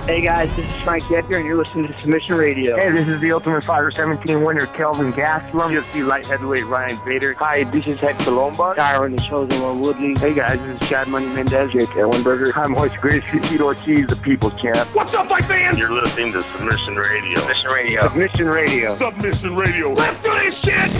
Hey guys, this is Frank Edgar, and you're listening to Submission Radio. Hey, this is the Ultimate Fighter 17 winner, Kelvin Gastelum. UFC light heavyweight Ryan Bader. Hi, this is Hector Lombard. Tyron, the Chosen One Woodley. Hey guys, this is Chad Money Mendez. Jake Ellenberger. Hi, I'm Hoist Grace, Tito Ortiz, the People's Champ. What's up, my fans? You're listening to Submission Radio. Submission Radio. Submission Radio. Submission Radio. Let's do this shit!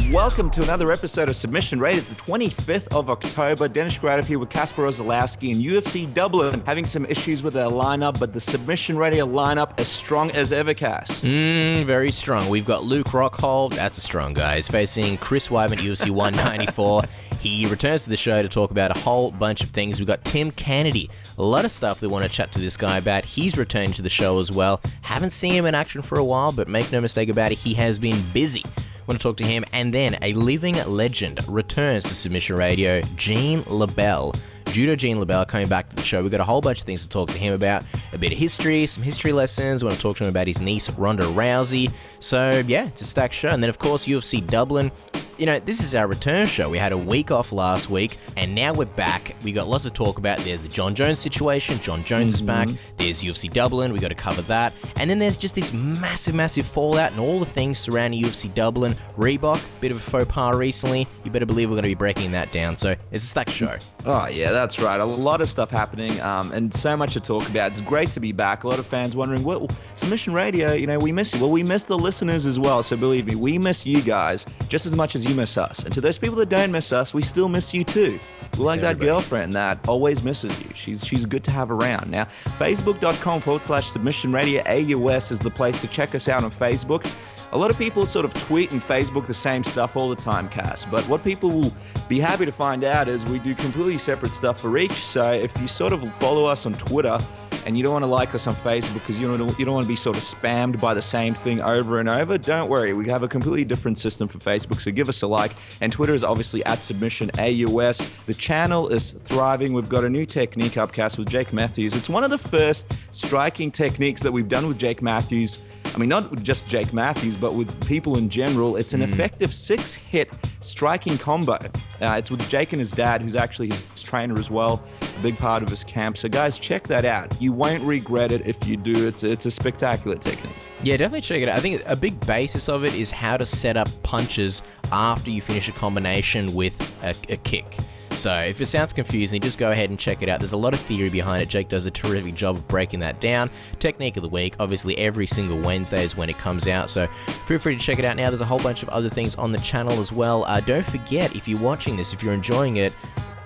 Welcome to another episode of Submission Radio. It's the 25th of October. Dennis Gradov here with Kasper Ozolowski and UFC Dublin having some issues with their lineup, but the Submission Radio lineup as strong as ever, Cass. Very strong. We've got Luck Rockhold, that's a strong guy. He's facing Chris Weidman, UFC 194. He returns to the show to talk about a whole bunch of things. We've got Tim Kennedy. A lot of stuff we want to chat to this guy about. He's returning to the show as well. Haven't seen him in action for a while, but make no mistake about it, he has been busy. Want to talk to him, and then a living legend returns to Submission Radio, Gene Lebell. Judo Gene Lebell coming back to the show. We've got a whole bunch of things to talk to him about. A bit of history, some history lessons. Want to talk to him about his niece, Ronda Rousey. So, yeah, it's a stacked show. And then, of course, UFC Dublin. You know, this is our return show. We had a week off last week, and now we're back. We got lots to talk about. There's the Jon Jones situation. Jon Jones is back. There's UFC Dublin. We got to cover that. And then there's just this massive fallout and all the things surrounding UFC Dublin. Reebok, bit of a faux pas recently. You better believe we're going to be breaking that down. So it's a stacked show. Oh, yeah, that's right. A lot of stuff happening and so much to talk about. It's great to be back. A lot of fans wondering, well, Submission Radio, you know, we miss you. Well, we miss the listeners as well. So believe me, we miss you guys just as much as you miss us. And to those people that don't miss us, we still miss you too. We're like that girlfriend that always misses you. She's good to have around. Now, Facebook.com/Submission Radio AUS is the place to check us out on Facebook. A lot of people sort of tweet and Facebook the same stuff all the time, Cass. But what people will be happy to find out is we do completely separate stuff for each. So if you sort of follow us on Twitter and you don't want to like us on Facebook because you don't want to be sort of spammed by the same thing over and over, don't worry. We have a completely different system for Facebook, so give us a like. And Twitter is obviously @Submission AUS. The channel is thriving. We've got a new technique upcast with Jake Matthews. It's one of the first striking techniques that we've done with Jake Matthews. I mean, not just Jake Matthews, but with people in general. It's an effective 6-hit striking combo. It's with Jake and his dad, who's actually his trainer as well, a big part of his camp. So guys, check that out. You won't regret it if you do. It's a spectacular technique. Yeah, definitely check it out. I think a big basis of it is how to set up punches after you finish a combination with a kick. So if it sounds confusing, just go ahead and check it out. There's a lot of theory behind it. Jake does a terrific job of breaking that down. Technique of the week, obviously every single Wednesday is when it comes out, so feel free to check it out now. There's a whole bunch of other things on the channel as well. Don't forget, if you're watching this, if you're enjoying it,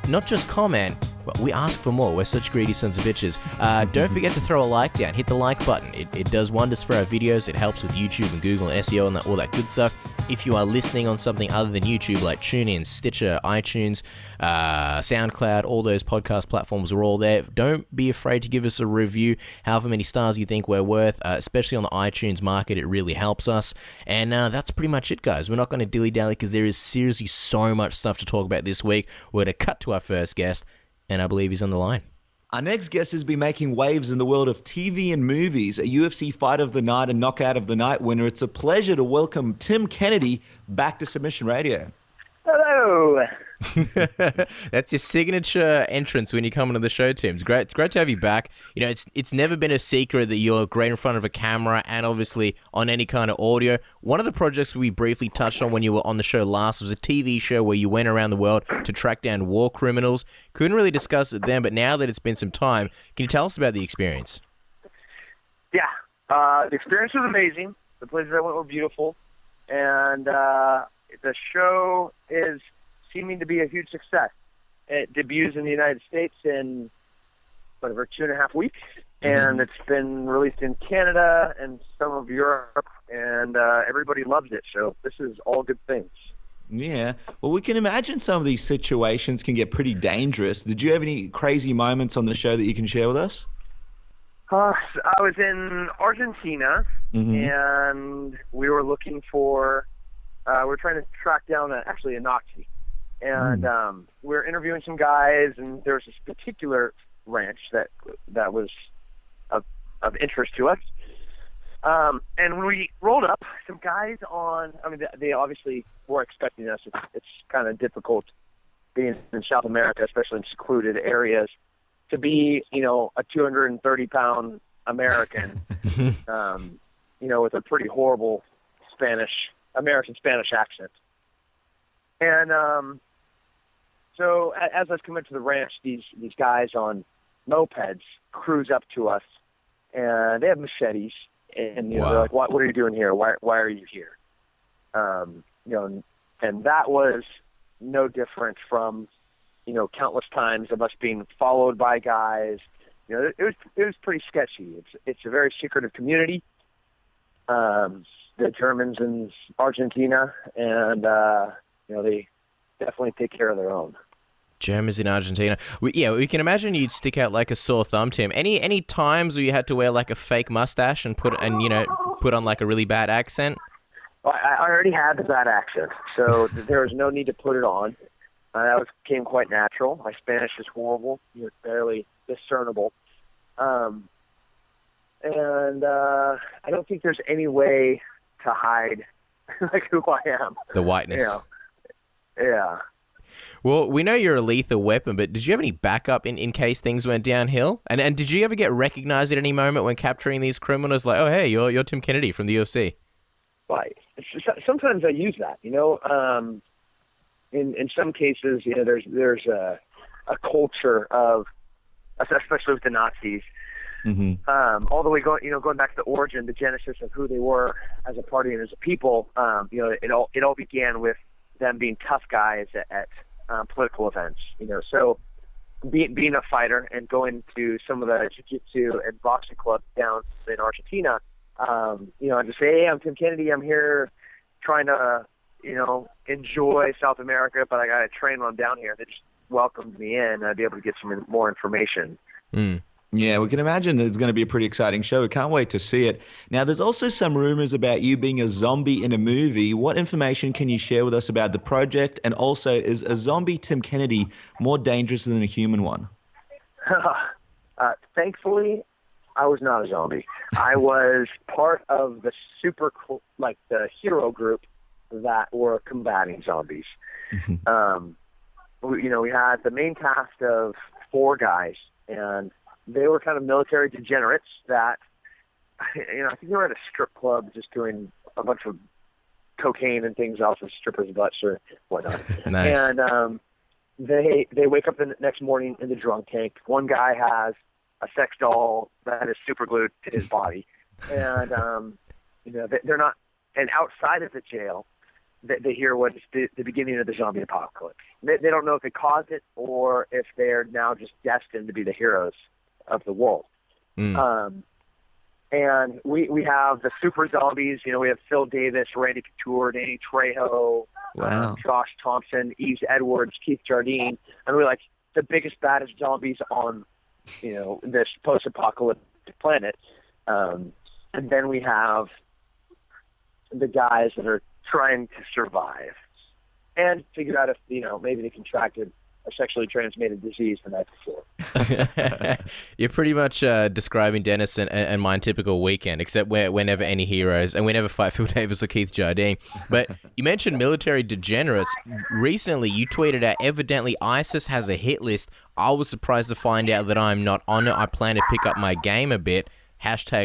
not just comment, we ask for more. We're such greedy sons of bitches. Don't forget to throw a like down. Hit the like button. It does wonders for our videos. It helps with YouTube and Google and SEO and all that good stuff. If you are listening on something other than YouTube, like TuneIn, Stitcher, iTunes, SoundCloud, all those podcast platforms are all there. Don't be afraid to give us a review, however many stars you think we're worth, especially on the iTunes market. It really helps us. And that's pretty much it, guys. We're not going to dilly-dally because there is seriously so much stuff to talk about this week. We're going to cut to our first guest, and I believe he's on the line. Our next guest has been making waves in the world of TV and movies, a UFC Fight of the Night and Knockout of the Night winner. It's a pleasure to welcome Tim Kennedy back to Submission Radio. Hello. That's your signature entrance when you come onto the show, Tim. It's great to have you back. You know, it's never been a secret that you're great in front of a camera and obviously on any kind of audio. One of the projects we briefly touched on when you were on the show last was a TV show where you went around the world to track down war criminals. Couldn't really discuss it then, but now that it's been some time, can you tell us about the experience? Yeah, the experience was amazing. The places I went were beautiful, and the show is seeming to be a huge success. It debuts in the United States in, whatever, 2.5 weeks, and it's been released in Canada and some of Europe, and everybody loves it, so this is all good things. Yeah. Well, we can imagine some of these situations can get pretty dangerous. Did you have any crazy moments on the show that you can share with us? I was in Argentina, and we were looking for, we were trying to track down actually a Nazi. And we were interviewing some guys, and there was this particular ranch that was of interest to us. And when we rolled up, some guys they obviously were expecting us. It's kind of difficult being in South America, especially in secluded areas, to be, you know, a 230-pound American, you know, with a pretty horrible American Spanish accent. And so as I was coming to the ranch, these guys on mopeds cruise up to us, and they have machetes, and you know, they're like, what are you doing here? Why are you here? You know, and that was no different from, you know, countless times of us being followed by guys. You know, it was pretty sketchy. It's a very secretive community. The Germans in Argentina, and you know, they definitely take care of their own. Germans in Argentina. We can imagine you'd stick out like a sore thumb, Tim. Any times where you had to wear like a fake mustache and put on like a really bad accent? Well, I already had the bad accent, so there was no need to put it on. That came quite natural. My Spanish is horrible. It's barely discernible. And I don't think there's any way to hide like who I am. The whiteness. Yeah. Well, we know you're a lethal weapon, but did you have any backup in case things went downhill? And did you ever get recognized at any moment when capturing these criminals? Like, oh, hey, you're Tim Kennedy from the UFC. Right. Sometimes I use that, you know. In some cases, you know, there's a culture of, especially with the Nazis, all the way going back to the origin, the genesis of who they were as a party and as a people. You know, it all began with them being tough guys at political events. You know, so being a fighter and going to some of the jiu-jitsu and boxing clubs down in Argentina. You know, I just say, hey, I'm Tim Kennedy. I'm here trying to, you know, enjoy South America, but I got to train when I'm down here. They just welcomed me in, and I'd be able to get some more information. Yeah, we can imagine that it's going to be a pretty exciting show. We can't wait to see it. Now, there's also some rumors about you being a zombie in a movie. What information can you share with us about the project? And also, is a zombie Tim Kennedy more dangerous than a human one? Thankfully, I was not a zombie. I was part of the the hero group that were combating zombies. We had the main cast of 4 guys, and they were kind of military degenerates that, you know, I think they were at a strip club just doing a bunch of cocaine and things off of strippers' butts or whatnot. Nice. And they wake up the next morning in the drunk tank. One guy has a sex doll that is super glued to his body. And, you know, they're not, and outside of the jail, they hear what is the beginning of the zombie apocalypse. They don't know if it caused it or if they're now just destined to be the heroes of the world. And we have the super zombies. You know, we have Phil Davis, Randy Couture, Danny Trejo, Josh Thompson, Yves Edwards, Keith Jardine. And we're like the biggest, baddest zombies on, you know, this post-apocalyptic planet. And then we have the guys that are trying to survive and figure out if, you know, maybe they contracted a sexually transmitted disease the night before. You're pretty much describing Dennis and my typical weekend, except we're never any heroes and we never fight Phil Davis or Keith Jardine. But you mentioned military degenerates. Recently, you tweeted out, evidently ISIS has a hit list. I was surprised to find out that I'm not on it. I plan to pick up my game a bit.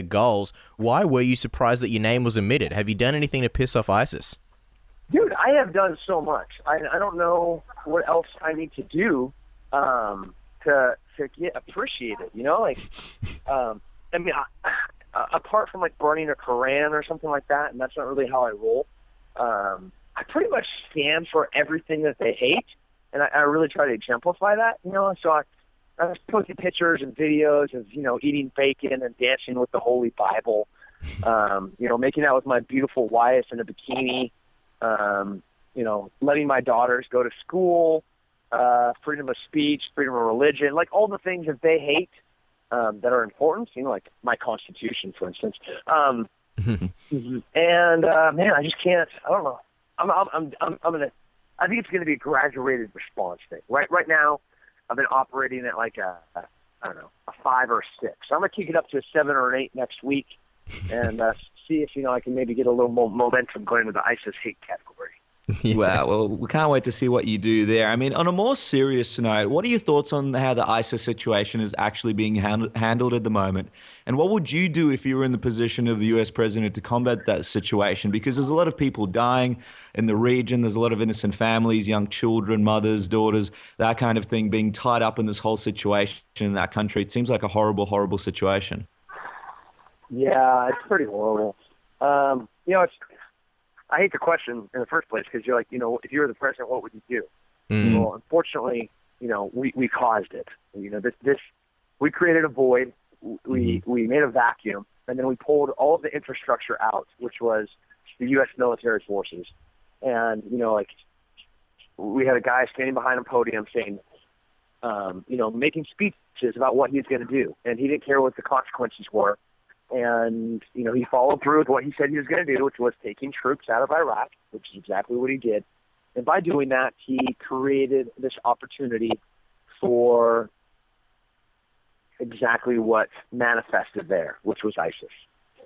#goals. Why were you surprised that your name was omitted? Have you done anything to piss off ISIS? Dude, I have done so much. I don't know what else I need to do to get appreciated. You know, like, I mean, apart from like burning a Koran or something like that, and that's not really how I roll. I pretty much stand for everything that they hate, and I really try to exemplify that. You know, so I was posting pictures and videos of, you know, eating bacon and dancing with the Holy Bible. You know, making out with my beautiful wife in a bikini. You know, letting my daughters go to school, freedom of speech, freedom of religion, like all the things that they hate that are important, you know, like my Constitution, for instance. And man, I just can't. I don't know. I think it's gonna be a graduated response thing. Right now, I've been operating at like a 5 or 6. I'm gonna kick it up to a 7 or an 8 next week, and see if, you know, I can maybe get a little more momentum going into the ISIS hate category. Yeah. Wow. Well, we can't wait to see what you do there. I mean, on a more serious note, what are your thoughts on how the ISIS situation is actually being handled at the moment? And what would you do if you were in the position of the US president to combat that situation? Because there's a lot of people dying in the region. There's a lot of innocent families, young children, mothers, daughters, that kind of thing being tied up in this whole situation in that country. It seems like a horrible, horrible situation. Yeah, it's pretty horrible. I hate the question in the first place because you're like, if you were the president, what would you do? Well, unfortunately, we caused it. We created a void. We made a vacuum, and then we pulled all of the infrastructure out, which was the U.S. military forces. And, we had a guy standing behind a podium saying, making speeches about what he was going to do. And he didn't care what the consequences were. And, he followed through with what he said he was going to do, which was taking troops out of Iraq, which is exactly what he did. And by doing that, he created this opportunity for exactly what manifested there, which was ISIS.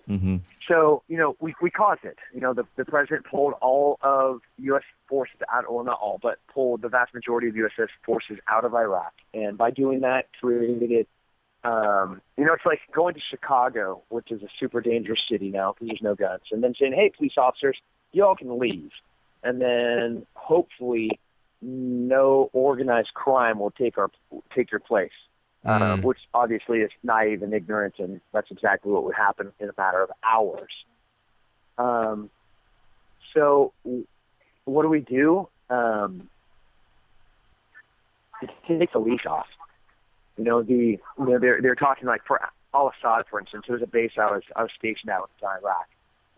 Mm-hmm. So, we caused it. The president pulled all of U.S. forces out, well, not all, but pulled the vast majority of U.S. forces out of Iraq. And by doing that, created it's like going to Chicago, which is a super dangerous city now because there's no guns, and then saying, hey, police officers, y'all can leave. And then hopefully no organized crime will take your place, which obviously is naive and ignorant, and that's exactly what would happen in a matter of hours. So what do? It takes a leash off. They're talking like for al-Assad, for instance. There was a base I was stationed at in Iraq.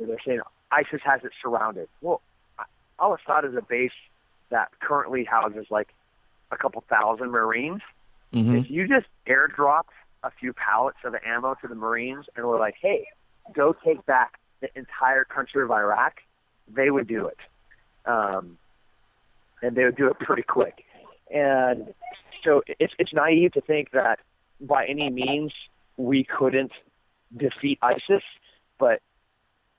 They're saying ISIS has it surrounded. Well, al-Assad is a base that currently houses like a couple thousand Marines. Mm-hmm. If you just airdrop a few pallets of ammo to the Marines and were like, hey, go take back the entire country of Iraq, they would do it. And they would do it pretty quick. And so it's naive to think that by any means we couldn't defeat ISIS, but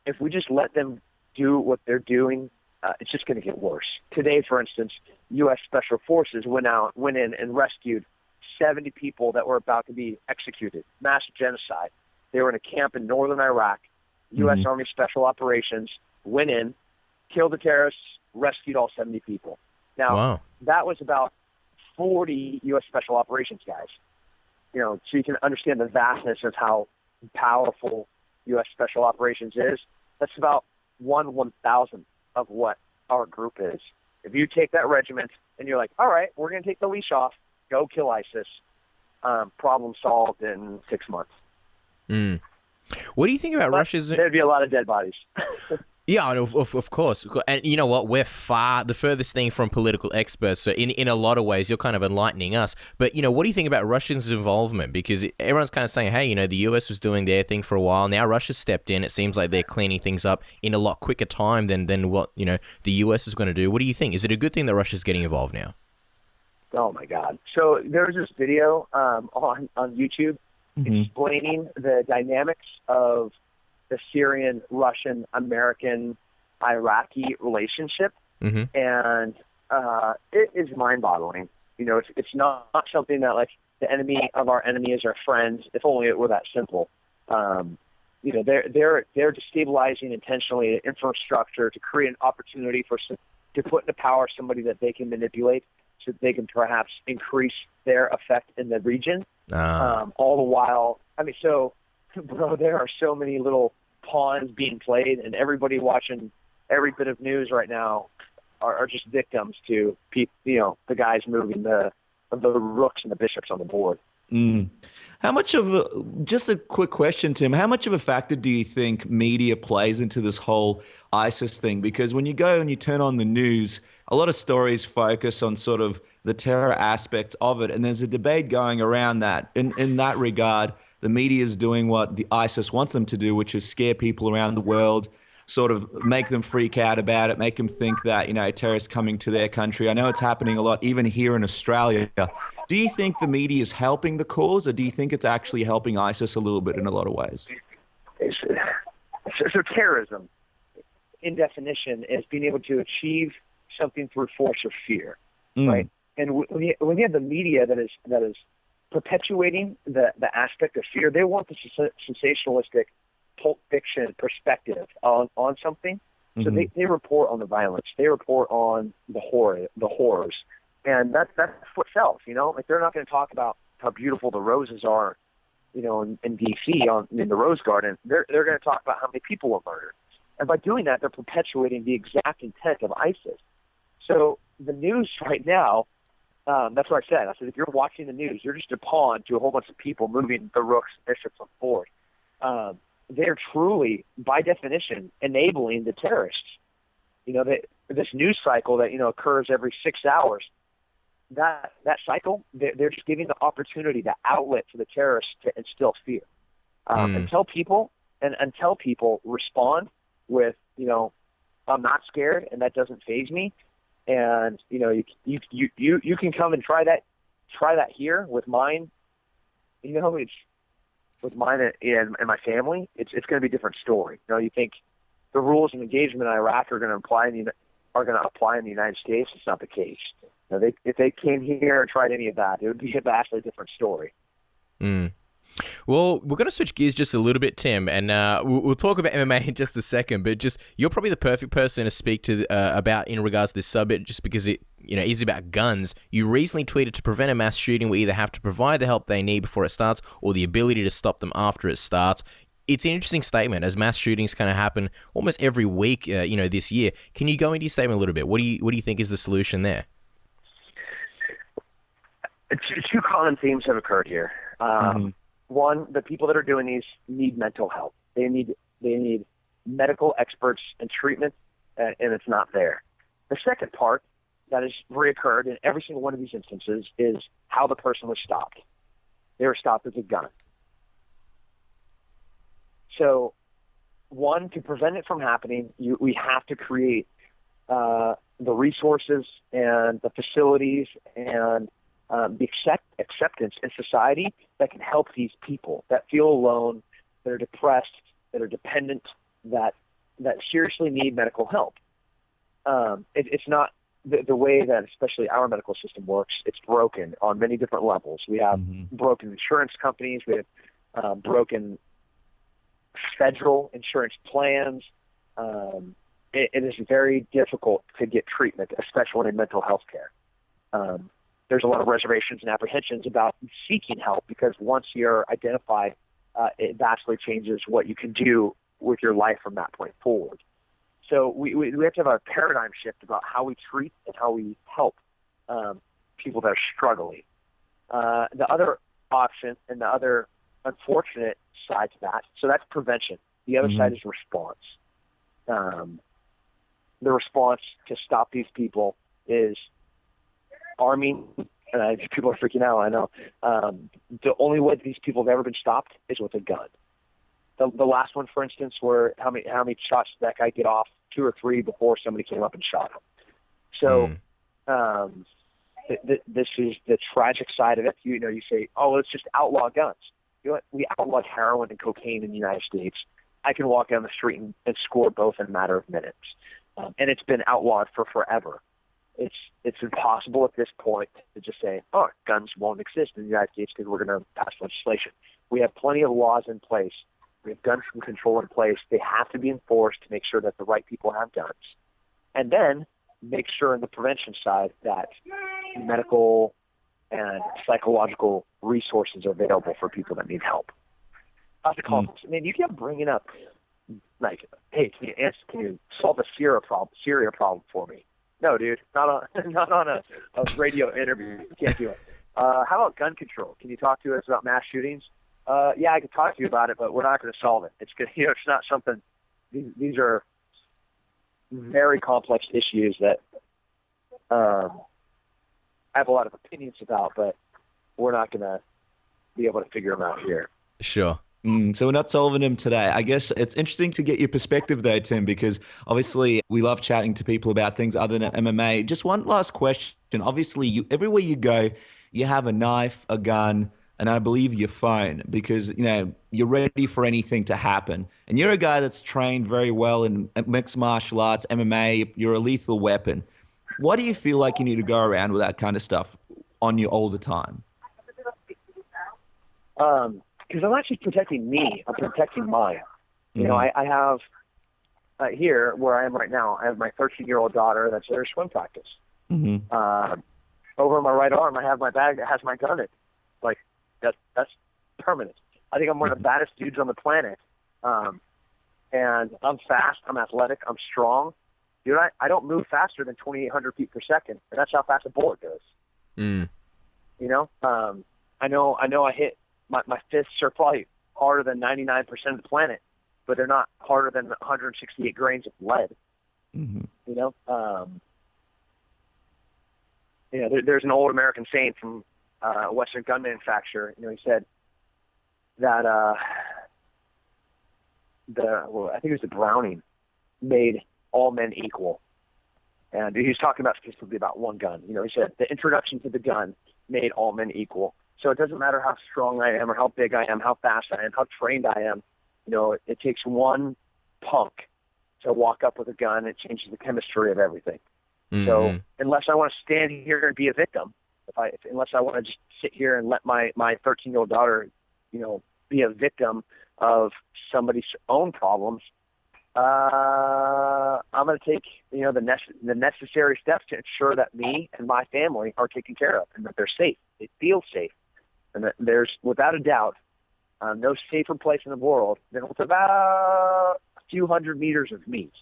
if we just let them do what they're doing, it's just going to get worse. Today, for instance, U.S. Special Forces went in and rescued 70 people that were about to be executed, mass genocide. They were in a camp in northern Iraq. U.S. Army Special Operations went in, killed the terrorists, rescued all 70 people. Now, That was about 40 U.S. Special Operations guys. So you can understand the vastness of how powerful U.S. Special Operations is. That's about 1/1000th of what our group is. If you take that regiment and you're like, all right, we're going to take the leash off, go kill ISIS, problem solved in 6 months. What do you think about Russia's... There'd be a lot of dead bodies. Yeah, of course. And you know what? We're far the furthest thing from political experts. So in a lot of ways, you're kind of enlightening us. But, what do you think about Russia's involvement? Because everyone's kind of saying, hey, the US was doing their thing for a while. Now Russia stepped in. It seems like they're cleaning things up in a lot quicker time than what, the US is going to do. What do you think? Is it a good thing that Russia's getting involved now? Oh, my God. So there was this video on YouTube explaining the dynamics of the Syrian, Russian, American, Iraqi relationship, and it is mind-boggling. It's not something that like the enemy of our enemy is our friend. If only it were that simple. They're destabilizing intentionally the infrastructure to create an opportunity to put into power somebody that they can manipulate, so that they can perhaps increase their effect in the region. All the while, bro, there are so many little pawns being played, and everybody watching every bit of news right now are just victims to the guys moving the rooks and the bishops on the board. How much of just a quick question, Tim, how much of a factor do you think media plays into this whole ISIS thing? Because when you go and you turn on the news, a lot of stories focus on sort of the terror aspect of it, and there's a debate going around that. In that regard, the media is doing what the ISIS wants them to do, which is scare people around the world, sort of make them freak out about it, make them think that, terrorists coming to their country. I know it's happening a lot, even here in Australia. Do you think the media is helping the cause, or do you think it's actually helping ISIS a little bit in a lot of ways? So terrorism, in definition, is being able to achieve something through force or fear, right? And when you have the media that is perpetuating the aspect of fear, they want the sensationalistic Pulp Fiction perspective on something. So they report on the violence, they report on the horrors, and that's what sells. Like they're not going to talk about how beautiful the roses are, in D.C. in the Rose Garden. They're going to talk about how many people were murdered, and by doing that, they're perpetuating the exact intent of ISIS. So the news right now, that's what I said. I said if you're watching the news, you're just a pawn to a whole bunch of people moving the rooks, bishops, and forward. They're truly, by definition, enabling the terrorists. This news cycle that occurs every 6 hours, that cycle, they're just giving the opportunity, the outlet for the terrorists to instill fear. Until people respond with, I'm not scared and that doesn't faze me, and you can come and try that here with mine. It's with mine and my family. It's going to be a different story. You think the rules of engagement in Iraq are going to apply in the United States? It's not the case. If they came here and tried any of that, it would be a vastly different story. Well, we're going to switch gears just a little bit, Tim, and we'll talk about MMA in just a second. But you're probably the perfect person to speak to about in regards to this subject, just because it is about guns. You recently tweeted, to prevent a mass shooting, we either have to provide the help they need before it starts, or the ability to stop them after it starts. It's an interesting statement, as mass shootings kind of happen almost every week, this year. Can you go into your statement a little bit? What do you think is the solution there? Two common themes have occurred here. One, the people that are doing these need mental help. They need medical experts and treatment, and it's not there. The second part that has reoccurred in every single one of these instances is how the person was stopped. They were stopped with a gun. So, one, to prevent it from happening, we have to create the resources and the facilities and the acceptance in society that can help these people that feel alone, that are depressed, that are dependent, that seriously need medical help. It's not the way that especially our medical system works. It's broken on many different levels. We have broken insurance companies. We have broken federal insurance plans. It is very difficult to get treatment, especially in mental health care. There's a lot of reservations and apprehensions about seeking help, because once you're identified, it vastly changes what you can do with your life from that point forward. So we have to have a paradigm shift about how we treat and how we help people that are struggling. The other option and the other unfortunate side to that, so that's prevention. The other side is response. The response to stop these people is arming, and people are freaking out, I know. The only way these people have ever been stopped is with a gun. The last one, for instance, where how many shots did that guy get off? 2 or 3 before somebody came up and shot him. So this is the tragic side of it. You say, oh, let's just outlaw guns. You know what? We outlawed heroin and cocaine in the United States. I can walk down the street and score both in a matter of minutes. And it's been outlawed for forever. It's impossible at this point to just say, oh, guns won't exist in the United States because we're going to pass legislation. We have plenty of laws in place. We have gun control in place. They have to be enforced to make sure that the right people have guns. And then make sure on the prevention side that medical and psychological resources are available for people that need help. I mean, you kept bringing up, like, hey, can you solve the Syria problem for me? No, dude, not on a radio interview. You can't do it. How about gun control? Can you talk to us about mass shootings? Yeah, I can talk to you about it, but we're not going to solve it. It's good. It's not something. These are very complex issues that I have a lot of opinions about, but we're not going to be able to figure them out here. Sure. So we're not solving them today. I guess it's interesting to get your perspective though, Tim, because obviously we love chatting to people about things other than MMA. Just one last question. Obviously, everywhere you go, you have a knife, a gun, and I believe your phone, because you're ready for anything to happen. And you're a guy that's trained very well in mixed martial arts, MMA. You're a lethal weapon. Why do you feel like you need to go around with that kind of stuff on you all the time? Because I'm actually protecting me. I'm protecting mine. You know, I have here where I am right now, I have my 13-year-old daughter that's at her swim practice. Over my right arm, I have my bag that has my gun in it. Like, that's permanent. I think I'm one of the baddest dudes on the planet. And I'm fast, I'm athletic, I'm strong. Dude, I don't move faster than 2,800 feet per second, and that's how fast a bullet goes. You know, I know I hit, my fists are probably harder than 99% of the planet, but they're not harder than 168 grains of lead. You know, there's an old American saying from a Western gun manufacturer. You know, he said that I think it was the Browning made all men equal, and he was talking about specifically about one gun. You know, he said the introduction to the gun made all men equal. So it doesn't matter how strong I am or how big I am, how fast I am, how trained I am. You know, it takes one punk to walk up with a gun. It changes the chemistry of everything. So unless I want to stand here and be a victim, unless I want to just sit here and let my 13-year-old daughter, you know, be a victim of somebody's own problems, I'm going to take, you know, the necessary steps to ensure that me and my family are taken care of and that they're safe. They feel safe. And that there's, without a doubt, no safer place in the world than with about a few hundred meters of meat.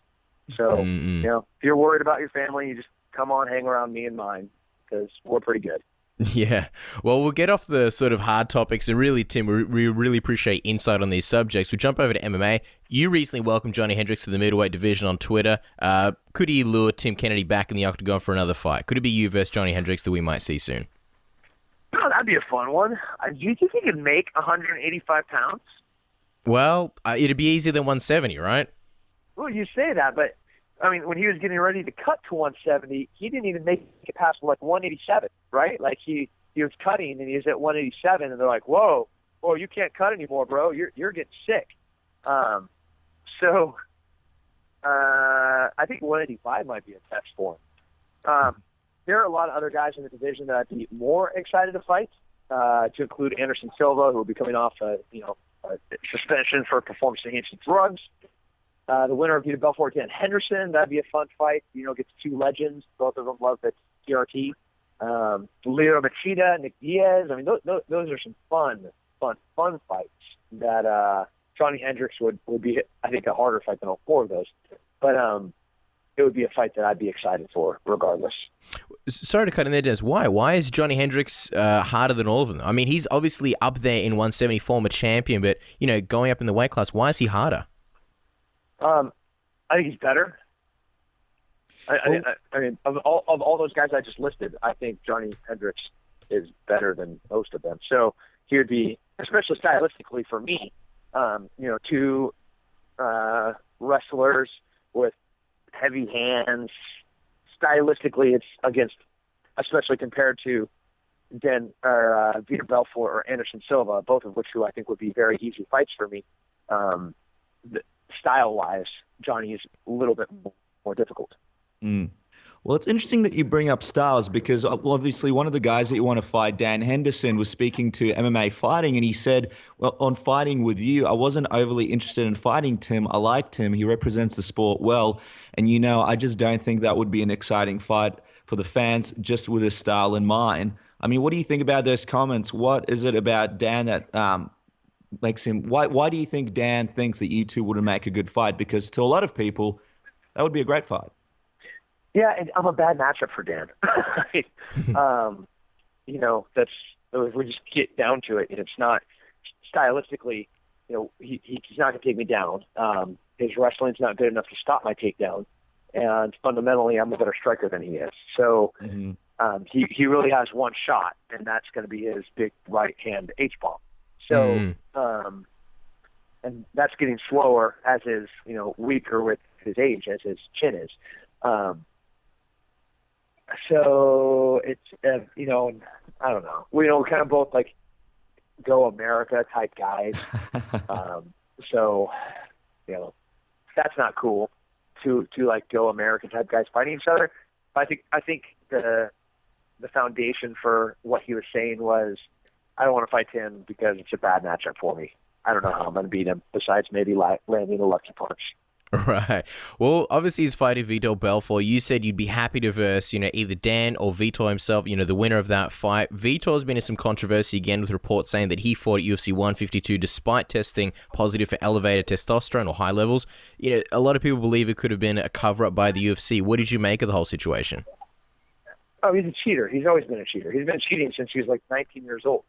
So, you know, if you're worried about your family, you just come on, hang around me and mine, because we're pretty good. Yeah. Well, we'll get off the sort of hard topics. And really, Tim, we really appreciate insight on these subjects. We jump over to MMA. You recently welcomed Johnny Hendricks to the middleweight division on Twitter. Could he lure Tim Kennedy back in the octagon for another fight? Could it be you versus Johnny Hendricks that we might see soon? Oh, that'd be a fun one. Do you think he could make 185 pounds? Well, it'd be easier than 170, right? Well, you say that, but, I mean, when he was getting ready to cut to 170, he didn't even make it past, like, 187, right? Like, he was cutting, and he was at 187, and they're like, whoa, you can't cut anymore, bro. You're getting sick. I think 185 might be a test for him. There are a lot of other guys in the division that I'd be more excited to fight, to include Anderson Silva, who will be coming off a suspension for performance-enhancing drugs. The winner of Belfort Dan Henderson, that'd be a fun fight. You know, gets two legends. Both of them love the TRT. Leo Machida, Nick Diaz. I mean, those are some fun fights that Johnny Hendricks would be, I think, a harder fight than all four of those. But it would be a fight that I'd be excited for, regardless. Sorry to cut in there, Des. Why? Why is Johnny Hendricks harder than all of them? I mean, he's obviously up there in 170, former champion, but, you know, going up in the weight class, why is he harder? I think he's better. I mean, of all those guys I just listed, I think Johnny Hendricks is better than most of them. So he would be, especially stylistically for me, you know, two wrestlers with heavy hands. Stylistically, it's against, especially compared to Vitor Belfort or Anderson Silva, both of which who I think would be very easy fights for me. Style-wise, Johnny is a little bit more difficult. Well, it's interesting that you bring up styles because obviously one of the guys that you want to fight, Dan Henderson, was speaking to MMA Fighting, and he said, well, on fighting with you, I wasn't overly interested in fighting Tim. I liked him. He represents the sport well. And, you know, I just don't think that would be an exciting fight for the fans just with his style in mind. I mean, what do you think about those comments? What is it about Dan that makes him... Why do you think Dan thinks that you two wouldn't make a good fight? Because to a lot of people, that would be a great fight. Yeah, and I'm a bad matchup for Dan. You know, that's, if we just get down to it, it's not stylistically, you know, he's not going to take me down. His wrestling's not good enough to stop my takedown, and fundamentally, I'm a better striker than he is. So he really has one shot, and that's going to be his big right hand H-bomb. So, and that's getting slower as is, you know, weaker with his age, as his chin is. So it's, you know, I don't know. We kind of both like go America type guys. So, you know, that's not cool to like go American type guys fighting each other. I think the foundation for what he was saying was, I don't want to fight Tim because it's a bad matchup for me. I don't know how I'm going to beat him besides maybe landing a lucky punch. Right. Well, obviously he's fighting Vitor Belfort. You said you'd be happy to verse, either Dan or Vitor himself, the winner of that fight. Vitor's been in some controversy again with reports saying that he fought at UFC 152 despite testing positive for elevated testosterone or high levels. A lot of people believe it could have been a cover-up by the UFC. What did you make of the whole situation? Oh, he's a cheater. He's always been a cheater. He's been cheating since he was like 19 years old.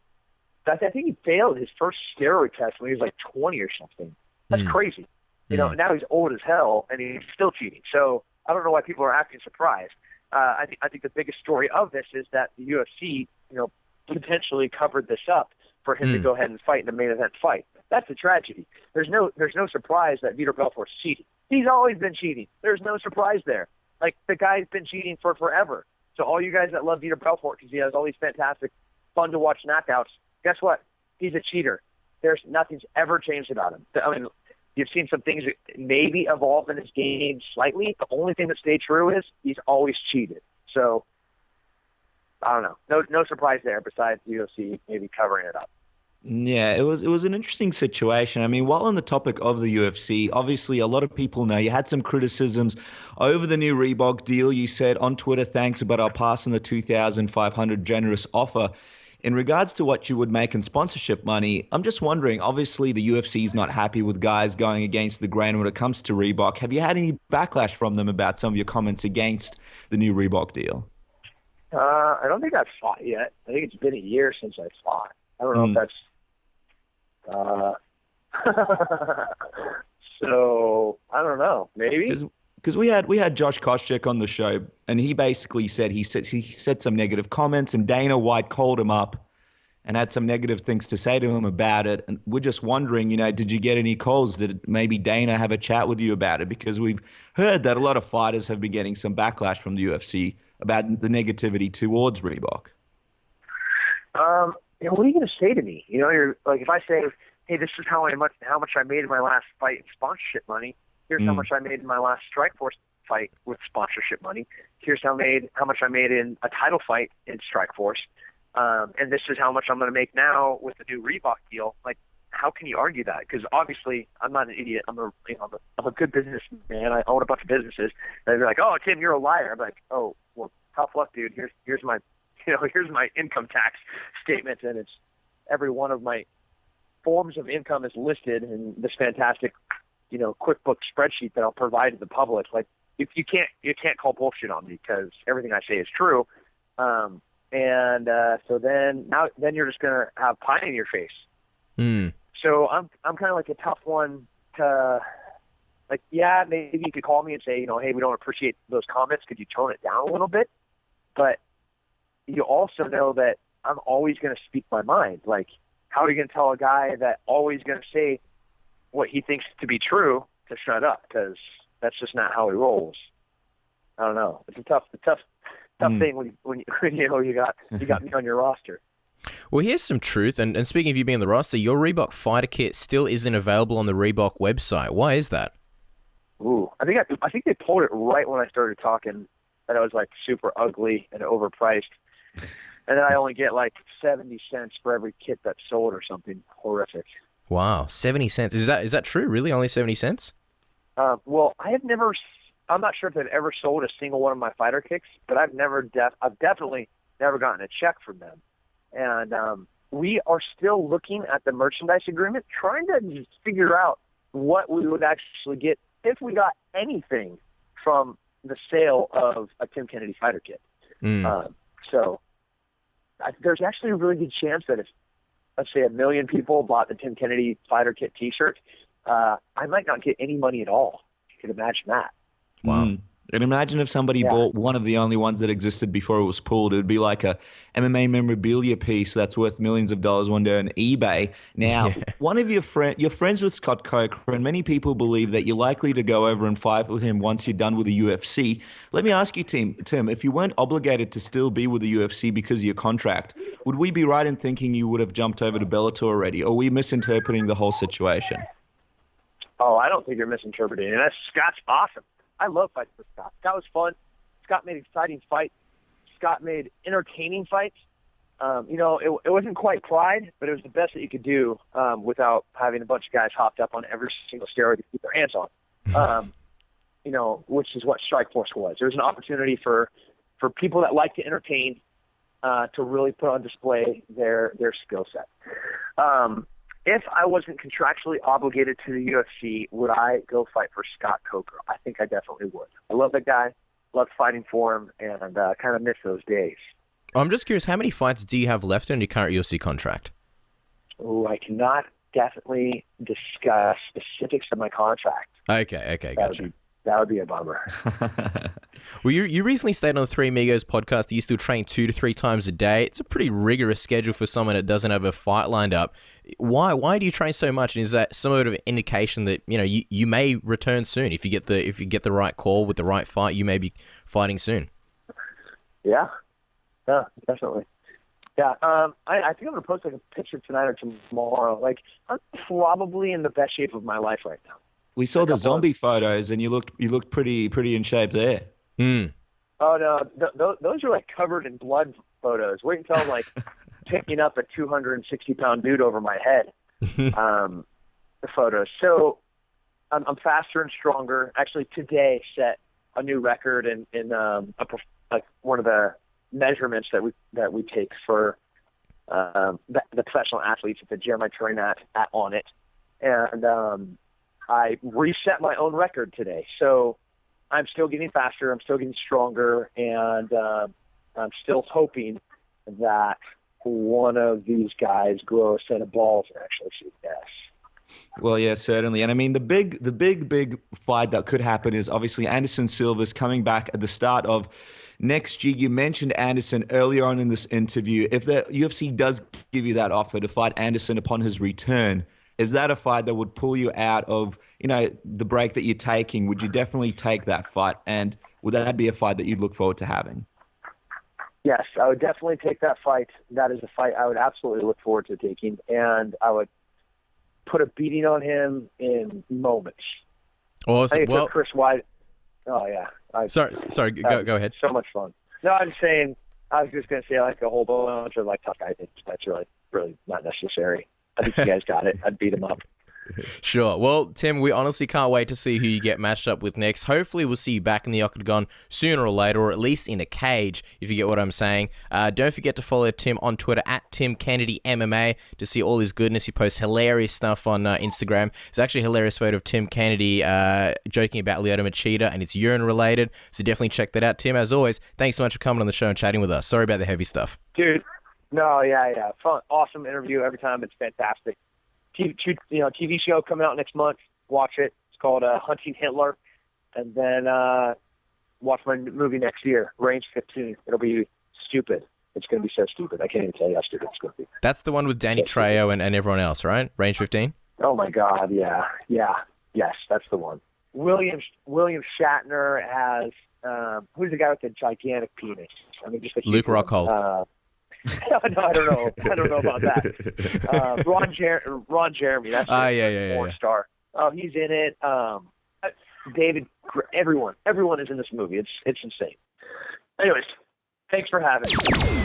I think he failed his first steroid test when he was like 20 or something. That's crazy. Now he's old as hell, and he's still cheating. So I don't know why people are acting surprised. I think the biggest story of this is that the UFC, potentially covered this up for him to go ahead and fight in the main event fight. That's a tragedy. There's no surprise that Vitor Belfort's cheating. He's always been cheating. There's no surprise there. Like, the guy's been cheating for forever. So all you guys that love Vitor Belfort because he has all these fantastic, fun-to-watch knockouts, guess what? He's a cheater. Nothing's ever changed about him. I mean, you've seen some things that maybe evolve in his game slightly. The only thing that stayed true is he's always cheated. So, I don't know. No surprise there besides the UFC maybe covering it up. Yeah, it was an interesting situation. I mean, while on the topic of the UFC, obviously a lot of people know you had some criticisms over the new Reebok deal. You said on Twitter, thanks, but I'll pass on the $2,500 generous offer. In regards to what you would make in sponsorship money, I'm just wondering, obviously the UFC is not happy with guys going against the grain when it comes to Reebok. Have you had any backlash from them about some of your comments against the new Reebok deal? I don't think I've fought yet. I think it's been a year since I fought. I don't know if that's... so, I don't know. Maybe? Because we had Josh Koscheck on the show, and he basically said he said some negative comments, and Dana White called him up and had some negative things to say to him about it. And we're just wondering, did you get any calls? Did maybe Dana have a chat with you about it? Because we've heard that a lot of fighters have been getting some backlash from the UFC about the negativity towards Reebok. What are you going to say to me? You're like, if I say, hey, this is how much I made in my last fight in sponsorship money. Here's how much I made in my last Strikeforce fight with sponsorship money. Here's how much I made in a title fight in Strikeforce. And this is how much I'm going to make now with the new Reebok deal. Like, how can you argue that? Because obviously, I'm not an idiot. I'm a good businessman. I own a bunch of businesses. And they're like, oh, Tim, you're a liar. I'm like, oh, well, tough luck, dude. Here's my income tax statement, and it's every one of my forms of income is listed in this fantastic, QuickBooks spreadsheet that I'll provide to the public. Like, if you can't call bullshit on me because everything I say is true. So then you're just gonna have pie in your face. So I'm kind of like a tough one to, like, yeah, maybe you could call me and say, hey, we don't appreciate those comments. Could you tone it down a little bit? But you also know that I'm always going to speak my mind. Like, how are you going to tell a guy that always going to say what he thinks to be true to shut up? Because that's just not how he rolls. I don't know. It's a tough thing when you got me on your roster. Well, here's some truth. And speaking of you being on the roster, your Reebok fighter kit still isn't available on the Reebok website. Why is that? Ooh, I think they pulled it right when I started talking that I was like super ugly and overpriced. And then I only get like 70 cents for every kit that's sold or something horrific. Wow, 70 cents. Is that true? Really? Only 70 cents? Well, I'm not sure if they've ever sold a single one of my fighter kicks, but I've definitely never gotten a check from them. And we are still looking at the merchandise agreement, trying to just figure out what we would actually get if we got anything from the sale of a Tim Kennedy fighter kit. So there's actually a really good chance that if, let's say, 1 million people bought the Tim Kennedy fighter kit T-shirt, I might not get any money at all. You could imagine that. Wow. And imagine if somebody bought one of the only ones that existed before it was pulled. It would be like a MMA memorabilia piece that's worth millions of dollars one day on eBay. Now, one of you're friends with Scott Coker, and many people believe that you're likely to go over and fight with him once you're done with the UFC. Let me ask you, Tim, if you weren't obligated to still be with the UFC because of your contract, would we be right in thinking you would have jumped over to Bellator already, or are we misinterpreting the whole situation? Oh, I don't think you're misinterpreting it. Scott's awesome. I love fighting with Scott. Scott was fun. Scott made exciting fights. Scott made entertaining fights. It wasn't quite pride, but it was the best that you could do without having a bunch of guys hopped up on every single steroid to keep their hands on. Which is what Strikeforce was. There was an opportunity for people that like to entertain to really put on display their skill set. If I wasn't contractually obligated to the UFC, would I go fight for Scott Coker? I think I definitely would. I love that guy, love fighting for him, and kind of miss those days. I'm just curious, how many fights do you have left in your current UFC contract? Oh, I cannot definitely discuss specifics of my contract. Okay, gotcha. That would be a bummer. Well, you recently stated on the Three Amigos podcast that you still train 2 to 3 times a day. It's a pretty rigorous schedule for someone that doesn't have a fight lined up. Why do you train so much? And is that some sort of indication that you may return soon if you get the right call with the right fight? You may be fighting soon. Yeah, definitely. Yeah, I think I'm gonna post like a picture tonight or tomorrow. Like, I'm probably in the best shape of my life right now. We saw the zombie photos, and you looked pretty in shape there. Mm. Oh no, those are like covered in blood photos. Wait until I'm like picking up a 260-pound dude over my head. The photos. So I'm faster and stronger. Actually, today set a new record in one of the measurements that we take for the professional athletes at the gym I train at on it, and I reset my own record today. So I'm still getting faster, I'm still getting stronger, and I'm still hoping that one of these guys grow a set of balls and actually shoot yes. Well, yeah, certainly. And I mean, the big fight that could happen is obviously Anderson Silva's coming back at the start of next year. You mentioned Anderson earlier on in this interview. If the UFC does give you that offer to fight Anderson upon his return, is that a fight that would pull you out of, the break that you're taking? Would you definitely take that fight? And would that be a fight that you'd look forward to having? Yes, I would definitely take that fight. That is a fight I would absolutely look forward to taking, and I would put a beating on him in moments. Awesome. I think Chris Weidman. Oh yeah. Sorry. Go ahead. So much fun. No, I'm saying. I was just gonna say like a whole bunch of like tough guys. That's really not necessary. I think you guys got it. I'd beat him up. Sure. Well, Tim, we honestly can't wait to see who you get matched up with next. Hopefully, we'll see you back in the octagon sooner or later, or at least in a cage, if you get what I'm saying. Don't forget to follow Tim on Twitter at Tim Kennedy MMA to see all his goodness. He posts hilarious stuff on Instagram. It's actually a hilarious photo of Tim Kennedy joking about Lyoto Machida, and it's urine related. So definitely check that out. Tim, as always, thanks so much for coming on the show and chatting with us. Sorry about the heavy stuff. Dude. No, yeah. Fun, awesome interview every time. It's fantastic. TV show coming out next month. Watch it. It's called Hunting Hitler. And then watch my movie next year, Range 15. It'll be stupid. It's going to be so stupid. I can't even tell you how stupid it's going to be. That's the one with Danny Trejo and everyone else, right? Range 15? Oh, my God, yeah. Yes, that's the one. William Shatner has, who's the guy with the gigantic penis? I mean, just a Luck Rockhold. No, I don't know about that. Ron Jeremy. That's yeah. porn star. Oh, he's in it. David, everyone is in this movie. It's insane. Anyways, thanks for having me.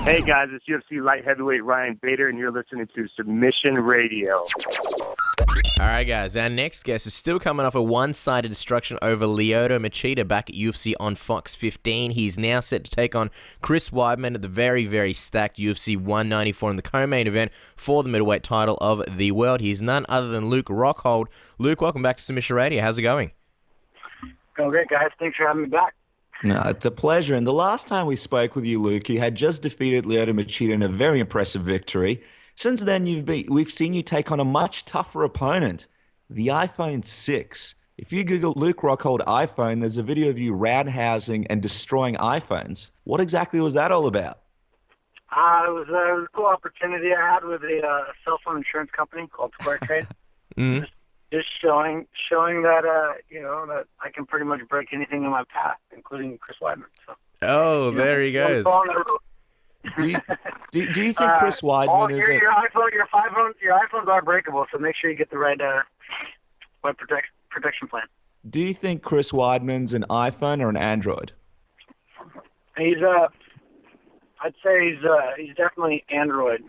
Hey guys, it's UFC light heavyweight Ryan Bader, and you're listening to Submission Radio. All right, guys, our next guest is still coming off a one-sided destruction over Lyoto Machida back at UFC on Fox 15. He's now set to take on Chris Weidman at the very, very stacked UFC 194 in the co-main event for the middleweight title of the world. He's none other than Luck Rockhold. Luke, welcome back to Submission Radio. How's it going? Going great, guys. Thanks for having me back. No, it's a pleasure. And the last time we spoke with you, Luke, you had just defeated Lyoto Machida in a very impressive victory. Since then, we've seen you take on a much tougher opponent, the iPhone 6. If you Google Luck Rockhold iPhone, there's a video of you roundhousing and destroying iPhones. What exactly was that all about? It was a cool opportunity I had with a cell phone insurance company called SquareTrade. Mm-hmm. Just showing that that I can pretty much break anything in my path, including Chris Weidman. So. Oh, there he goes. Do you think Chris Weidman is your iPhones are breakable, so make sure you get the right protection plan. Do you think Chris Weidman's an iPhone or an Android? He's I'd say he's definitely android.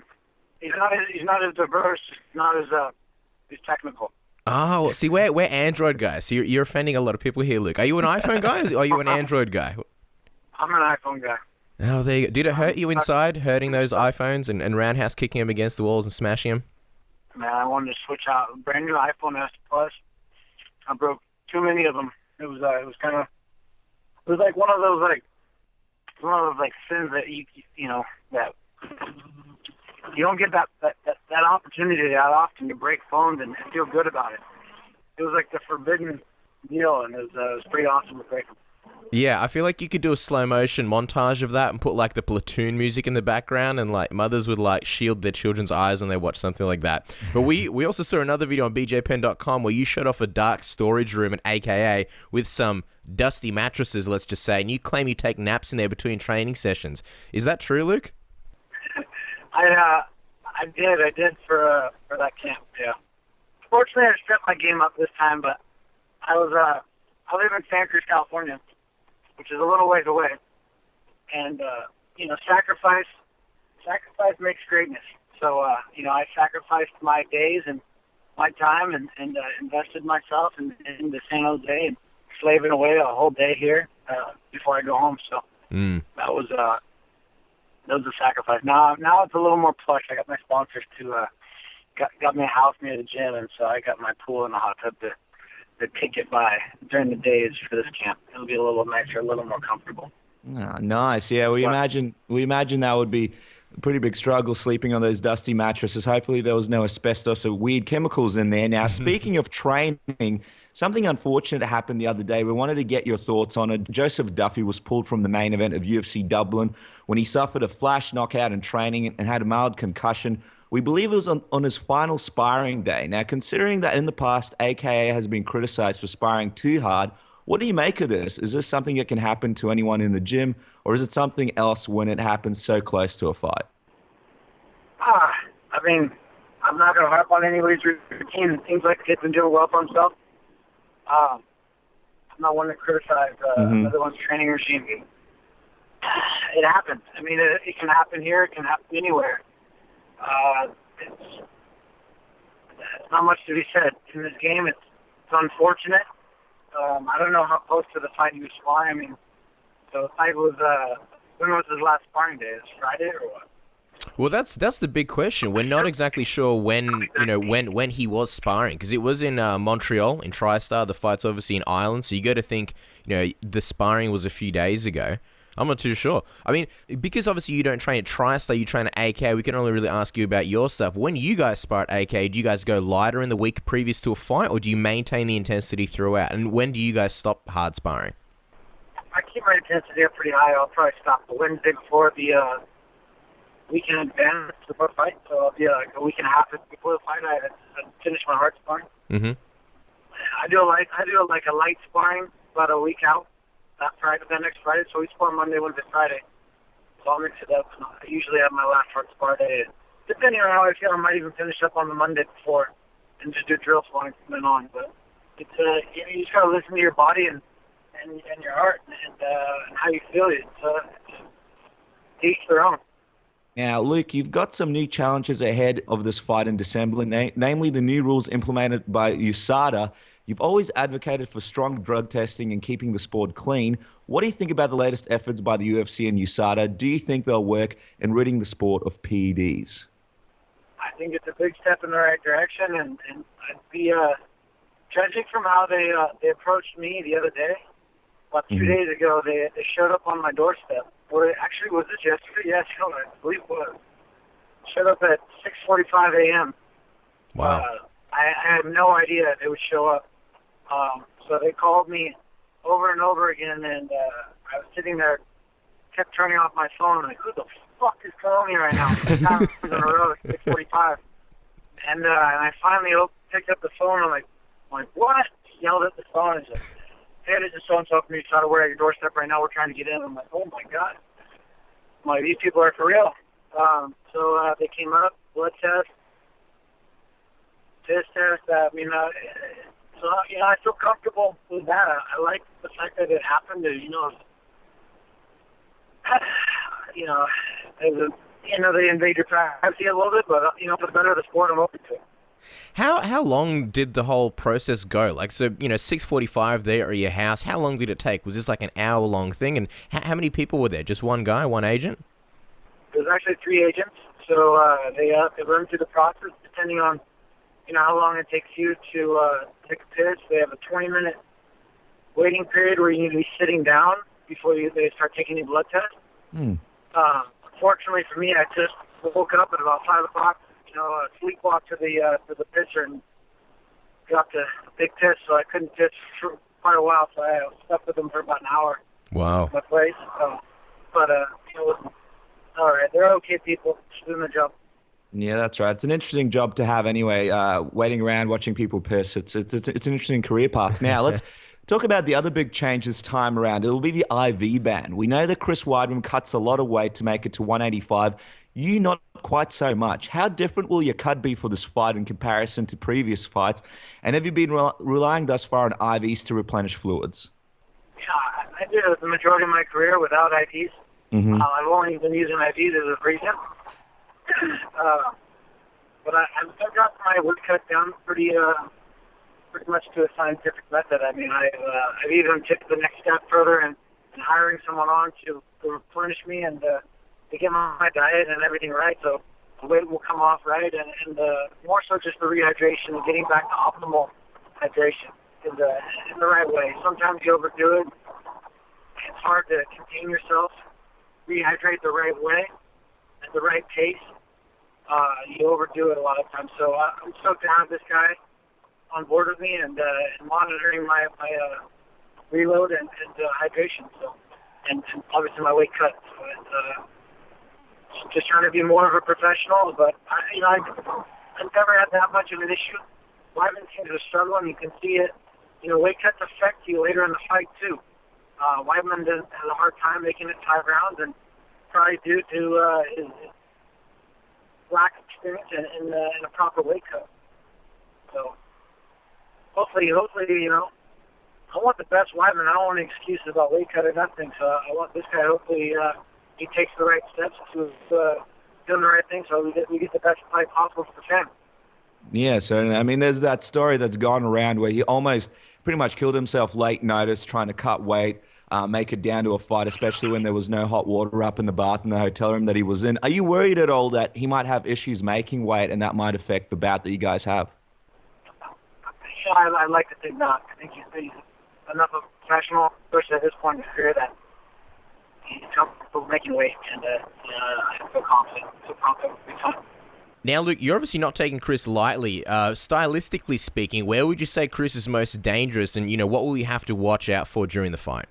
He's not as diverse, not as he's technical. Oh, well, see, we're Android guys. So you're offending a lot of people here, Luke. Are you an iPhone guy or are you an Android guy? I'm an iPhone guy. Oh, there you go. Did it hurt you inside, hurting those iPhones and roundhouse kicking them against the walls and smashing them? Man, I wanted to switch out a brand new iPhone S Plus. I broke too many of them. It was like one of those sins that you know that you don't get that opportunity that often to break phones and feel good about it. It was like the forbidden deal, and it was pretty awesome to break them. Yeah, I feel like you could do a slow motion montage of that and put like the Platoon music in the background, and like mothers would like shield their children's eyes when they watch something like that. But we also saw another video on bjpen.com where you showed off a dark storage room at AKA with some dusty mattresses, let's just say, and you claim you take naps in there between training sessions. Is that true, Luke? I did for that camp. Yeah. Fortunately, I stepped my game up this time, but I live in Santa Cruz, California, which is a little ways away, and sacrifice makes greatness. So I sacrificed my days and my time and invested myself in the San Jose and slaving away a whole day here before I go home. So that was a sacrifice. Now it's a little more plush. I got my sponsors to got me a house near the gym, and so I got my pool and a hot tub to kick it by during the days for this camp. It'll be a little nicer, a little more comfortable. Oh, nice. Yeah, we imagine that would be a pretty big struggle sleeping on those dusty mattresses. Hopefully there was no asbestos or weird chemicals in there. Now, speaking of training, something unfortunate happened the other day. We wanted to get your thoughts on it. Joseph Duffy was pulled from the main event of UFC Dublin when he suffered a flash knockout in training and had a mild concussion. We believe it was on his final sparring day. Now, considering that in the past, AKA has been criticized for sparring too hard, what do you make of this? Is this something that can happen to anyone in the gym, or is it something else when it happens so close to a fight? I mean, I'm not going to harp on anybody's routine. It seems like the kid's been doing well for himself. I'm not one to criticize another one's training regime. It happens. I mean, it can happen here. It can happen anywhere. It's not much to be said in this game. It's unfortunate. I don't know how close to the fight he was sparring. I mean, so the fight was when was his last sparring day? Is it Friday or what? Well, that's the big question. We're not exactly sure when he was sparring, because it was in Montreal in TriStar. The fight's obviously in Ireland, so you got to think the sparring was a few days ago. I'm not too sure. I mean, because obviously you don't train at TriStar, you train at AK. We can only really ask you about your stuff. When you guys spar at AK, do you guys go lighter in the week previous to a fight, or do you maintain the intensity throughout? And when do you guys stop hard sparring? I keep my intensity up pretty high. I'll probably stop the Wednesday before the weekend advance before the fight. So I'll be like a week and a half before the fight. I finish my hard sparring. Mm-hmm. I do like a light sparring about a week out. That next Friday, so we spar Monday, Wednesday, Friday. So I'll mix it up. I usually have my last hard spar day. Depending on how I feel, I might even finish up on the Monday before and just do drill sparring from then on. But it's you just gotta listen to your body and your heart and how you feel. It's each their own. Now, Luke, you've got some new challenges ahead of this fight in December, namely the new rules implemented by USADA. You've always advocated for strong drug testing and keeping the sport clean. What do you think about the latest efforts by the UFC and USADA? Do you think they'll work in ridding the sport of PEDs? I think it's a big step in the right direction, and I'd be judging from how they approached me the other day. About 2 days ago, they showed up on my doorstep. Or actually, was it yesterday? Yes, I believe it was. Showed up at 6:45 a.m. Wow. I had no idea they would show up. So they called me over and over again, and I was sitting there, kept turning off my phone, like, who the fuck is calling me right now? 6 times in a row at 6:45. And I finally picked up the phone, and I'm like, what? Yelled at the phone, and said, hey, this is so-and-so from USADA. We're at your doorstep right now. We're trying to get in. I'm like, oh, my God. I'm like, these people are for real. So they came up, blood test, piss test. So I feel comfortable with that. I like the fact that it happened. You know, they invade your privacy a little bit, but for the better of the sport, I'm open to it. How long did the whole process go? 6:45 there at your house. How long did it take? Was this like an hour-long thing? And how many people were there? Just one guy, one agent? There's actually 3 agents, so they run through the process depending on how long it takes you to take a piss. They have a 20-minute waiting period where you need to be sitting down before they start taking your blood test. Unfortunately for me, I just woke up at about 5 o'clock. Sleepwalk to the pitcher and got the big piss, so I couldn't pitch for quite a while. So I was stuck with them for about an hour. Wow. At my place. But all right, they're okay people, just doing the job. Yeah, that's right. It's an interesting job to have anyway, waiting around, watching people piss. It's an interesting career path. Now, let's talk about the other big change this time around. It will be the IV ban. We know that Chris Weidman cuts a lot of weight to make it to 185. You not quite so much. How different will your cut be for this fight in comparison to previous fights? And have you been relying thus far on IVs to replenish fluids? Yeah, I did the majority of my career without IVs. I've only been using IVs as of recent. But I've got my weight cut down pretty much to a scientific method. I mean, I've even took the next step further in hiring someone on to replenish me and to get my diet and everything right, so the weight will come off right, and more so just the rehydration and getting back to optimal hydration in the right way. Sometimes you overdo it. It's hard to contain yourself, rehydrate the right way, at the right pace. You overdo it a lot of times. So I'm stoked to have this guy on board with me and monitoring my reload and hydration. So, and obviously my weight cut. So just trying to be more of a professional, but I've never had that much of an issue. Weidman seems to struggle, and you can see it. Weight cuts affect you later in the fight too. Weidman has a hard time making it 5 rounds, and probably due to his lack of experience in a proper weight cut. So hopefully, I want the best Weidman. I don't want any excuses about weight cut or nothing. So I want this guy. Hopefully, he takes the right steps to doing the right thing, so we get the best fight possible for the fan. Yeah, certainly. I mean, there's that story that's gone around where he almost pretty much killed himself late notice trying to cut weight, make it down to a fight, especially when there was no hot water up in the bath in the hotel room that he was in. Are you worried at all that he might have issues making weight and that might affect the bout that you guys have? I'd like to think not. I think he's enough of a professional, especially at this point in his career, that he's comfortable making weight, and I feel confident. Now, Luke, you're obviously not taking Chris lightly. Stylistically speaking, where would you say Chris is most dangerous, and what will you have to watch out for during the fight?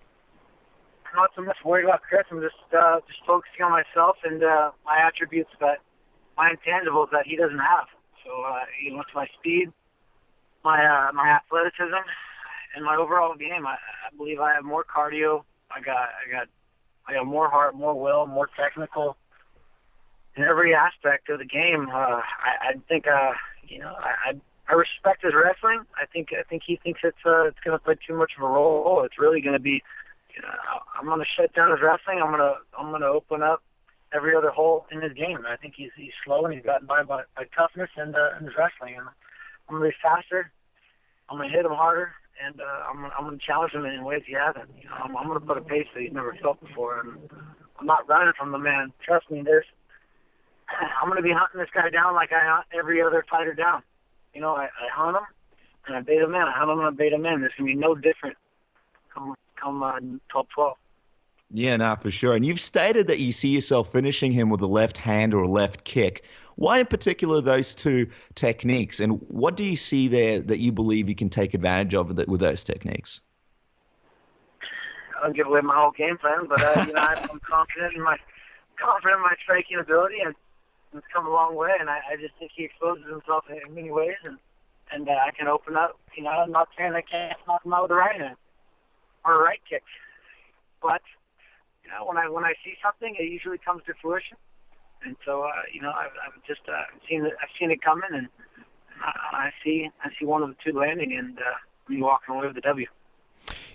I'm not so much worried about Chris. I'm just focusing on myself and my attributes, my intangibles that he doesn't have. So, it's my speed, my athleticism, and my overall game. I believe I have more cardio. I got more heart, more will, more technical. In every aspect of the game, I think I respect his wrestling. I think he thinks it's going to play too much of a role. It's really going to be, I'm going to shut down his wrestling. I'm going to open up every other hole in his game. I think he's slow and he's gotten by toughness and his wrestling. And I'm going to be faster. I'm going to hit him harder, and I'm going to challenge him in ways he hasn't. I'm going to put a pace that he's never felt before. And I'm not running from the man. Trust me, I'm going to be hunting this guy down like I hunt every other fighter down. I hunt him, and I bait him in. I hunt him, and I bait him in. There's going to be no different come 12-12. Yeah, no, for sure. And you've stated that you see yourself finishing him with a left hand or a left kick. Why in particular those two techniques? And what do you see there that you believe you can take advantage of with those techniques? I don't give away my whole game plan, but I'm confident in my striking ability, and it's come a long way, and I just think he exposes himself in many ways, and I can open up. I'm not saying I can't knock him out with a right hand or a right kick, but when I see something, it usually comes to fruition, and so I've seen it coming, and I see one of the two landing, and me walking away with the W.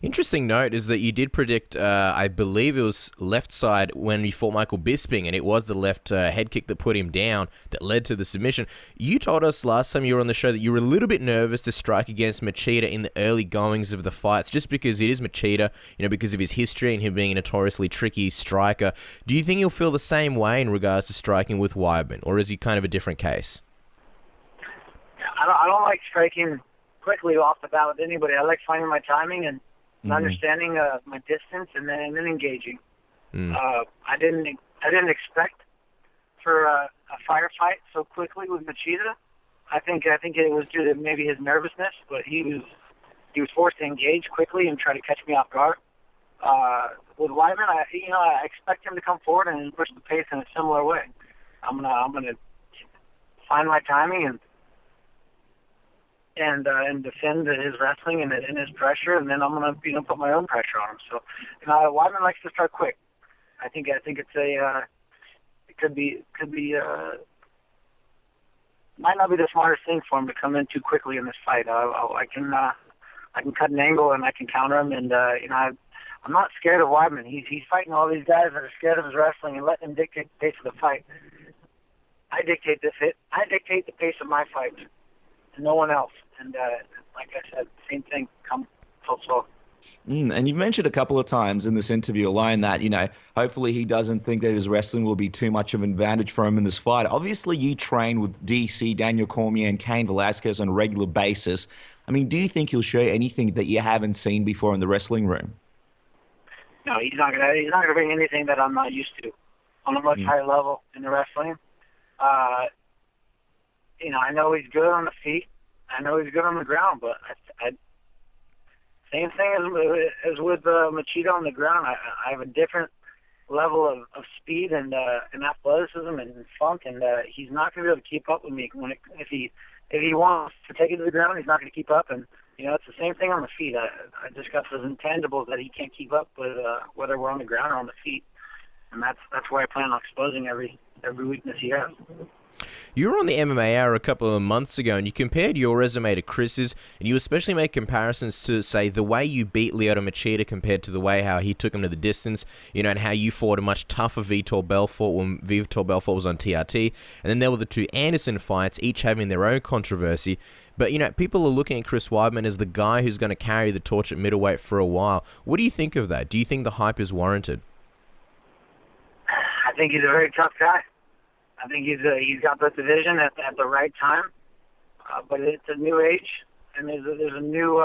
Interesting note is that you did predict, I believe it was left side when you fought Michael Bisping, and it was the left head kick that put him down that led to the submission. You told us last time you were on the show that you were a little bit nervous to strike against Machida in the early goings of the fights, just because it is Machida, because of his history and him being a notoriously tricky striker. Do you think you'll feel the same way in regards to striking with Weidman, or is he kind of a different case? I don't like striking quickly off the bat with anybody. I like finding my timing and understanding my distance and then engaging. I didn't expect for a firefight so quickly with Machida. I think it was due to maybe his nervousness, but he was forced to engage quickly and try to catch me off guard. With Weidman, I expect him to come forward and push the pace in a similar way. I'm gonna find my timing and defend his wrestling and his pressure, and then I'm gonna put my own pressure on him. So, Weidman likes to start quick. I think it's it could be might not be the smartest thing for him to come in too quickly in this fight. I can cut an angle and I can counter him, and I'm not scared of Weidman. He's fighting all these guys that are scared of his wrestling and letting him dictate the pace of the fight. I dictate the pace of my fights, and no one else. And like I said, same thing come full. And you've mentioned a couple of times in this interview alone that, hopefully he doesn't think that his wrestling will be too much of an advantage for him in this fight. Obviously, you train with DC, Daniel Cormier, and Cain Velasquez on a regular basis. I mean, do you think he'll show anything that you haven't seen before in the wrestling room? No, he's not gonna bring anything that I'm not used to on a much higher level in the wrestling. I know he's good on the feet. I know he's good on the ground, but same thing as with Machida on the ground. I have a different level of speed and athleticism and funk, and he's not going to be able to keep up with me if he wants to take it to the ground. He's not going to keep up, and it's the same thing on the feet. I just got those intangibles that he can't keep up with, whether we're on the ground or on the feet, and that's where I plan on exposing every weakness he has. You were on the MMA Hour a couple of months ago, and you compared your resume to Chris's, and you especially made comparisons to, say, the way you beat Lyoto Machida compared to the way how he took him to the distance, and how you fought a much tougher Vitor Belfort when Vitor Belfort was on TRT, and then there were the two Anderson fights, each having their own controversy. But, people are looking at Chris Weidman as the guy who's going to carry the torch at middleweight for a while. What do you think of that? Do you think the hype is warranted? I think he's a very tough guy. I think he's got the division at the right time, but it's a new age, and there's a new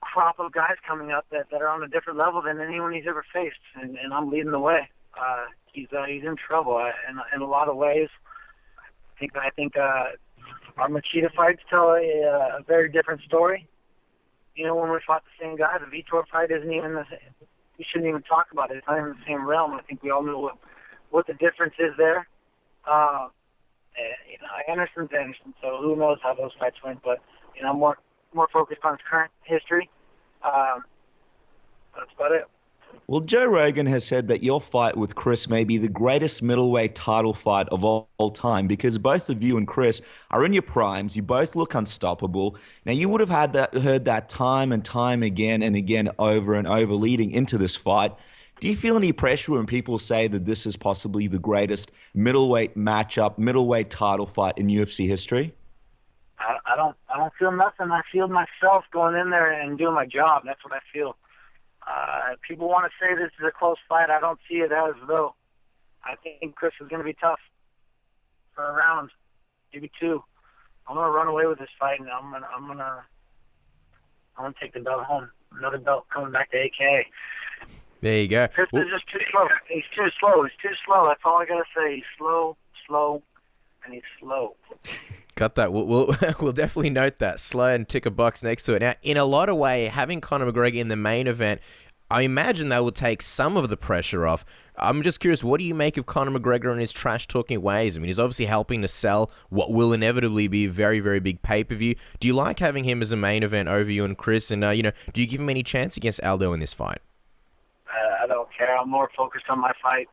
crop of guys coming up that are on a different level than anyone he's ever faced, and I'm leading the way. He's in trouble in a lot of ways. I think our Machida fights tell a very different story. When we fought the same guy, the Vitor fight isn't even the same. We shouldn't even talk about it. It's not even the same realm. I think we all know what the difference is there. Anderson's Anderson, so who knows how those fights went, but I'm more focused on his current history. That's about it. Well, Joe Rogan has said that your fight with Chris may be the greatest middleweight title fight of all time, because both of you and Chris are in your primes. You both look unstoppable. Now, you would have heard that time and time again and again over and over leading into this fight. Do you feel any pressure when people say that this is possibly the greatest middleweight matchup, middleweight title fight in UFC history? I don't feel nothing. I feel myself going in there and doing my job. That's what I feel. People want to say this is a close fight. I don't see it as though. I think Chris is going to be tough for a round, maybe two. I'm going to run away with this fight, and I'm going to take the belt home. Another belt coming back to AK. There you go. Chris is just too slow. He's too slow. That's all I got to say. He's slow, and he's slow. Got that. We'll definitely note that. Slow and tick a box next to it. Now, in a lot of way, having Conor McGregor in the main event, I imagine that will take some of the pressure off. I'm just curious, what do you make of Conor McGregor and his trash-talking ways? I mean, he's obviously helping to sell what will inevitably be a very, very big pay-per-view. Do you like having him as a main event over you and Chris? And, do you give him any chance against Aldo in this fight? I don't care. I'm more focused on my fight.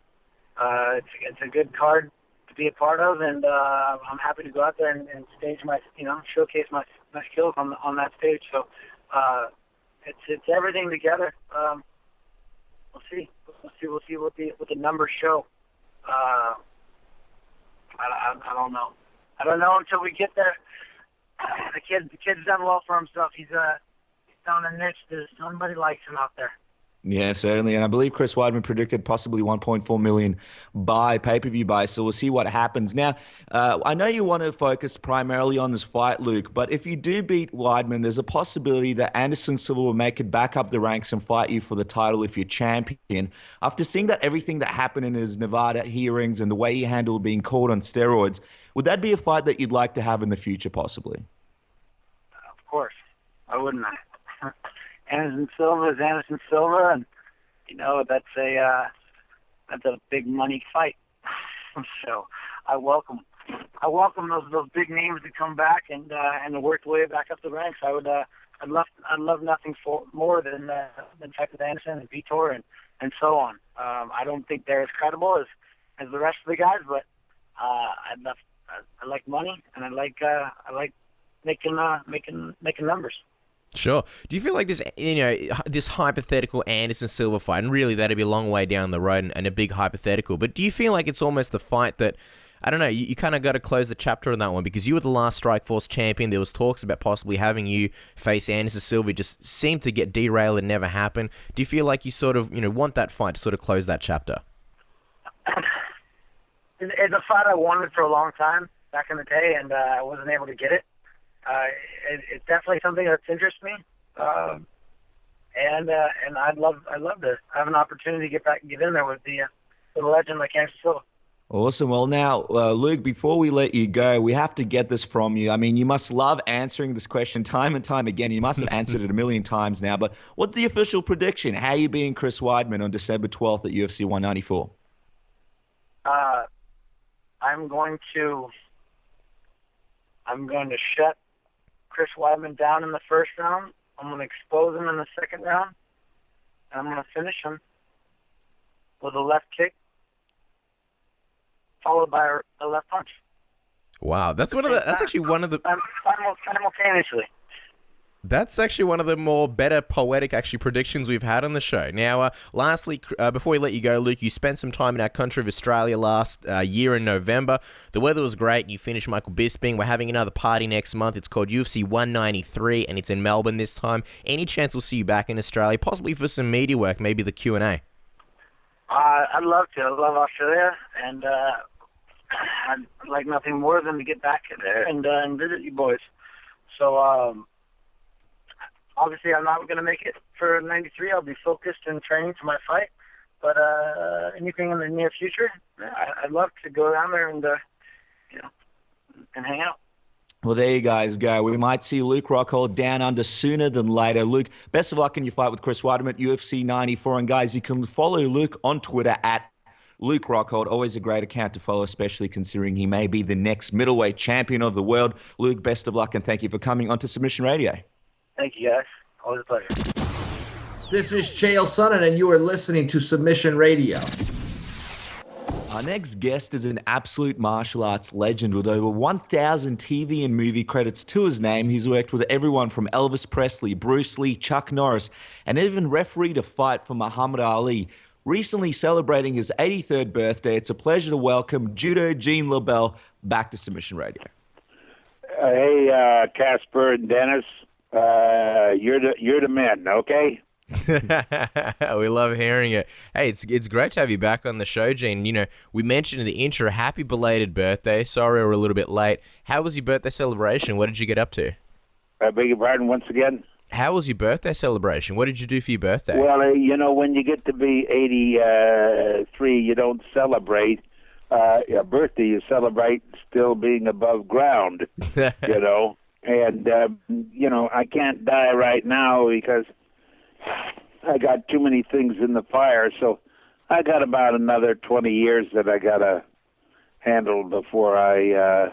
It's a good card to be a part of, and I'm happy to go out there and stage my, showcase my skills on that stage. So it's everything together. We'll see what the numbers show. I don't know. I don't know until we get there. The kid's done well for himself. He's found a niche that somebody likes him out there. Yeah, certainly. And I believe Chris Weidman predicted possibly 1.4 million pay-per-view buy, so we'll see what happens. Now, I know you want to focus primarily on this fight, Luke, but if you do beat Weidman, there's a possibility that Anderson Silva will make it back up the ranks and fight you for the title if you're champion. After seeing that everything that happened in his Nevada hearings and the way he handled being caught on steroids, would that be a fight that you'd like to have in the future, possibly? Of course. Why wouldn't I? Anderson Silva is Anderson Silva, and that's a big money fight. So I welcome those big names to come back and to work their way back up the ranks. I'd love nothing more than fight with Anderson and Vitor and so on. I don't think they're as credible as the rest of the guys, but I like money, and I like making numbers. Sure. Do you feel like this hypothetical Anderson Silva fight, and really that'd be a long way down the road and a big hypothetical, but do you feel like it's almost the fight that, I don't know, you kind of got to close the chapter on that one because you were the last Strikeforce champion. There was talks about possibly having you face Anderson Silva. It just seemed to get derailed and never happened. Do you feel like you sort of, want that fight to sort of close that chapter? It's a fight I wanted for a long time back in the day, and I wasn't able to get it. It's definitely something that interests me, and I'd love to have an opportunity to get in there with the legend like Anderson Silva. Awesome. Well, now, Luke, before we let you go, we have to get this from you. I mean, you must love answering this question time and time again. You must have answered it a million times now, but what's the official prediction? How are you beating Chris Weidman on December 12th at UFC 194? I'm going to shut Chris Weidman down in the first round. I'm going to expose him in the second round, and I'm going to finish him with a left kick, followed by a left punch. Wow, that's actually one of the simultaneously. That's actually one of the more better poetic predictions we've had on the show. Now, lastly, before we let you go, Luke, you spent some time in our country of Australia last year in November. The weather was great. You finished Michael Bisping. We're having another party next month. It's called UFC 193, and it's in Melbourne this time. Any chance we'll see you back in Australia, possibly for some media work, maybe the Q&A? I'd love to. I love Australia, and I'd like nothing more than to get back there and visit you boys. So, obviously, I'm not going to make it for 93. I'll be focused and training for my fight. But anything in the near future, I'd love to go down there and and hang out. Well, there you guys go. We might see Luck Rockhold down under sooner than later. Luke, best of luck in your fight with Chris Weidman at UFC 94. And guys, you can follow Luke on Twitter at Luck Rockhold. Always a great account to follow, especially considering he may be the next middleweight champion of the world. Luke, best of luck, and thank you for coming onto Submission Radio. Thank you, guys. Always a pleasure. This is Chael Sonnen, and you are listening to Submission Radio. Our next guest is an absolute martial arts legend with over 1,000 TV and movie credits to his name. He's worked with everyone from Elvis Presley, Bruce Lee, Chuck Norris, and even refereed a fight for Muhammad Ali. Recently celebrating his 83rd birthday, it's a pleasure to welcome Judo Gene Lebell back to Submission Radio. Hey, Casper and Dennis. You're the men, okay? We love hearing it. Hey, it's great to have you back on the show, Gene. We mentioned in the intro, happy belated birthday. Sorry we're a little bit late. How was your birthday celebration? What did you get up to? I beg your pardon once again? How was your birthday celebration? What did you do for your birthday? Well, when you get to be 83, you don't celebrate a birthday. You celebrate still being above ground, And, I can't die right now because I got too many things in the fire. So I got about another 20 years that I got to handle before I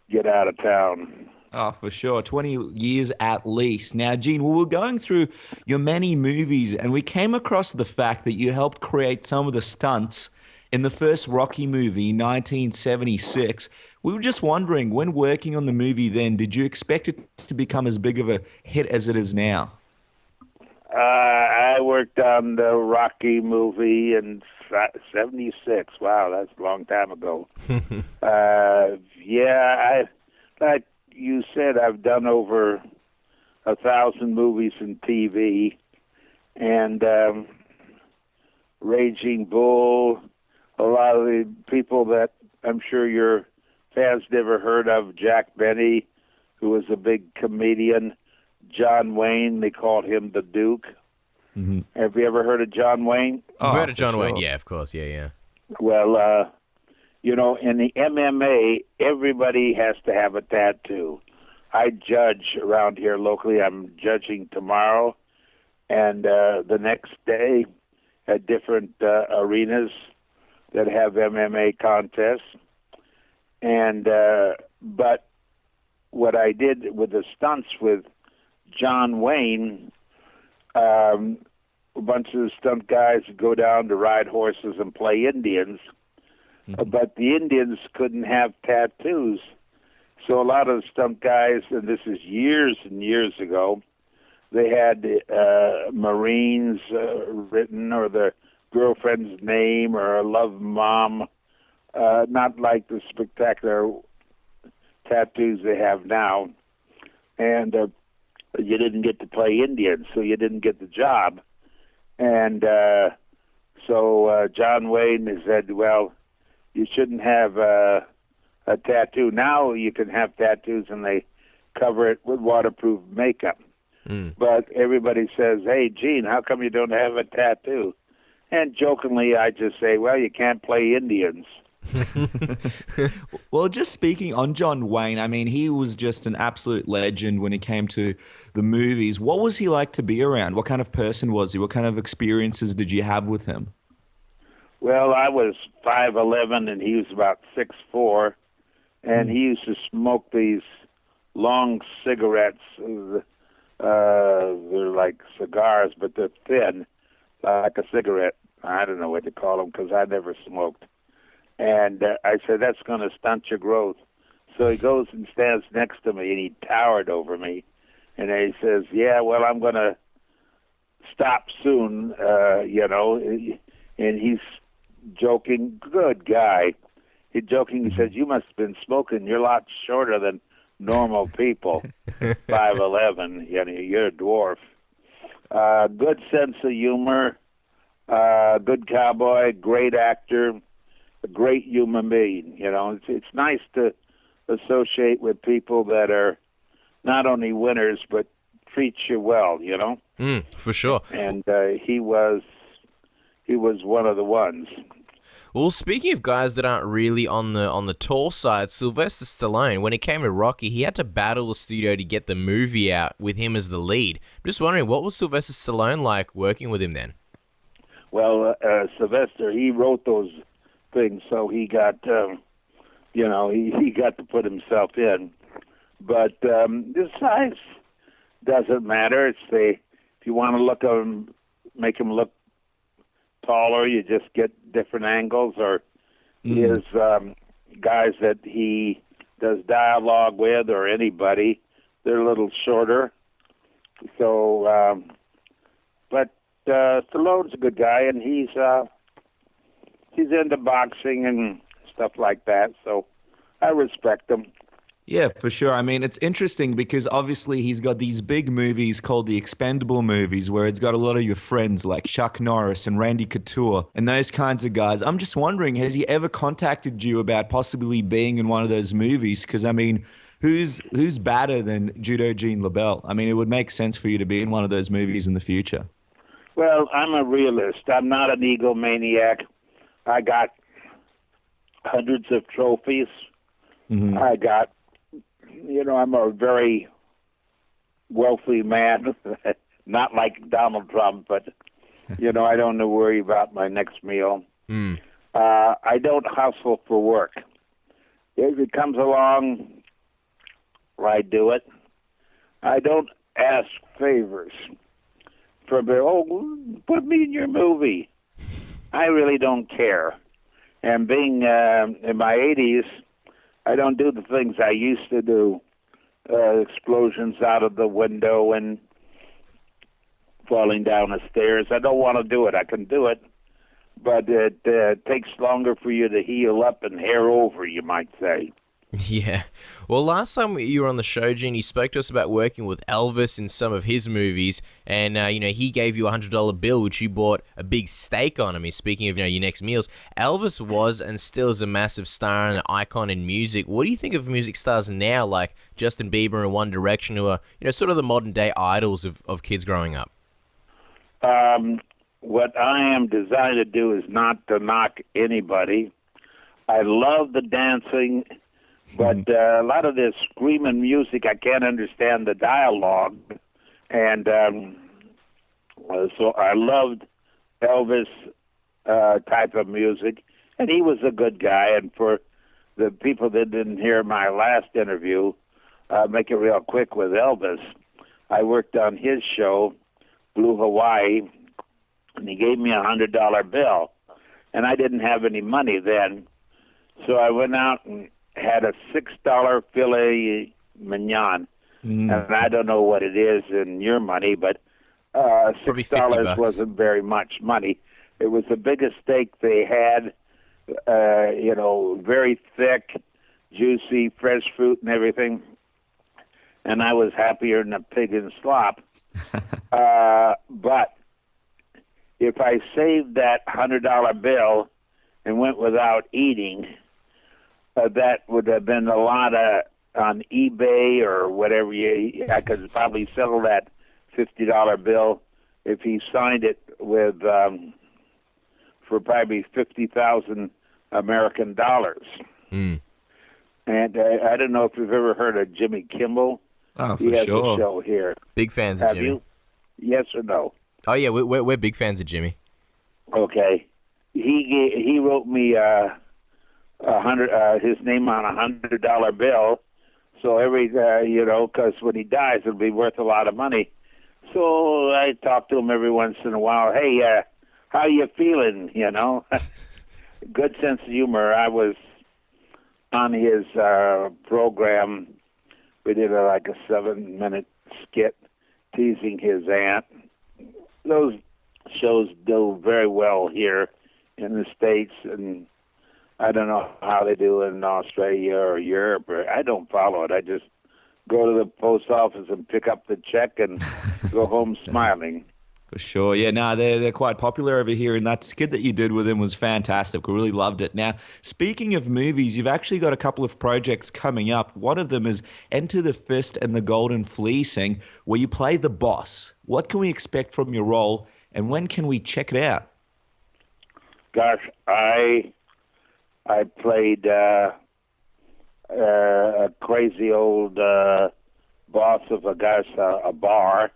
get out of town. Oh, for sure. 20 years at least. Now, Gene, we were going through your many movies, and we came across the fact that you helped create some of the stunts in the first Rocky movie, 1976. We were just wondering, when working on the movie then, did you expect it to become as big of a hit as it is now? I worked on the Rocky movie in '76. Wow, that's a long time ago. Like you said, I've done over 1,000 movies and TV, and Raging Bull. A lot of the people that I'm sure your fans never heard of, Jack Benny, who was a big comedian. John Wayne, they called him the Duke. Mm-hmm. Have you ever heard of John Wayne? I've heard of John Wayne, yeah, of course, yeah. Well, in the MMA, everybody has to have a tattoo. I judge around here locally. I'm judging tomorrow and the next day at different arenas that have MMA contests. And but what I did with the stunts with John Wayne, a bunch of the stunt guys would go down to ride horses and play Indians, but the Indians couldn't have tattoos. So a lot of the stunt guys, and this is years and years ago, they had Marines written, or their girlfriend's name, or a love mom, not like the spectacular tattoos they have now. And you didn't get to play Indian, so you didn't get the job. And so John Wayne said, well, you shouldn't have a tattoo. Now you can have tattoos and they cover it with waterproof makeup. But everybody says, hey, Gene, how come you don't have a tattoo? And jokingly, I just say, well, you can't play Indians. Well, just speaking on John Wayne, I mean, he was just an absolute legend when it came to the movies. What was he like to be around? What kind of person was he? What kind of experiences did you have with him? Well, I was 5'11", and he was about 6'4", and he used to smoke these long cigarettes. They're like cigars, but they're thin, like a cigarette. I don't know what to call them because I never smoked. And I said, that's going to stunt your growth. So he goes and stands next to me, and he towered over me. And he says, yeah, well, I'm going to stop soon, And he's joking, good guy. He's joking, he says, you must have been smoking. You're a lot shorter than normal people. 5'11", you're a dwarf. Good sense of humor, good cowboy, great actor, a great human being. It's nice to associate with people that are not only winners but treat you well. For sure. And he was one of the ones. Well, speaking of guys that aren't really on the tall side, Sylvester Stallone, when it came to Rocky, he had to battle the studio to get the movie out with him as the lead. I'm just wondering, what was Sylvester Stallone like working with him then? Well, Sylvester, he wrote those things, so he got, he got to put himself in. But the size doesn't matter. If you want to look at him, make him look taller, you just get different angles, or his guys that he does dialogue with, or anybody, they're a little shorter. So, but Stallone's a good guy, and he's into boxing and stuff like that, so I respect him. Yeah, for sure. I mean, it's interesting because obviously he's got these big movies called the Expendable movies where it's got a lot of your friends like Chuck Norris and Randy Couture and those kinds of guys. I'm just wondering, has he ever contacted you about possibly being in one of those movies? Because, I mean, who's badder than Judo Gene Lebell? I mean, it would make sense for you to be in one of those movies in the future. Well, I'm a realist. I'm not an egomaniac. I got hundreds of trophies. Mm-hmm. I got... I'm a very wealthy man, not like Donald Trump, but, I don't worry about my next meal. I don't hustle for work. If it comes along, I do it. I don't ask favors for, put me in your movie. I really don't care. And being in my 80s, I don't do the things I used to do, explosions out of the window and falling down the stairs. I don't want to do it. I can do it, but it takes longer for you to heal up and hair over, you might say. Yeah. Well, last time you were on the show, Gene, you spoke to us about working with Elvis in some of his movies, and, he gave you a $100 bill, which you bought a big steak on. I mean, speaking of, your next meals, Elvis was and still is a massive star and an icon in music. What do you think of music stars now, like Justin Bieber and One Direction, who are, sort of the modern-day idols of kids growing up? What I am designed to do is not to knock anybody. I love the dancing, but a lot of this screaming music, I can't understand the dialogue. And so I loved Elvis type of music, and he was a good guy. And for the people that didn't hear my last interview, make it real quick with Elvis. I worked on his show, Blue Hawaii, and he gave me a $100 bill. And I didn't have any money then, so I went out and had a $6 filet mignon, and I don't know what it is in your money, but $6 wasn't very much money. It was the biggest steak they had, very thick, juicy, fresh fruit and everything, and I was happier than a pig in slop. But if I saved that $100 bill and went without eating, that would have been a lot on eBay or whatever. I could probably sell that $50 bill if he signed it with for probably 50,000 American dollars. And I don't know if you've ever heard of Jimmy Kimmel. Oh, for he has sure. a show here. Big fans of Jimmy. Have you? Yes or no? Oh yeah, we're big fans of Jimmy. Okay, he wrote me his name on a $100 bill, so every because when he dies it'll be worth a lot of money. So I talk to him every once in a while. Hey, how you feeling? Good sense of humor. I was on his program. We did a 7-minute skit teasing his aunt. Those shows do very well here in the States, and I don't know how they do in Australia or Europe. I don't follow it. I just go to the post office and pick up the check and go home smiling. For sure. Yeah, no, they're quite popular over here, and that skit that you did with him was fantastic. We really loved it. Now, speaking of movies, you've actually got a couple of projects coming up. One of them is Enter the Fist and the Golden Fleecing, where you play the boss. What can we expect from your role, and when can we check it out? Gosh, I played a crazy old boss of a bar,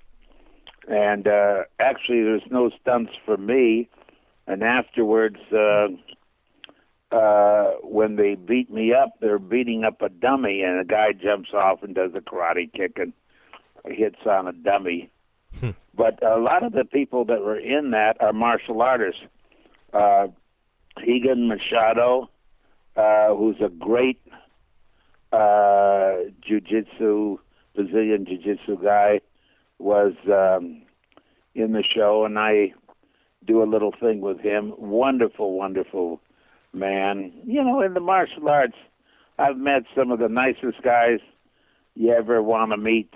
and actually there's no stunts for me. And afterwards, when they beat me up, they're beating up a dummy, and a guy jumps off and does a karate kick and hits on a dummy. But a lot of the people that were in that are martial artists. Higan Machado, who's a great Brazilian jiu-jitsu guy, was in the show, and I do a little thing with him. Wonderful, wonderful man. In the martial arts, I've met some of the nicest guys you ever want to meet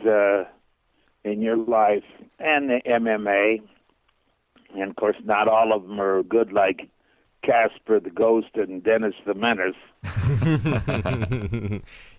in your life, and the MMA. And, of course, not all of them are good like Casper the Ghost and Dennis the Menace.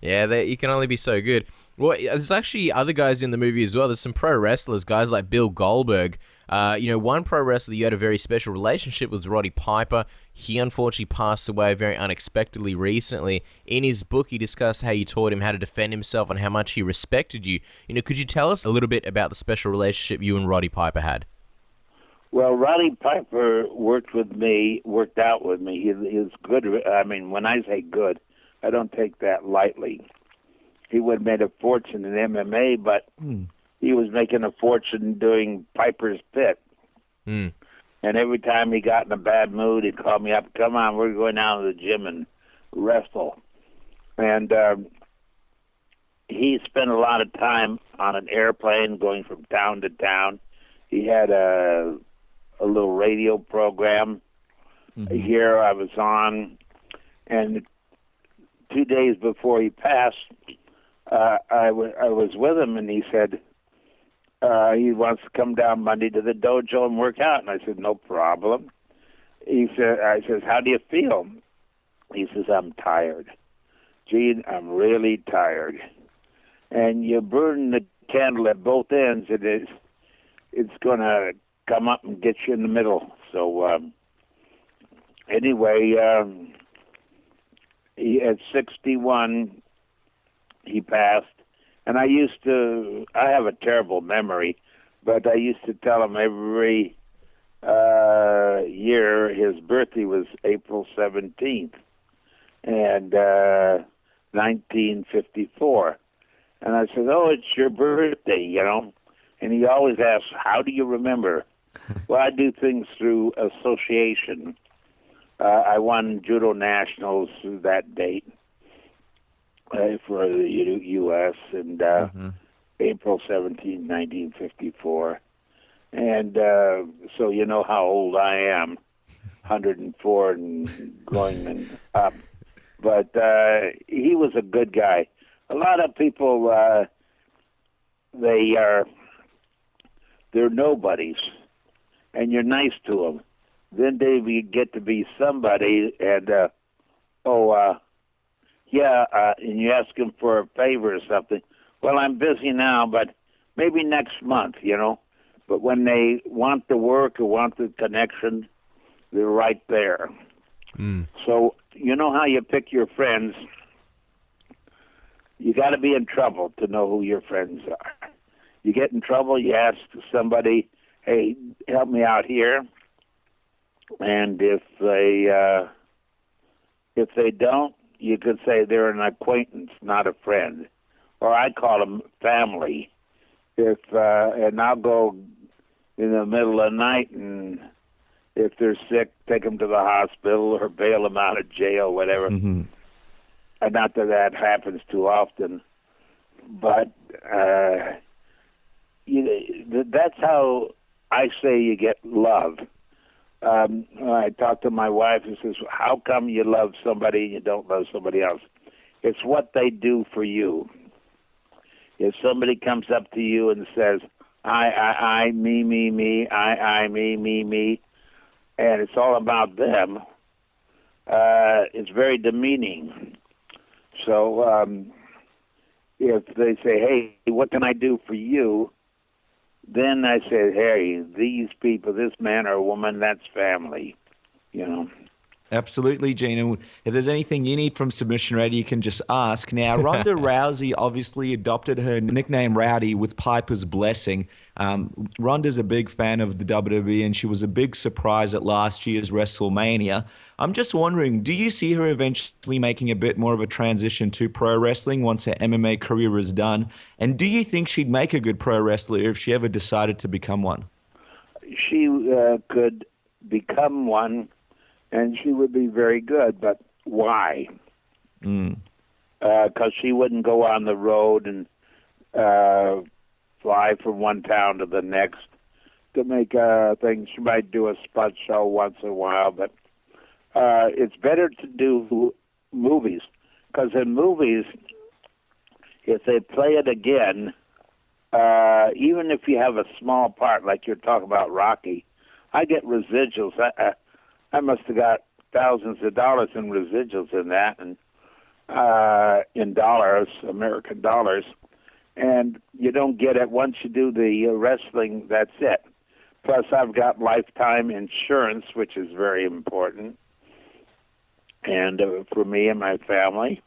Yeah, you can only be so good. Well, there's actually other guys in the movie as well. There's some pro wrestlers, guys like Bill Goldberg. One pro wrestler you had a very special relationship with was Roddy Piper. He unfortunately passed away very unexpectedly recently. In his book, he discussed how you taught him how to defend himself and how much he respected you. Could you tell us a little bit about the special relationship you and Roddy Piper had? Well, Roddy Piper worked out with me. He was good. I mean, when I say good, I don't take that lightly. He would have made a fortune in MMA, but he was making a fortune doing Piper's Pit. And every time he got in a bad mood, he'd call me up, come on, we're going down to the gym and wrestle. And he spent a lot of time on an airplane going from town to town. he had a little radio program. Here I was on, and 2 days before he passed, I was with him, and he said he wants to come down Monday to the dojo and work out. And I said, no problem. I says, how do you feel? He says, I'm tired. Gene, I'm really tired. And you burn the candle at both ends, it's going to come up and get you in the middle. So anyway, at 61, he passed. And I have a terrible memory, but I used to tell him every year his birthday was April 17th, and 1954. And I said, oh, it's your birthday, you know. And he always asks, how do you remember? Well, I do things through association. I won Judo Nationals through that date for the U.S. and April 17, 1954. And so you know how old I am, 104 and going up. But he was a good guy. A lot of people, they're nobodies, and you're nice to them. Then they get to be somebody, and and you ask them for a favor or something. Well, I'm busy now, but maybe next month, you know. But when they want the work or want the connection, they're right there. So you know how you pick your friends. You got to be in trouble to know who your friends are. You get in trouble, you ask somebody, hey, help me out here. And if they don't, you could say they're an acquaintance, not a friend. Or I call them family. And I'll go in the middle of the night, and if they're sick, take them to the hospital or bail them out of jail, whatever. And not that happens too often, but that's how I say you get love. I talk to my wife and says, how come you love somebody and you don't love somebody else? It's what they do for you. If somebody comes up to you and says, I, me, me, I, me, and it's all about them, it's very demeaning. So if they say, hey, what can I do for you? Then I say, hey, these people, this man or woman, that's family, you know. Absolutely, Gene. And if there's anything you need from Submission Radio, you can just ask. Now, Ronda Rousey obviously adopted her nickname Rowdy with Piper's blessing. Ronda's a big fan of the WWE, and she was a big surprise at last year's WrestleMania. I'm just wondering, do you see her eventually making a bit more of a transition to pro wrestling once her MMA career is done? And do you think she'd make a good pro wrestler if she ever decided to become one? She could become one, and she would be very good, but why? Because she wouldn't go on the road and fly from one town to the next to make things. She might do a spot show once in a while, but it's better to do movies, because in movies, if they play it again, even if you have a small part, like you're talking about Rocky, I get residuals. I must have got thousands of dollars in residuals in that, and in dollars, American dollars. And you don't get it once you do the wrestling, that's it. Plus, I've got lifetime insurance, which is very important, and for me and my family.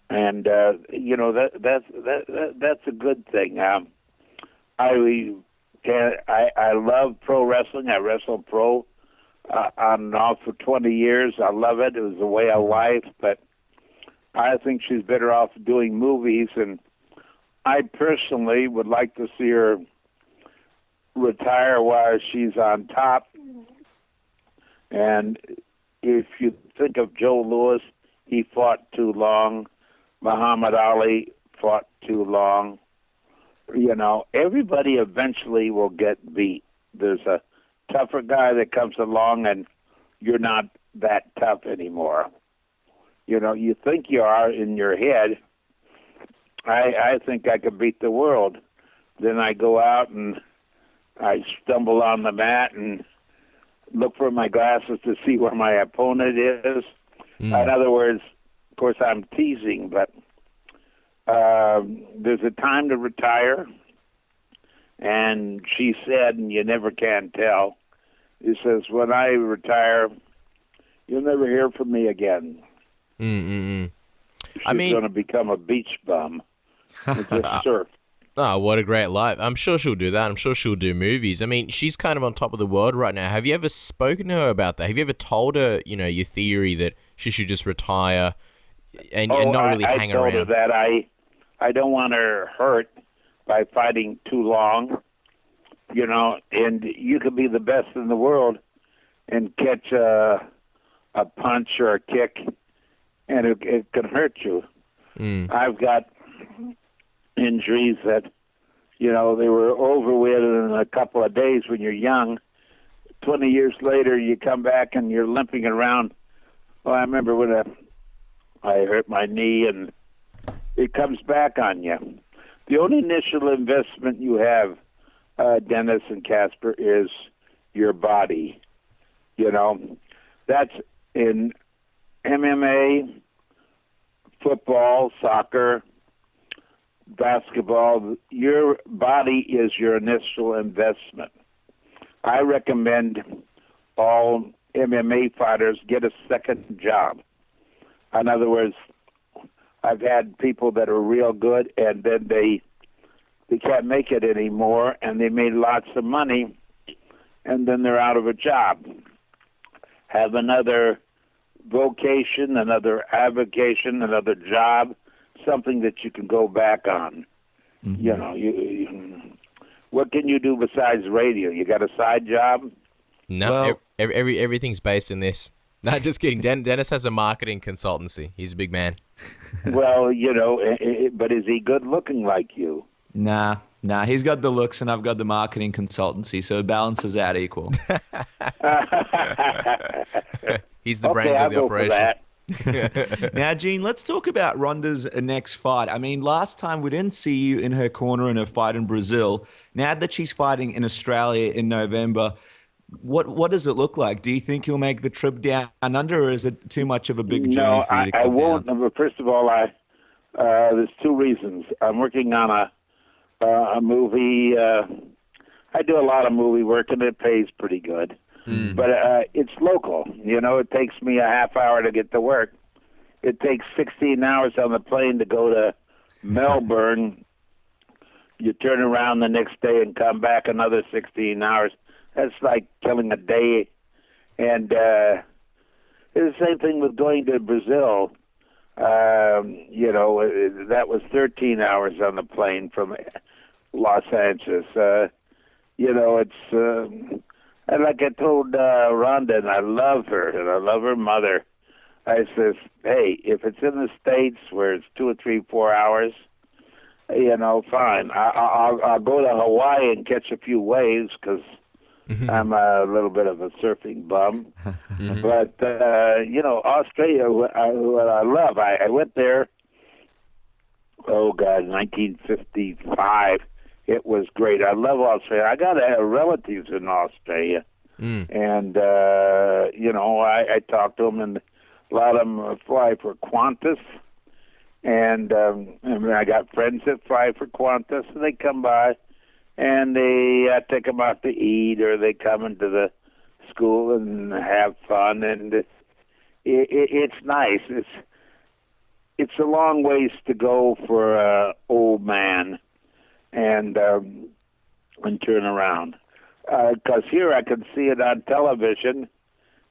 And you know, that's a good thing. I love pro wrestling. I wrestled pro on and off for 20 years. I love it. It was a way of life. But I think she's better off doing movies. And I personally would like to see her retire while she's on top. And if you think of Joe Louis, he fought too long. Muhammad Ali fought too long. you know, everybody eventually will get beat. There's a tougher guy that comes along, and you're not that tough anymore. You know, you think you are in your head. I think I could beat the world. Then I go out and I stumble on the mat and look for my glasses to see where my opponent is. In other words, of course, I'm teasing, but there's a time to retire. And she said, and you never can tell, he says, when I retire, you'll never hear from me again. She's going to become a beach bum and just surf. Oh, what a great life. I'm sure she'll do that. I'm sure she'll do movies. I mean, she's kind of on top of the world right now. Have you ever spoken to her about that? Have you ever told her, you know, your theory that she should just retire and not really hang around? I told her that I don't want her hurt by fighting too long, you know, and you could be the best in the world and catch a punch or a kick, and it can hurt you. I've got injuries that, you know, they were over with in a couple of days when you're young. 20 years later, you come back and you're limping around. Well, I remember when I hurt my knee, and it comes back on you. The only initial investment you have, Dennis and Casper, is your body. You know, that's in MMA, football, soccer, basketball. Your body is your initial investment. I recommend all MMA fighters get a second job. In other words, I've had people that are real good, and then they can't make it anymore, and they made lots of money, and then they're out of a job. Have another vocation, another avocation, another job, something that you can go back on. You know, you what can you do besides radio? You got a side job? No, everything's based in this. No, just kidding. Dennis has a marketing consultancy. He's a big man. Well, you know, but is he good looking like you? Nah. He's got the looks and I've got the marketing consultancy, so it balances out equal. He's the brains of the operation. Now, Gene, let's talk about Ronda's next fight. I mean, last time we didn't see you in her corner in her fight in Brazil. Now that she's fighting in Australia in November, what does it look like? Do you think you'll make the trip down under, or is it too much of a big journey for you to come I won't. down? But first of all, there's two reasons. I'm working on a movie. I do a lot of movie work, and it pays pretty good. But it's local. You know, it takes me a half hour to get to work. It takes 16 hours on the plane to go to Melbourne. You turn around the next day and come back another 16 hours. That's like killing a day. And it's the same thing with going to Brazil. You know, that was 13 hours on the plane from Los Angeles. You know, it's... And like I told Rhonda, and I love her, and I love her mother, I says, hey, if it's in the States where it's 2 or 3, 4 hours, you know, fine. I'll go to Hawaii and catch a few waves because I'm a little bit of a surfing bum. But, you know, Australia, what I love, I went there, 1955. It was great. I love Australia. I got relatives in Australia. And, you know, I talked to them, and a lot of them fly for Qantas. And I got friends that fly for Qantas, and they come by, and I take them out to eat, or they come into the school and have fun. And it's nice. It's a long ways to go for an old man. And turn around. Because here I can see it on television,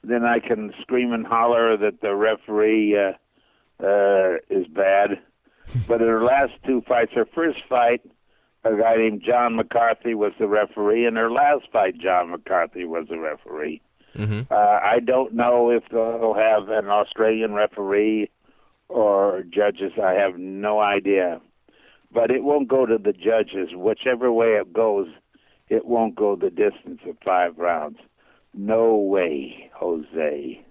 then I can scream and holler that the referee is bad. But in her last two fights, her first fight, a guy named John McCarthy was the referee, and her last fight, John McCarthy was the referee. I don't know if they'll have an Australian referee or judges. I have no idea. but it won't go to the judges. Whichever way it goes, it won't go the distance of 5 rounds. No way, Jose.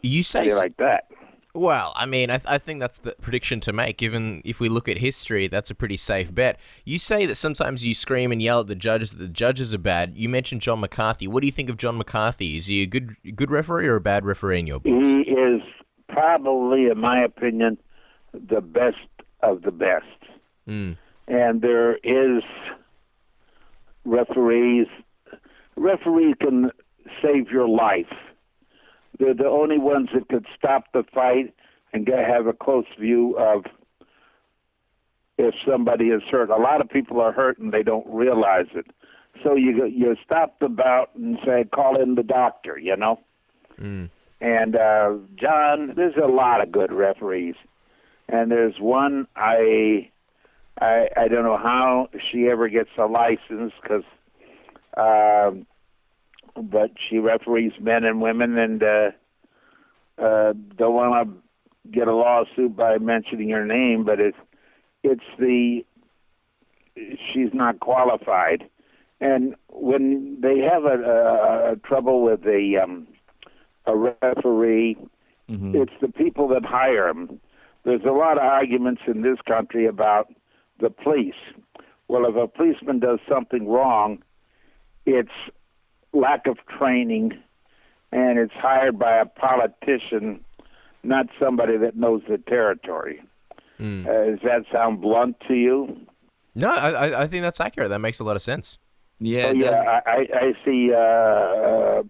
You say How do you like that? Well, I mean, I think that's the prediction to make, given if we look at history, that's a pretty safe bet. You say that sometimes you scream and yell at the judges that the judges are bad. You mentioned John McCarthy. What do you think of John McCarthy? Is he a good referee or a bad referee in your books? He is probably, in my opinion, the best of the best. Mm. And there is referees. Referees can save your life. They're the only ones that could stop the fight and have a close view of if somebody is hurt. A lot of people are hurt and they don't realize it. So you stop the bout and say, call in the doctor, you know? Mm. And John, there's a lot of good referees. And there's one, I don't know how she ever gets a license because but she referees men and women, and don't want to get a lawsuit by mentioning her name, but she's not qualified. And when they have a trouble with a referee, it's the people that hire them. There's a lot of arguments in this country about the police. Well, if a policeman does something wrong, it's lack of training, and it's hired by a politician, not somebody that knows the territory. Does that sound blunt to you? No, I think that's accurate. That makes a lot of sense. Yeah, I see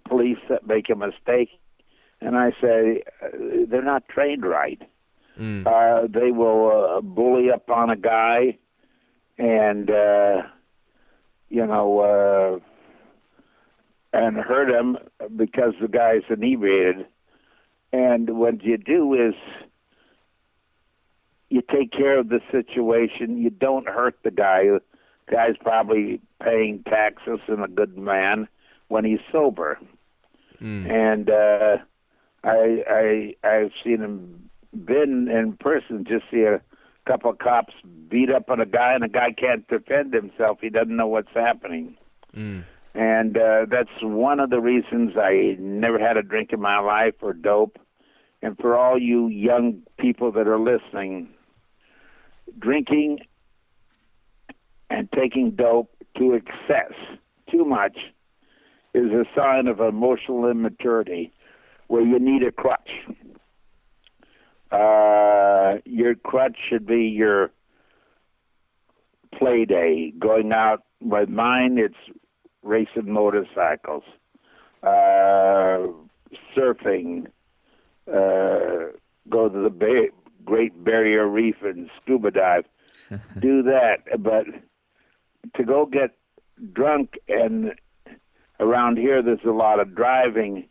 police that make a mistake, and I say they're not trained right. They will bully up on a guy, and and hurt him because the guy's inebriated. And what you do is you take care of the situation. You don't hurt the guy. The guy's probably paying taxes and a good man when he's sober. And I've seen him been in person, just see a couple of cops beat up on a guy, and the guy can't defend himself. He doesn't know what's happening. And that's one of the reasons I never had a drink in my life or dope. And for all you young people that are listening, drinking and taking dope to excess, too much, is a sign of emotional immaturity where you need a crutch. Your crutch should be your play day. Going out, with mine, it's racing motorcycles, surfing, go to the Great Barrier Reef and scuba dive. Do that. But to go get drunk, and around here there's a lot of driving,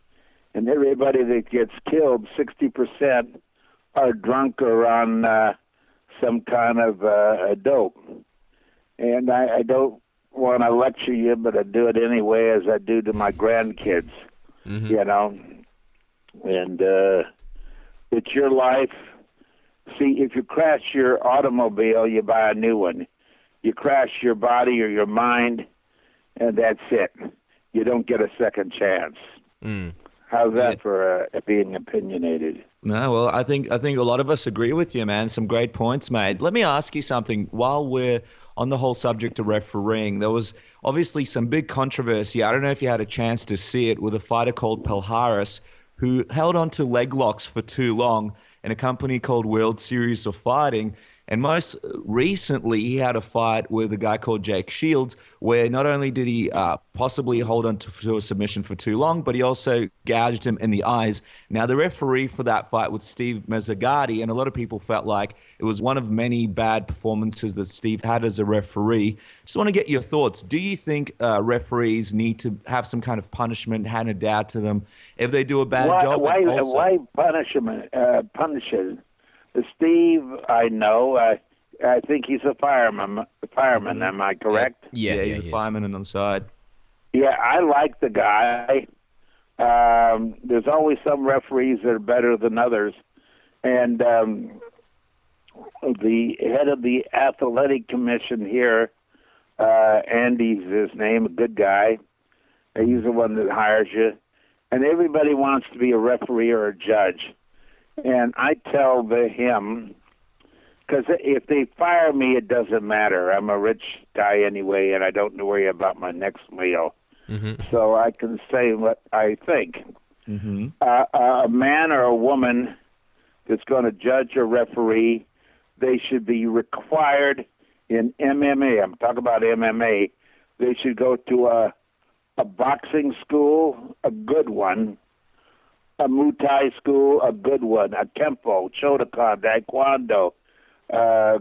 and everybody that gets killed, 60% are drunk or on some kind of dope. And I don't want to lecture you, but I do it anyway, as I do to my grandkids, you know. And it's your life. See, if you crash your automobile, you buy a new one. You crash your body or your mind, and that's it. You don't get a second chance. How's that for being opinionated? No, well, I think a lot of us agree with you, man. Some great points, mate. Let me ask you something. While we're on the whole subject of refereeing, there was obviously some big controversy. I don't know if you had a chance to see it, with a fighter called Pelharis who held on to leg locks for too long in a company called World Series of Fighting. And most recently, he had a fight with a guy called Jake Shields, where not only did he possibly hold on to a submission for too long, but he also gouged him in the eyes. Now, the referee for that fight was Steve Mezzagatti, and a lot of people felt like it was one of many bad performances that Steve had as a referee. Just want to get your thoughts. Do you think referees need to have some kind of punishment handed out to them if they do a bad job? Why punish him? Steve, I know. I think he's a fireman. Am I correct? Yeah, he's a fireman and on the side. Yeah, I like the guy. There's always some referees that are better than others. And the head of the athletic commission here, Andy's his name, a good guy. He's the one that hires you. And everybody wants to be a referee or a judge. And I tell him, because if they fire me, it doesn't matter. I'm a rich guy anyway, and I don't worry about my next meal. Mm-hmm. So I can say what I think. Mm-hmm. A man or a woman that's going to judge or referee, they should be required in MMA. I'm talking about MMA. They should go to a boxing school, a good one, a Muay Thai school, a good one, a Kempo, Shotokan, Taekwondo,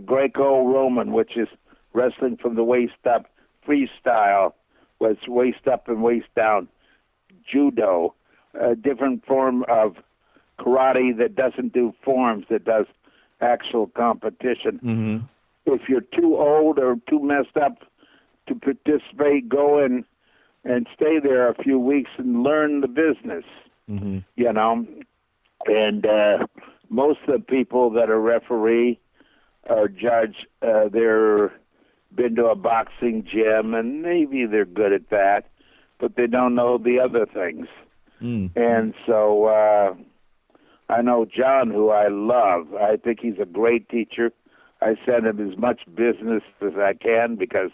Greco-Roman, which is wrestling from the waist up, freestyle, was waist up and waist down, judo, a different form of karate that doesn't do forms, that does actual competition. Mm-hmm. If you're too old or too messed up to participate, go in and stay there a few weeks and learn the business, mm-hmm. you know. And most of the people that are referee or judge, they're been to a boxing gym, and maybe they're good at that, but they don't know the other things. Mm. And so I know John, who I love. I think he's a great teacher. I send him as much business as I can because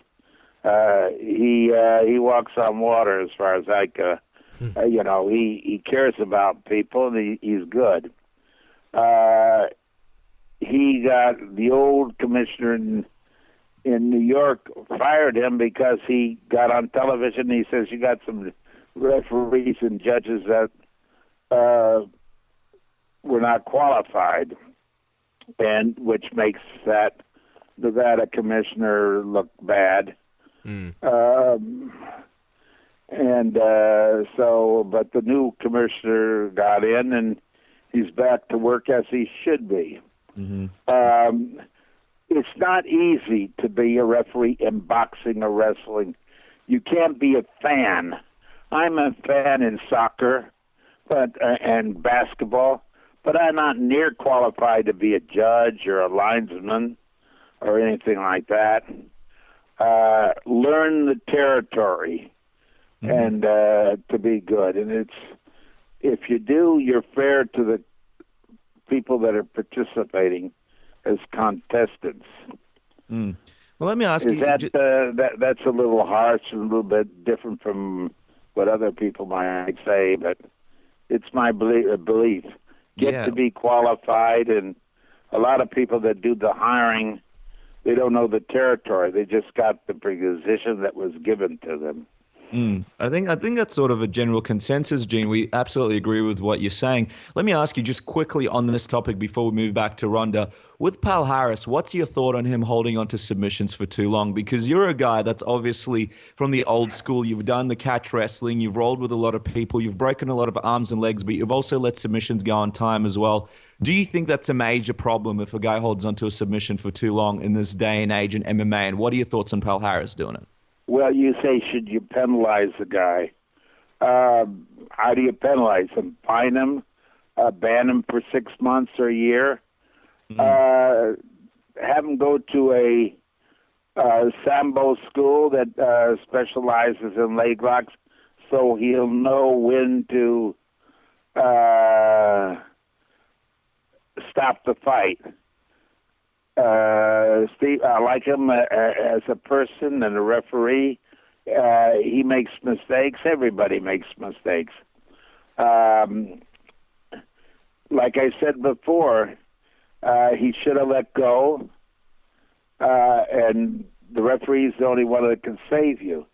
he walks on water as far as I go. You know, he cares about people, and he's good. He got the old commissioner in New York fired him because he got on television. He says, you got some referees and judges that were not qualified, and which makes that Nevada commissioner look bad. Mm. But the new commissioner got in, and he's back to work as he should be. Mm-hmm. It's not easy to be a referee in boxing or wrestling. You can't be a fan. I'm a fan in soccer, and basketball, but I'm not near qualified to be a judge or a linesman or anything like that. Learn the territory, mm-hmm. and to be good. And if you do, you're fair to the people that are participating as contestants. Mm. Well, let me ask you. That's a little harsh and a little bit different from what other people might say, but it's my belief. Get to be qualified, and a lot of people that do the hiring, they don't know the territory. They just got the position that was given to them. Mm. I think that's sort of a general consensus, Gene. We absolutely agree with what you're saying. Let me ask you just quickly on this topic before we move back to Ronda. With Pal Harris, what's your thought on him holding on to submissions for too long? Because you're a guy that's obviously from the old school. You've done the catch wrestling. You've rolled with a lot of people. You've broken a lot of arms and legs, but you've also let submissions go on time as well. Do you think that's a major problem if a guy holds onto a submission for too long in this day and age in MMA? And what are your thoughts on Pal Harris doing it? Well, you say, should you penalize the guy? How do you penalize him? Fine him? Ban him for 6 months or a year? Mm. Have him go to a Sambo school that specializes in leg locks so he'll know when to stop the fight. Steve, I like him as a person and a referee. He makes mistakes. Everybody makes mistakes. Like I said before, he should have let go, and the referee is the only one that can save you.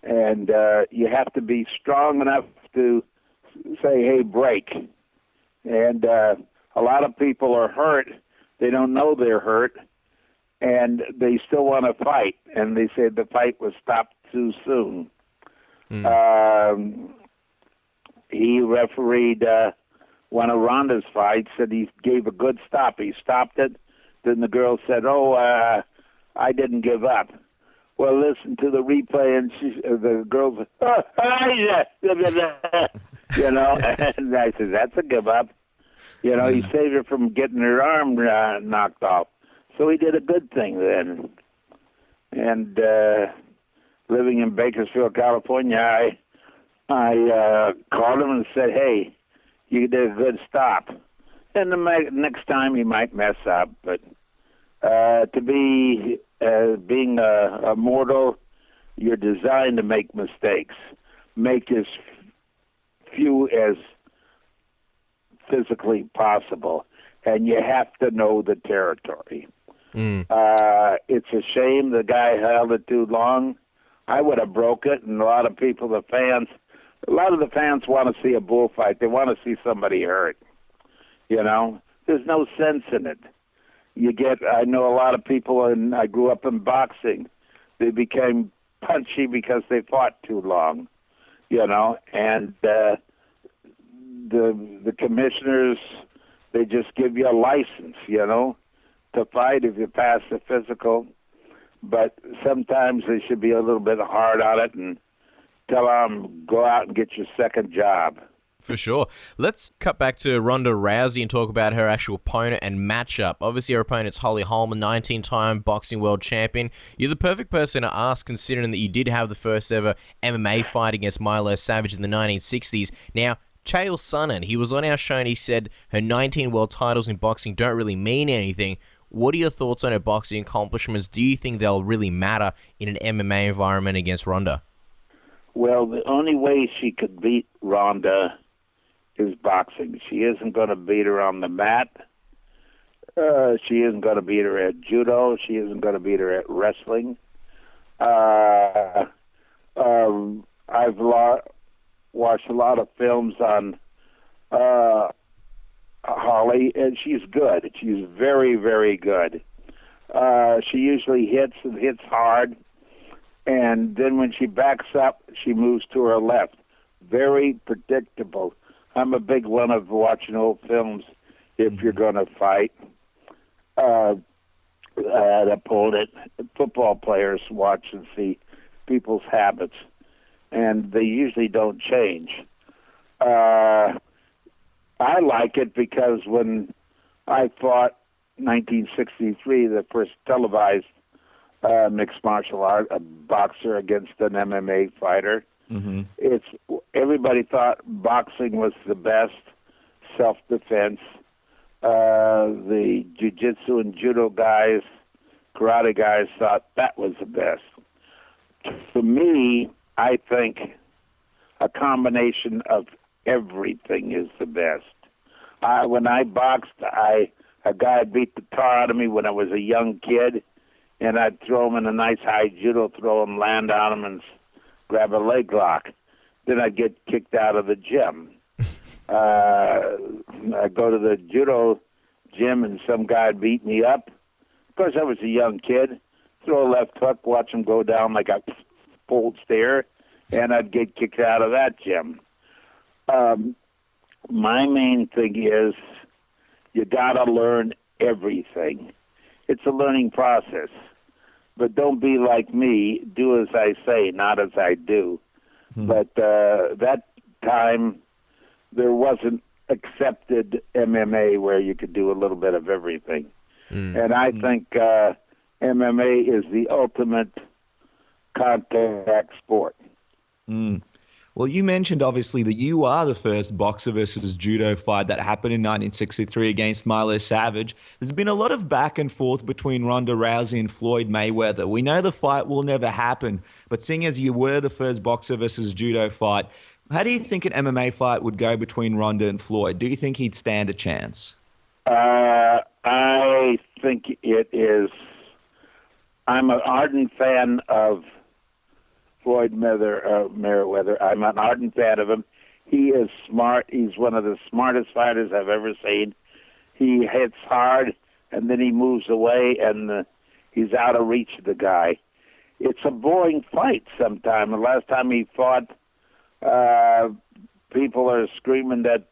And you have to be strong enough to say, hey, break. And a lot of people are hurt. They don't know they're hurt, and they still want to fight. And they said the fight was stopped too soon. Mm. He refereed one of Ronda's fights, and he gave a good stop. He stopped it. Then the girl said, I didn't give up. Well, listen to the replay, and the girl said, you know, and I said, that's a give up. You know, he saved her from getting her arm knocked off. So he did a good thing then. And living in Bakersfield, California, I called him and said, hey, you did a good stop. And the next time he might mess up, but to be being a mortal, you're designed to make mistakes. Make as few as physically possible, and you have to know the territory. It's a shame the guy held it too long. I would have broke it, and a lot of the fans want to see a bullfight. They want to see somebody hurt. You know, there's no sense in it. I know a lot of people, and I grew up in boxing. They became punchy because they fought too long, you know, and the commissioners, they just give you a license, you know, to fight if you pass the physical. But sometimes they should be a little bit hard on it and tell them, go out and get your second job. For sure. Let's cut back to Ronda Rousey and talk about her actual opponent and matchup. Obviously, her opponent's Holly Holm, a 19-time boxing world champion. You're the perfect person to ask, considering that you did have the first ever MMA fight against Milo Savage in the 1960s. Now, Chael Sonnen, he was on our show and he said her 19 world titles in boxing don't really mean anything. What are your thoughts on her boxing accomplishments? Do you think they'll really matter in an MMA environment against Ronda? Well, the only way she could beat Ronda is boxing. She isn't going to beat her on the mat. She isn't going to beat her at judo. She isn't going to beat her at wrestling. I've watched a lot of films on Holly, and she's good. She's very, very good. She usually hits and hits hard, and then when she backs up, she moves to her left. Very predictable. I'm a big one of watching old films if you're going to fight an opponent. Football players watch and see people's habits, and they usually don't change. I like it because when I fought 1963, the first televised mixed martial art, a boxer against an MMA fighter, everybody thought boxing was the best, self-defense. The jiu-jitsu and judo guys, karate guys thought that was the best. For me, I think a combination of everything is the best. When I boxed, a guy beat the tar out of me when I was a young kid, and I'd throw him in a nice high judo throw him, land on him, and grab a leg lock. Then I'd get kicked out of the gym. I'd go to the judo gym, and some guy would beat me up. Of course, I was a young kid. Throw a left hook, watch him go down like a pulled stair, and I'd get kicked out of that gym. My main thing is you got to learn everything. It's a learning process. But don't be like me. Do as I say, not as I do. But that time, there wasn't accepted MMA where you could do a little bit of everything. And I think MMA is the ultimate contact sport. Well, you mentioned, obviously, that you are the first boxer versus judo fight that happened in 1963 against Milo Savage. There's been a lot of back and forth between Ronda Rousey and Floyd Mayweather. We know the fight will never happen, but seeing as you were the first boxer versus judo fight, how do you think an MMA fight would go between Ronda and Floyd? Do you think he'd stand a chance? I think it is. I'm an ardent fan of Floyd Mayweather. I'm an ardent fan of him. He is smart. He's one of the smartest fighters I've ever seen. He hits hard, and then he moves away, and he's out of reach of the guy. It's a boring fight sometimes. The last time he fought, people are screaming that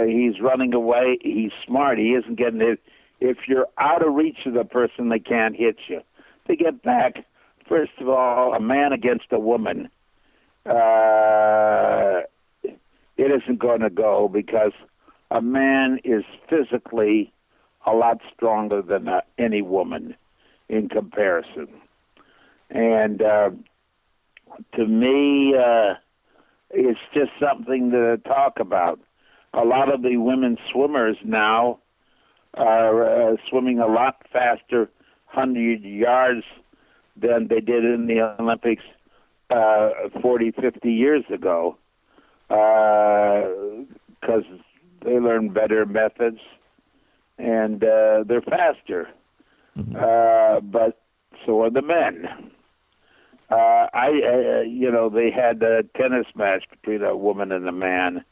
he's running away. He's smart. He isn't getting it. If you're out of reach of the person, they can't hit you. To get back, first of all, a man against a woman, it isn't going to go because a man is physically a lot stronger than any woman in comparison. And to me, it's just something to talk about. A lot of the women swimmers now are swimming a lot faster, 100 yards, than they did in the Olympics 40, 50 years ago, because they learn better methods and they're faster. But so are the men. They had a tennis match between a woman and a man.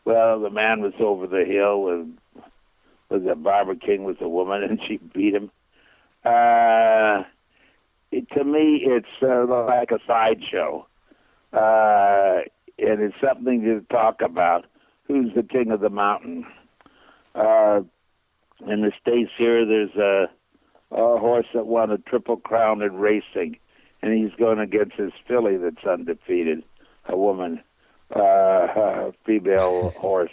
Well, the man was over the hill, and Barbara King was a woman, and she beat him. To me, it's like a sideshow, and it's something to talk about. Who's the king of the mountain? In the States here, there's a horse that won a Triple Crown in racing, and he's going against his filly that's undefeated, a woman, female horse,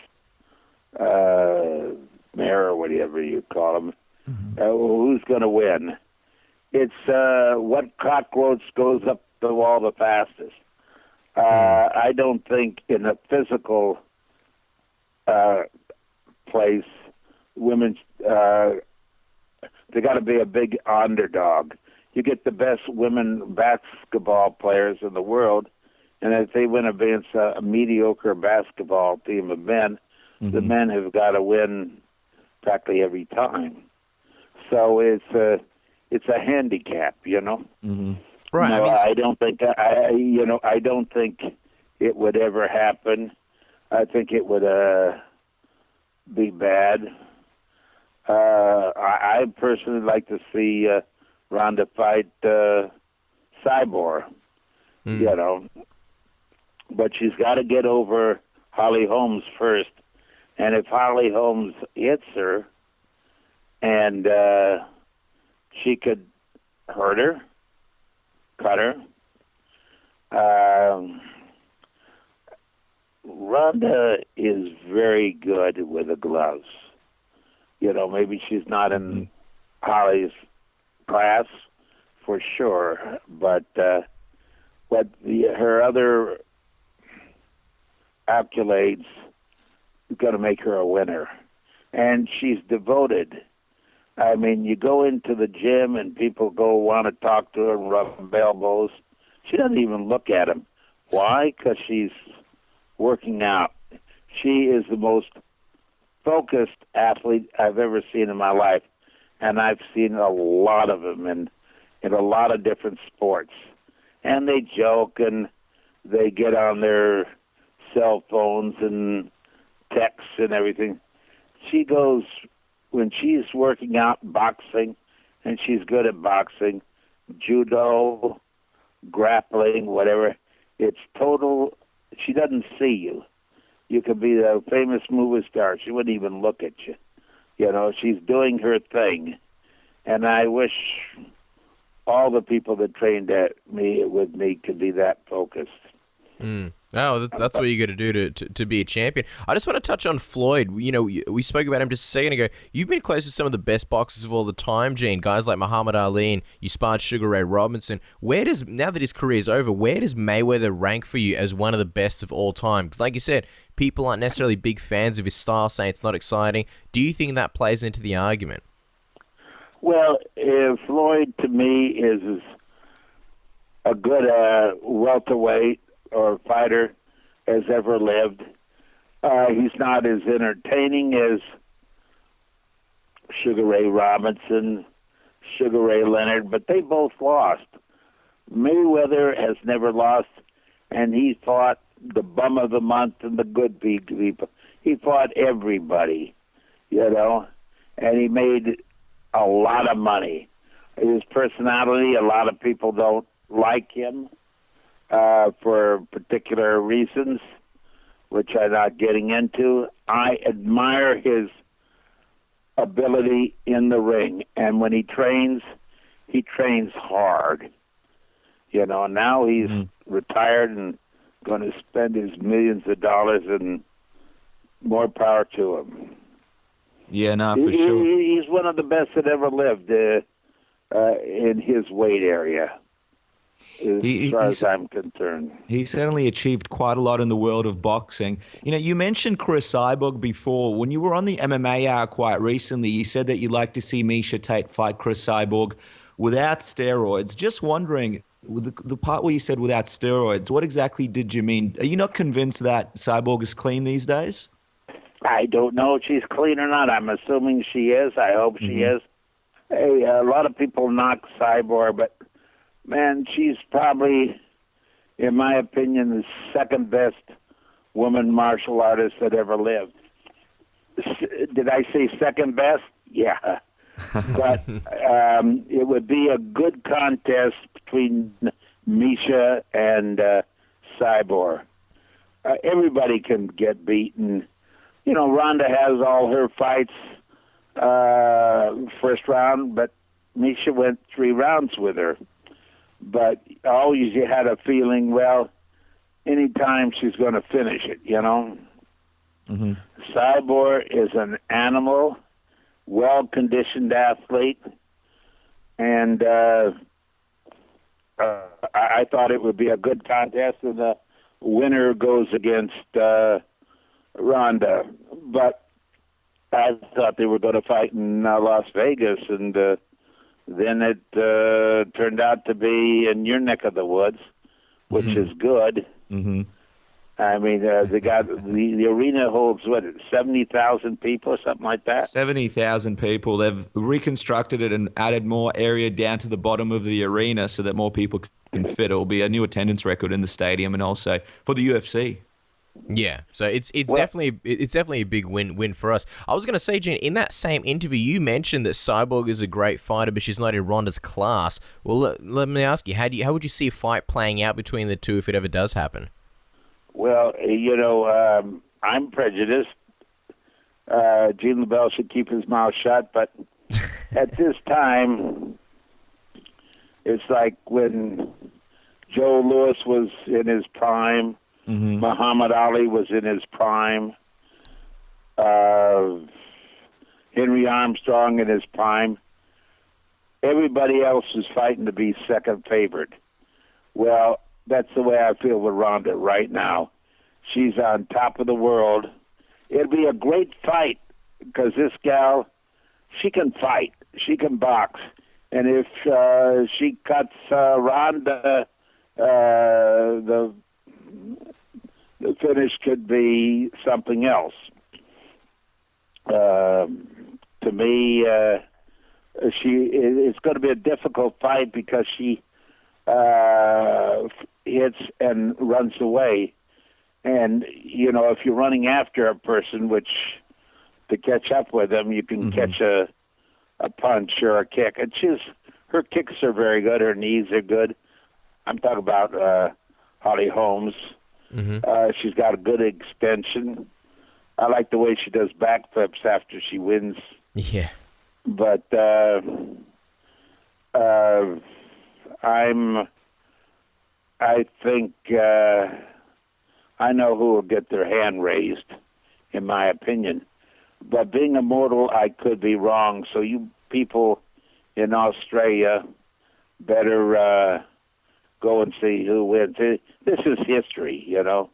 mare or whatever you call them. Who's going to win? It's what cockroach goes up the wall the fastest. I don't think in a physical place, women, they got to be a big underdog. You get the best women basketball players in the world, and if they win against a mediocre basketball team of men, the men have got to win practically every time. So it's a handicap, you know. Right. No, I don't think I don't think it would ever happen. I think it would be bad. I personally like to see Ronda fight Cyborg, you know. But she's got to get over Holly Holmes first. And if Holly Holmes hits her and she could hurt her, cut her, Ronda is very good with the gloves. You know, maybe she's not in Holly's class for sure, but her other accolades is going to make her a winner. And she's devoted. I mean, you go into the gym and people want to talk to her and rub elbows. She doesn't even look at them. Why? Because she's working out. She is the most focused athlete I've ever seen in my life, and I've seen a lot of them in a lot of different sports. And they joke and they get on their cell phones and texts and everything. She goes, when she's working out boxing, and she's good at boxing, judo, grappling, whatever, it's total, she doesn't see you. You could be the famous movie star. She wouldn't even look at you. You know, she's doing her thing. And I wish all the people that trained with me could be that focused. Oh, that's what you got to do to be a champion. I just want to touch on Floyd. You know, we spoke about him just a second ago. You've been close to some of the best boxers of all the time, Gene. Guys like Muhammad Ali, and you sparred Sugar Ray Robinson. Now that his career's over, where does Mayweather rank for you as one of the best of all time? Because like you said, people aren't necessarily big fans of his style, saying it's not exciting. Do you think that plays into the argument? Well, Floyd, to me, is a good welterweight or fighter has ever lived. He's not as entertaining as Sugar Ray Robinson, Sugar Ray Leonard, but they both lost. Mayweather has never lost, and he fought the bum of the month and the good people. He fought everybody, you know, and he made a lot of money. His personality, a lot of people don't like him for particular reasons, which I'm not getting into. I admire his ability in the ring, and when he trains hard. You know, now he's retired and going to spend his millions of dollars, and more power to him. Yeah, no, for sure. He's one of the best that ever lived in his weight area, as far as I'm concerned. He certainly achieved quite a lot in the world of boxing. You know, you mentioned Chris Cyborg before. When you were on the MMA Hour quite recently, you said that you'd like to see Miesha Tate fight Chris Cyborg without steroids. Just wondering, the part where you said without steroids, what exactly did you mean? Are you not convinced that Cyborg is clean these days? I don't know if she's clean or not. I'm assuming she is. I hope she is. Hey, a lot of people knock Cyborg, but man, she's probably, in my opinion, the second best woman martial artist that ever lived. Did I say second best? Yeah. But it would be a good contest between Miesha and Cyborg. Everybody can get beaten. You know, Ronda has all her fights first round, but Miesha went 3 rounds with her. But always you had a feeling, well, anytime she's going to finish it, you know. Cyborg is an animal, well-conditioned athlete, and I thought it would be a good contest, and the winner goes against Ronda. But I thought they were going to fight in Las Vegas, and then it turned out to be in your neck of the woods, which is good. I mean, the arena holds, 70,000 people or something like that? 70,000 people. They've reconstructed it and added more area down to the bottom of the arena so that more people can fit. It'll be a new attendance record in the stadium and also for the UFC. Yeah, so it's definitely a big win for us. I was going to say, Gene, in that same interview, you mentioned that Cyborg is a great fighter, but she's not in Ronda's class. Well, let me ask you, how would you see a fight playing out between the two if it ever does happen? Well, you know, I'm prejudiced. Gene Lebell should keep his mouth shut, but at this time, it's like when Joe Louis was in his prime, Muhammad Ali was in his prime, Henry Armstrong in his prime. Everybody else is fighting to be second favorite. Well, that's the way I feel with Ronda right now. She's on top of the world. It'll be a great fight because this gal, she can fight. She can box. And if she cuts Ronda, the finish could be something else. To me, it's going to be a difficult fight because she hits and runs away. And, you know, if you're running after a person, which to catch up with them, you can catch a punch or a kick. And her kicks are very good. Her knees are good. I'm talking about Holly Holmes. She's got a good extension. I like the way she does backflips after she wins. Yeah. But I think I know who will get their hand raised, in my opinion. But being immortal, I could be wrong. So you people in Australia better go and see who wins. This is history, you know.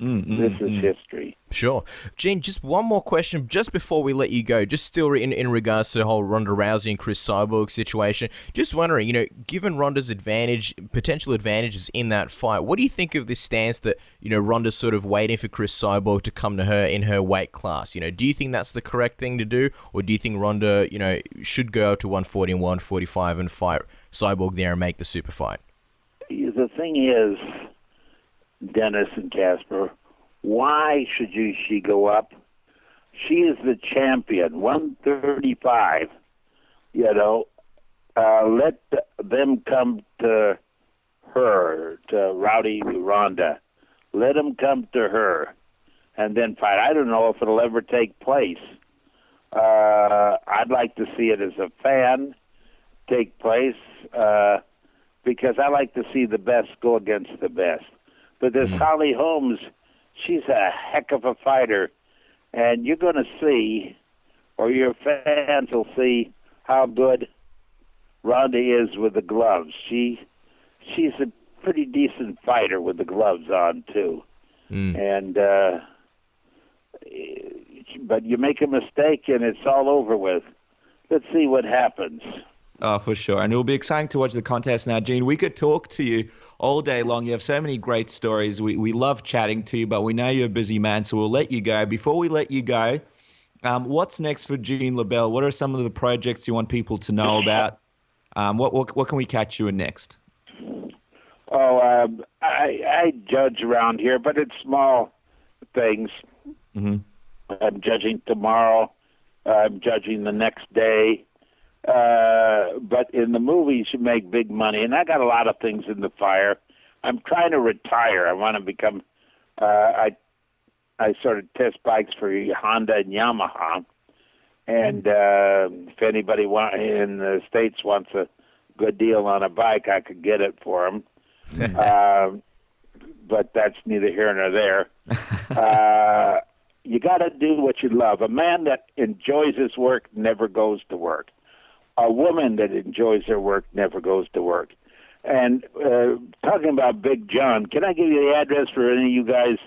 This is history. Sure. Gene, just one more question just before we let you go, just still in regards to the whole Ronda Rousey and Chris Cyborg situation. Just wondering, you know, given Ronda's potential advantages in that fight, what do you think of this stance that, you know, Ronda's sort of waiting for Chris Cyborg to come to her in her weight class? You know, do you think that's the correct thing to do, or do you think Ronda, you know, should go up to 140 and 145 and fight Cyborg there and make the super fight? The thing is, Dennis and Casper, why should she go up? She is the champion, 135. You know, let them come to her, to Rowdy Ronda. Let them come to her and then fight. I don't know if it'll ever take place. I'd like to see it as a fan take place because I like to see the best go against the best. But this Holly Holmes, she's a heck of a fighter, and you're going to see or your fans will see how good Ronda is with the gloves. She's a pretty decent fighter with the gloves on too. And but you make a mistake and it's all over with. Let's see what happens. Oh, for sure. And it will be exciting to watch the contest now. Gene, we could talk to you all day long. You have so many great stories. We love chatting to you, but we know you're a busy man, so we'll let you go. Before we let you go, what's next for Gene Lebell? What are some of the projects you want people to know about? What can we catch you in next? Oh, I judge around here, but it's small things. I'm judging tomorrow. I'm judging the next day. But in the movies, you make big money, and I got a lot of things in the fire. I'm trying to retire. I want to become. I sort of test bikes for Honda and Yamaha, and if anybody in the States wants a good deal on a bike, I could get it for them. But that's neither here nor there. You got to do what you love. A man that enjoys his work never goes to work. A woman that enjoys her work never goes to work. And talking about Big John, can I give you the address for any of you guys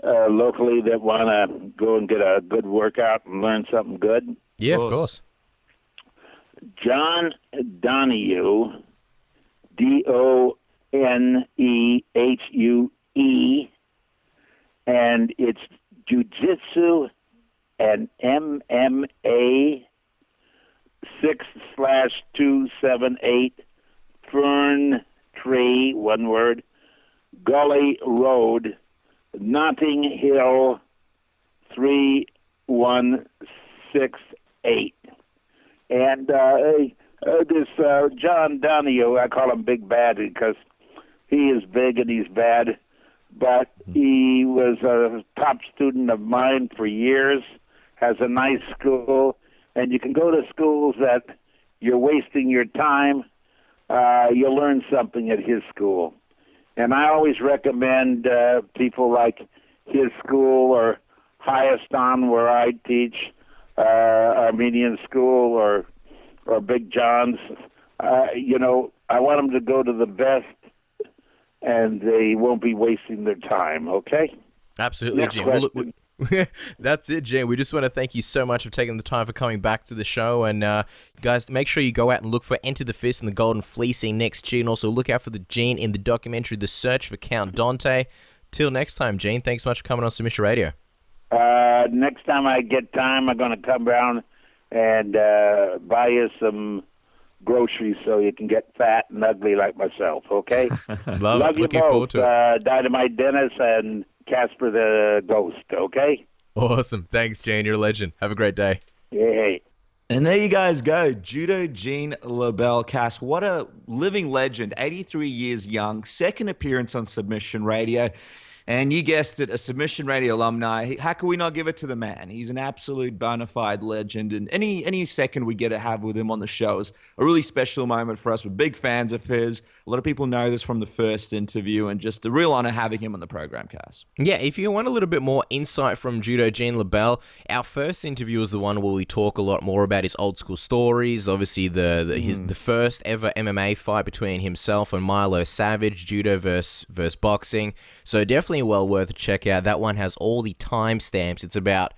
locally that want to go and get a good workout and learn something good? Yeah, of course. John Donahue, Donehue, and it's Jiu-Jitsu and MMA 6/278 Fern Tree, one word, Gully Road, Notting Hill 3168. And this John Donahue, I call him Big Bad because he is big and he's bad, but he was a top student of mine for years, has a nice school, and you can go to schools that you're wasting your time. You'll learn something at his school. And I always recommend people like his school or Hayastan, where I teach, Armenian School, or Big John's. You know, I want them to go to the best, and they won't be wasting their time, okay? Absolutely, Jim. Well, look, that's it, Gene. We just want to thank you so much for taking the time for coming back to the show. And guys, make sure you go out and look for Enter the Fist and the Golden Fleecing next June. Also, look out for the Gene in the documentary, The Search for Count Dante. Till next time, Gene, thanks so much for coming on Submission Radio. Next time I get time, I'm going to come down and buy you some groceries so you can get fat and ugly like myself, okay? Love you Looking both, forward to it. Dynamite Dennis and Casper the Ghost, okay? Awesome. Thanks, Gene. You're a legend. Have a great day. Hey. And there you guys go. Judo Gene Lebell. Cass, what a living legend. 83 years young. Second appearance on Submission Radio. And you guessed it, a Submission Radio alumni. How can we not give it to the man? He's an absolute bona fide legend. And any second we get to have with him on the show is a really special moment for us. We're big fans of his. A lot of people know this from the first interview, and just a real honor having him on the program, Cass. Yeah, if you want a little bit more insight from Judo Gene Lebell, our first interview is the one where we talk a lot more about his old school stories. Obviously, the first ever MMA fight between himself and Milo Savage, judo versus boxing. So definitely well worth a check out. That one has all the timestamps. It's about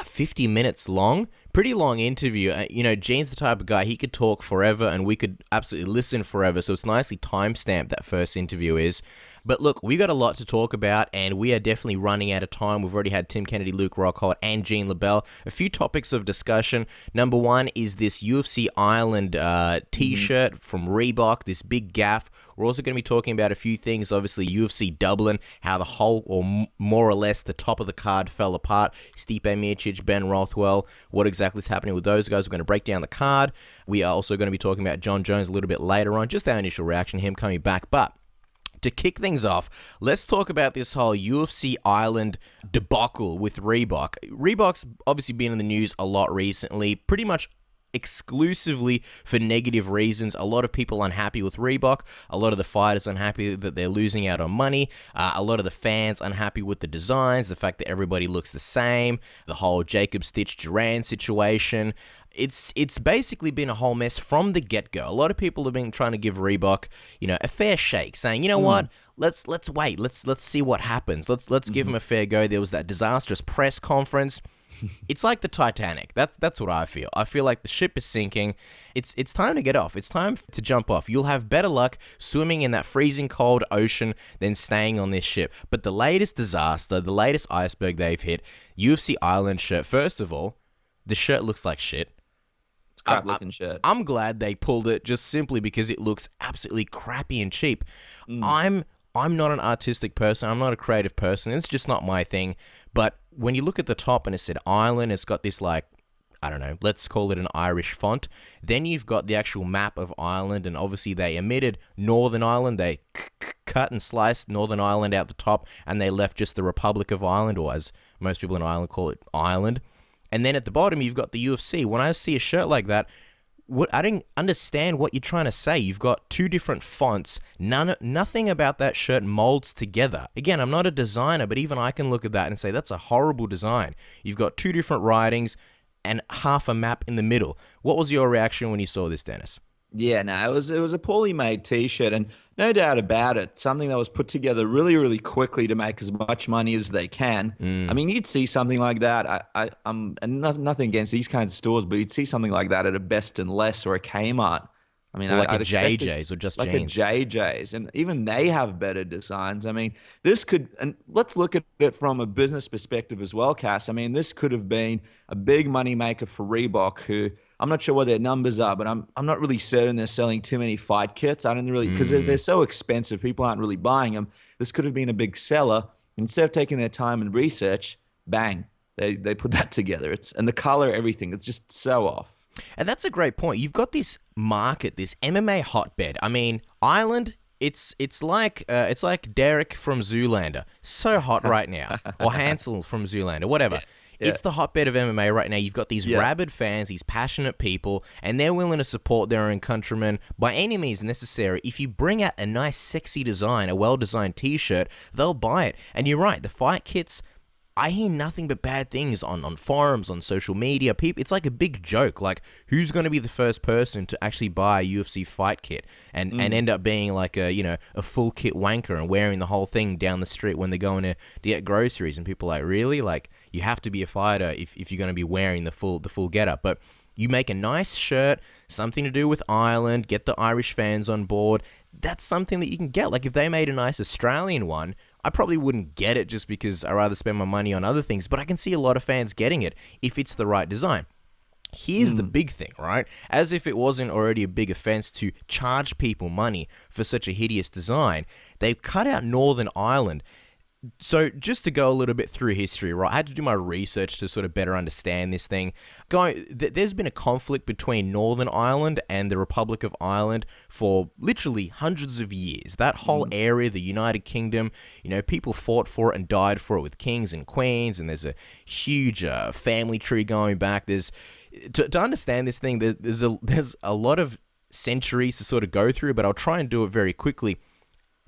50 minutes long. Pretty long interview. You know, Gene's the type of guy, he could talk forever and we could absolutely listen forever. So it's nicely timestamped, that first interview is. But look, we got a lot to talk about, and we are definitely running out of time. We've already had Tim Kennedy, Luck Rockhold, and Gene Lebell. A few topics of discussion. Number one is this UFC Island t-shirt from Reebok, this big gaff. We're also going to be talking about a few things, obviously UFC Dublin, how the whole, or more or less, the top of the card fell apart. Stipe Miocic, Ben Rothwell, what exactly is happening with those guys. We're going to break down the card. We are also going to be talking about Jon Jones a little bit later on, just our initial reaction, him coming back. But to kick things off, let's talk about this whole UFC Island debacle with Reebok. Reebok's obviously been in the news a lot recently. Pretty much exclusively for negative reasons. A lot of people unhappy with Reebok. A lot of the fighters unhappy that they're losing out on money. A lot of the fans unhappy with the designs, the fact that everybody looks the same, the whole Jacob Stitch Duran situation. It's basically been a whole mess from the get-go. A lot of people have been trying to give Reebok, a fair shake, saying, you know what, let's wait, let's see what happens. Let's give them a fair go. There was that disastrous press conference. It's like the Titanic. That's what I feel. I feel like the ship is sinking. It's time to get off. It's time to jump off. You'll have better luck swimming in that freezing cold ocean than staying on this ship. But the latest disaster, the latest iceberg they've hit, UFC Island shirt. First of all, the shirt looks like shit. Crap-looking shirt. I'm glad they pulled it just simply because it looks absolutely crappy and cheap. I'm not an artistic person. I'm not a creative person. It's just not my thing. But when you look at the top and it said Ireland, it's got this I don't know, let's call it an Irish font. Then you've got the actual map of Ireland, and obviously they omitted Northern Ireland. They cut and sliced Northern Ireland out the top, and they left just the Republic of Ireland, or as most people in Ireland call it, Ireland. And then at the bottom, you've got the UFC. When I see a shirt like that, I didn't understand what you're trying to say. You've got two different fonts. Nothing about that shirt molds together. Again, I'm not a designer, but even I can look at that and say that's a horrible design. You've got two different writings and half a map in the middle. What was your reaction when you saw this, Dennis? Yeah, no, it was a poorly made T-shirt, and no doubt about it, something that was put together really, really quickly to make as much money as they can. I mean, you'd see something like that. I'm and nothing against these kinds of stores, but you'd see something like that at a Best and Less or a Kmart. I mean, like I'd a JJ's or just like Jane's. a JJ's, and even they have better designs. I mean, this could, and let's look at it from a business perspective as well, Cass. I mean, this could have been a big money maker for Reebok, who I'm not sure what their numbers are, but I'm not really certain they're selling too many fight kits. I don't really, because they're so expensive, people aren't really buying them. This could have been a big seller. Instead of taking their time and research, bang, they put that together. And the color, everything, it's just so off. And that's a great point. You've got this market, this MMA hotbed. I mean, Ireland, it's like Derek from Zoolander, so hot right now, or Hansel from Zoolander, whatever. Yeah. It's the hotbed of MMA right now. You've got these rabid fans, these passionate people, and they're willing to support their own countrymen by any means necessary. If you bring out a nice, sexy design, a well-designed T-shirt, they'll buy it. And you're right, the fight kits, I hear nothing but bad things on forums, on social media. People, it's like a big joke. Like, who's going to be the first person to actually buy a UFC fight kit and end up being like a full kit wanker and wearing the whole thing down the street when they're going to get groceries? And people are like, really? Like, you have to be a fighter if you're going to be wearing the full getup. But you make a nice shirt, something to do with Ireland, get the Irish fans on board. That's something that you can get. Like, if they made a nice Australian one, I probably wouldn't get it just because I'd rather spend my money on other things, but I can see a lot of fans getting it if it's the right design. Here's the big thing, right? As if it wasn't already a big offense to charge people money for such a hideous design, they've cut out Northern Ireland. So just to go a little bit through history, right? I had to do my research to sort of better understand this thing. There's been a conflict between Northern Ireland and the Republic of Ireland for literally hundreds of years. That whole area, the United Kingdom, people fought for it and died for it with kings and queens, and there's a huge family tree going back. There's to understand this thing, there's a lot of centuries to sort of go through, but I'll try and do it very quickly.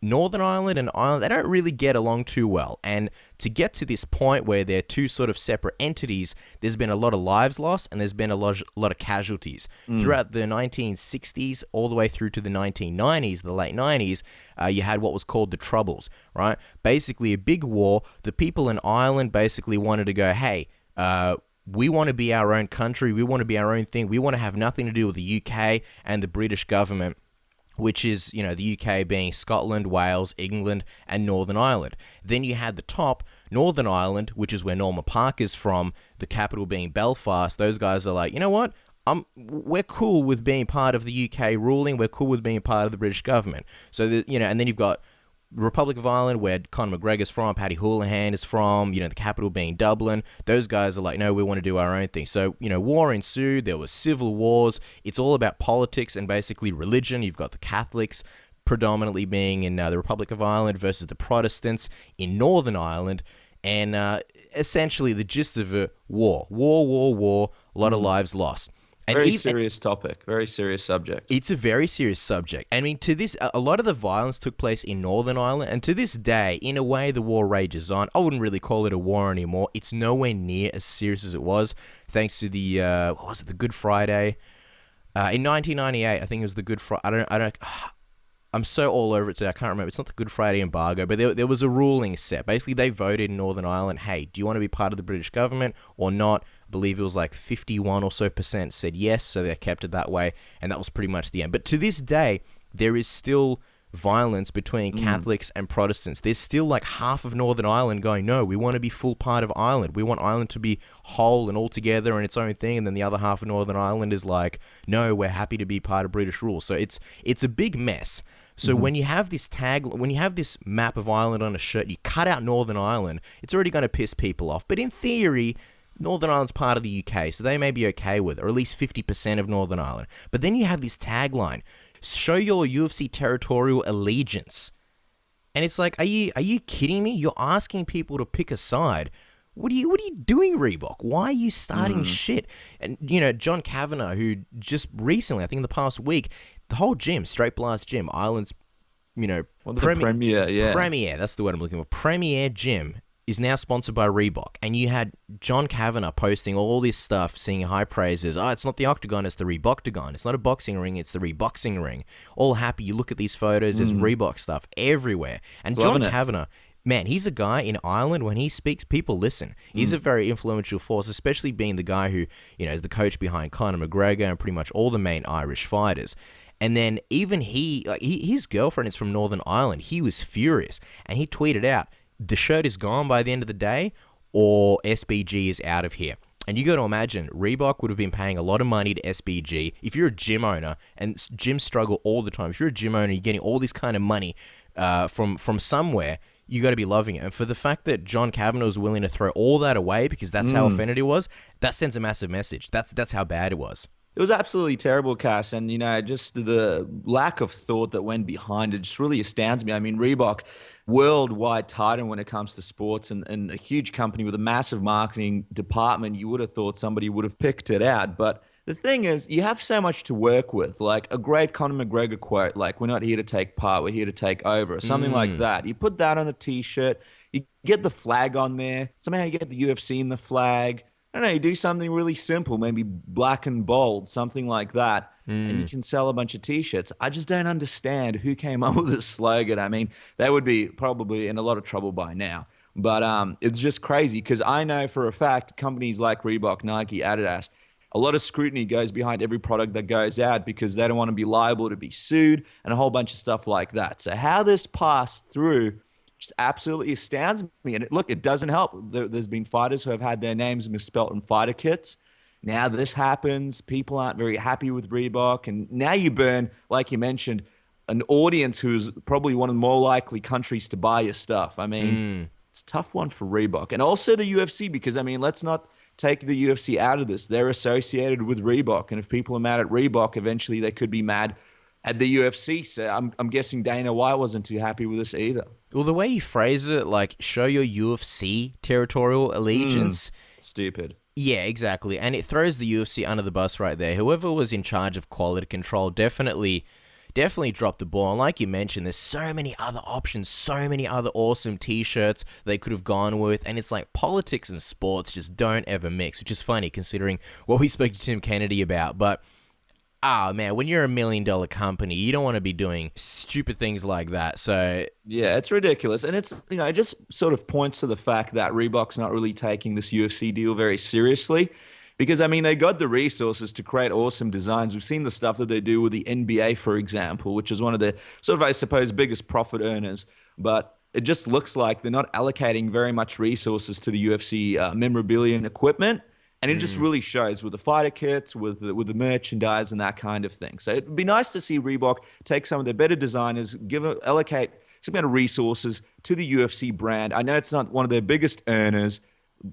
Northern Ireland and Ireland, they don't really get along too well. And to get to this point where they're two sort of separate entities, there's been a lot of lives lost and there's been a lot of casualties. Throughout the 1960s, all the way through to the 1990s, the late 90s, you had what was called the Troubles, right? Basically a big war. The people in Ireland basically wanted to go, hey, we want to be our own country. We want to be our own thing. We want to have nothing to do with the UK and the British government, which is, the UK being Scotland, Wales, England, and Northern Ireland. Then you had the top, Northern Ireland, which is where Norma Park is from, the capital being Belfast. Those guys are like, you know what? We're cool with being part of the UK ruling. We're cool with being part of the British government. So, and then you've got Republic of Ireland, where Conor McGregor's from, Paddy Houlihan is from, the capital being Dublin. Those guys are like, no, we want to do our own thing. So, war ensued. There was civil wars. It's all about politics and basically religion. You've got the Catholics predominantly being in the Republic of Ireland versus the Protestants in Northern Ireland. And essentially the gist of it, war. A lot of lives lost. Very serious topic, very serious subject. It's a very serious subject. I mean, to this, a lot of the violence took place in Northern Ireland, and to this day, in a way, the war rages on. I wouldn't really call it a war anymore. It's nowhere near as serious as it was, thanks to the, the Good Friday? In 1998, I think it was the Good Friday. I'm so all over it today, I can't remember. It's not the Good Friday embargo, but there was a ruling set. Basically, they voted in Northern Ireland, hey, do you want to be part of the British government or not? I believe it was like 51 or so % said yes, so they kept it that way, and that was pretty much the end. But to this day, there is still violence between Catholics and Protestants. There's still like half of Northern Ireland going, no, we want to be full part of Ireland. We want Ireland to be whole and all together and its own thing. And then the other half of Northern Ireland is like, no, we're happy to be part of British rule. So it's a big mess. So when you have this when you have this map of Ireland on a shirt, you cut out Northern Ireland, it's already going to piss people off. But in theory, Northern Ireland's part of the UK, so they may be okay with it, or at least 50% of Northern Ireland. But then you have this tagline, show your UFC territorial allegiance. And it's like, are you kidding me? You're asking people to pick a side. What are you doing, Reebok? Why are you starting shit? And, John Kavanagh, who just recently, I think in the past week, the whole gym, Straight Blast Gym, Ireland's, premier, that's the word I'm looking for, premier gym, is now sponsored by Reebok. And you had John Kavanagh posting all this stuff, singing high praises. Oh, it's not the octagon, it's the Reebok-tagon. It's not a boxing ring, it's the Reeboxing ring. All happy. You look at these photos, there's Reebok stuff everywhere. And John Kavanagh, man, he's a guy in Ireland, when he speaks, people listen. He's a very influential force, especially being the guy who, is the coach behind Conor McGregor and pretty much all the main Irish fighters. And then even his girlfriend is from Northern Ireland. He was furious. And he tweeted out, the shirt is gone by the end of the day, or SBG is out of here. And you got to imagine, Reebok would have been paying a lot of money to SBG. If you're a gym owner, and gyms struggle all the time, if you're a gym owner, you're getting all this kind of money from somewhere, you got to be loving it. And for the fact that John Kavanagh was willing to throw all that away because that's how offended he was, that sends a massive message. That's how bad it was. It was absolutely terrible, Cass, and just the lack of thought that went behind it just really astounds me. I mean, Reebok, worldwide titan when it comes to sports, and a huge company with a massive marketing department. You would have thought somebody would have picked it out, but the thing is, you have so much to work with. Like a great Conor McGregor quote, like, we're not here to take part, we're here to take over, or something like that. You put that on a t-shirt, you get the flag on there, somehow you get the UFC in the flag. I don't know, you do something really simple, maybe black and bold, something like that, and you can sell a bunch of t-shirts. I just don't understand who came up with this slogan. I mean, they would be probably in a lot of trouble by now. But it's just crazy because I know for a fact companies like Reebok, Nike, Adidas, a lot of scrutiny goes behind every product that goes out because they don't want to be liable to be sued and a whole bunch of stuff like that. So how this passed through just absolutely astounds me. And it doesn't help. There's been fighters who have had their names misspelt in fighter kits. Now this happens. People aren't very happy with Reebok. And now you burn, like you mentioned, an audience who's probably one of the more likely countries to buy your stuff. I mean, it's a tough one for Reebok. And also the UFC, because, I mean, let's not take the UFC out of this. They're associated with Reebok. And if people are mad at Reebok, eventually they could be mad at the UFC. So I'm guessing Dana White wasn't too happy with this either. Well, the way you phrase it, like, show your UFC territorial allegiance. Stupid. Yeah, exactly. And it throws the UFC under the bus right there. Whoever was in charge of quality control definitely dropped the ball. And like you mentioned, there's so many other options, so many other awesome t-shirts they could have gone with. And it's like politics and sports just don't ever mix, which is funny considering what we spoke to Tim Kennedy about. But man, when you're $1 million company, you don't want to be doing stupid things like that. So yeah, it's ridiculous. And it's, it just sort of points to the fact that Reebok's not really taking this UFC deal very seriously. Because, I mean, they got the resources to create awesome designs. We've seen the stuff that they do with the NBA, for example, which is one of the sort of, I suppose, biggest profit earners. But it just looks like they're not allocating very much resources to the UFC memorabilia and equipment. And it just really shows with the fighter kits, with the merchandise and that kind of thing. So it'd be nice to see Reebok take some of their better designers, allocate some kind of resources to the UFC brand. I know it's not one of their biggest earners.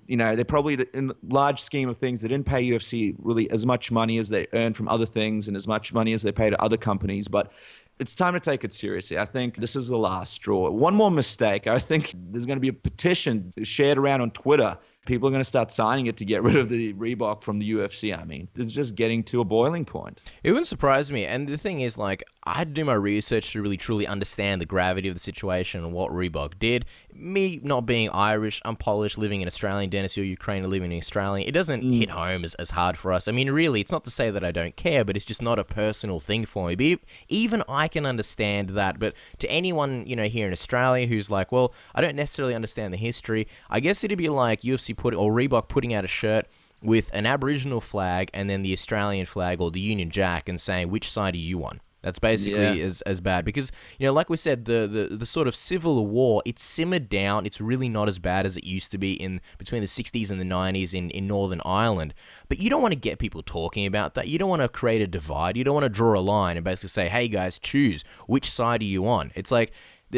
They probably, in the large scheme of things, they didn't pay UFC really as much money as they earn from other things and as much money as they pay to other companies. But it's time to take it seriously. I think this is the last straw. One more mistake. I think there's going to be a petition shared around on Twitter people are going to start signing it to get rid of the Reebok from the UFC. I mean, it's just getting to a boiling point. It wouldn't surprise me. And the thing is, like, I had to do my research to really truly understand the gravity of the situation and what Reebok did. Me not being Irish, unpolished, living in Australian, Dennis, you're Ukrainian, living in Australia, it doesn't hit home as hard for us. I mean, really, it's not to say that I don't care, but it's just not a personal thing for me. But even I can understand that. But to anyone, here in Australia who's like, well, I don't necessarily understand the history, I guess it'd be like UFC or Reebok putting out a shirt with an Aboriginal flag and then the Australian flag or the Union Jack and saying, which side are you on? That's basically as bad because, like we said, the sort of civil war, it's simmered down. It's really not as bad as it used to be in between the 60s and the 90s in Northern Ireland. But you don't want to get people talking about that. You don't want to create a divide. You don't want to draw a line and basically say, hey, guys, choose. Which side are you on? It's like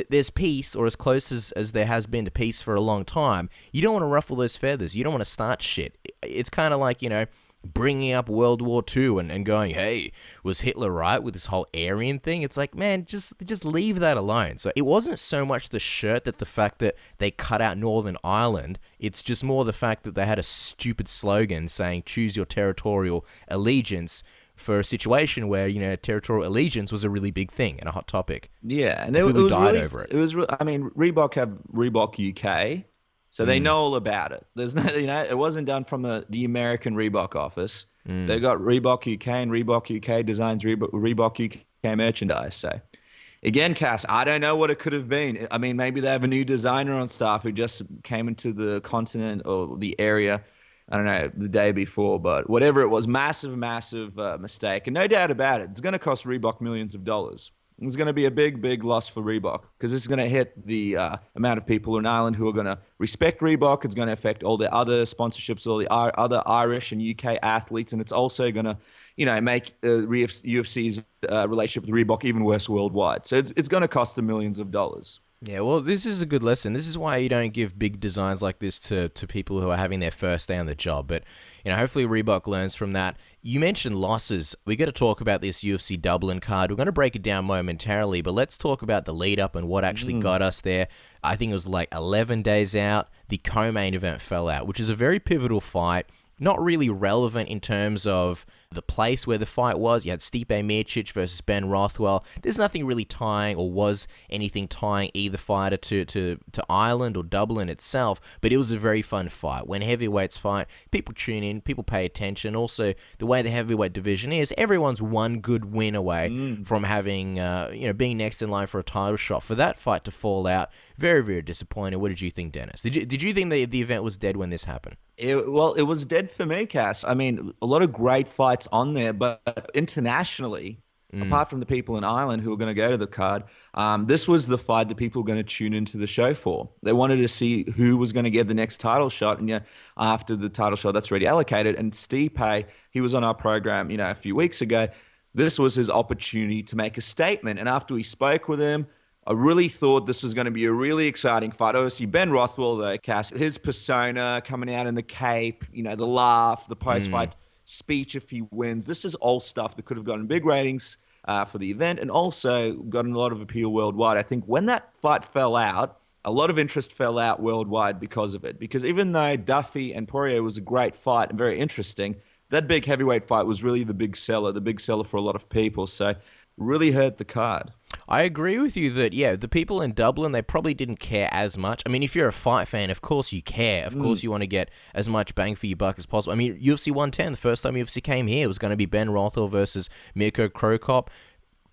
there's peace, or as close as there has been to peace for a long time. You don't want to ruffle those feathers. You don't want to start shit. It's kind of like, bringing up World War II and going, hey, was Hitler right with this whole Aryan thing? It's like, man, just leave that alone. So it wasn't so much the shirt that the fact that they cut out Northern Ireland. It's just more the fact that they had a stupid slogan saying, choose your territorial allegiance, for a situation where, territorial allegiance was a really big thing and a hot topic. Yeah, and people it was died really, over it. It was, I mean, Reebok have Reebok UK, so they know all about it. There's no, it wasn't done from the American Reebok office. They got Reebok UK, and Reebok UK designs Reebok UK merchandise. So, again, Cass, I don't know what it could have been. I mean, maybe they have a new designer on staff who just came into the continent or the area, I don't know, the day before, but whatever it was, massive mistake. And no doubt about it, it's going to cost Reebok millions of dollars. It's going to be a big loss for Reebok because this is going to hit the amount of people in Ireland who are going to respect Reebok. It's going to affect all the other sponsorships, all the other Irish and UK athletes, and it's also going to, make UFC's relationship with Reebok even worse worldwide. So it's going to cost them millions of dollars. Yeah, well, this is a good lesson. This is why you don't give big designs like this to people who are having their first day on the job. But, hopefully Reebok learns from that. You mentioned losses. We got to talk about this UFC Dublin card. We're going to break it down momentarily, but let's talk about the lead up and what actually got us there. I think it was like 11 days out. The co-main event fell out, which is a very pivotal fight. Not really relevant in terms of the place where the fight was. You had Stipe Miocic versus Ben Rothwell. There's nothing really tying, or was anything tying either fighter to Ireland or Dublin itself, but it was a very fun fight. When heavyweights fight, people tune in, people pay attention. Also, the way the heavyweight division is, everyone's one good win away from having, being next in line for a title shot. For that fight to fall out, very, very disappointing. What did you think, Dennis? Did you think the event was dead when this happened? It was dead for me, Cass. I mean, a lot of great fights on there, but internationally, apart from the people in Ireland who were going to go to the card, this was the fight that people were going to tune into the show for. They wanted to see who was going to get the next title shot, and after the title shot, that's already allocated. And Stipe, he was on our program, a few weeks ago. This was his opportunity to make a statement, and after we spoke with him, I really thought this was going to be a really exciting fight. Obviously, Ben Rothwell, though, Cass, his persona coming out in the cape, the laugh, the post-fight speech if he wins. This is all stuff that could have gotten big ratings for the event and also gotten a lot of appeal worldwide. I think when that fight fell out, a lot of interest fell out worldwide because of it. Because even though Duffy and Poirier was a great fight and very interesting, that big heavyweight fight was really the big seller for a lot of people. So really hurt the card. I agree with you that, the people in Dublin, they probably didn't care as much. I mean, if you're a fight fan, of course you care. Of course you want to get as much bang for your buck as possible. I mean, UFC 110, the first time UFC came here, it was going to be Ben Rothwell versus Mirko Krokop.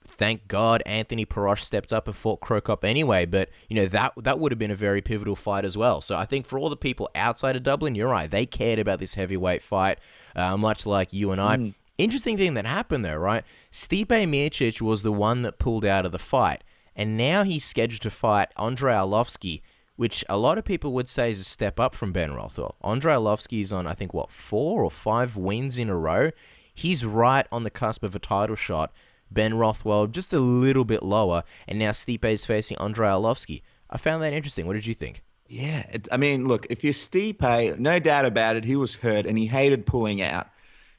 Thank God Anthony Perosh stepped up and fought Krokop anyway, but, that would have been a very pivotal fight as well. So I think for all the people outside of Dublin, you're right, they cared about this heavyweight fight, much like you and I. Interesting thing that happened there, right? Stipe Miocic was the one that pulled out of the fight, and now he's scheduled to fight Andrei Arlovski, which a lot of people would say is a step up from Ben Rothwell. Andrei Arlovski is on, I think, 4 or 5 wins in a row. He's right on the cusp of a title shot. Ben Rothwell just a little bit lower, and now Stipe is facing Andrei Arlovski. I found that interesting. What did you think? Yeah, look, if you're Stipe, no doubt about it, he was hurt, and he hated pulling out.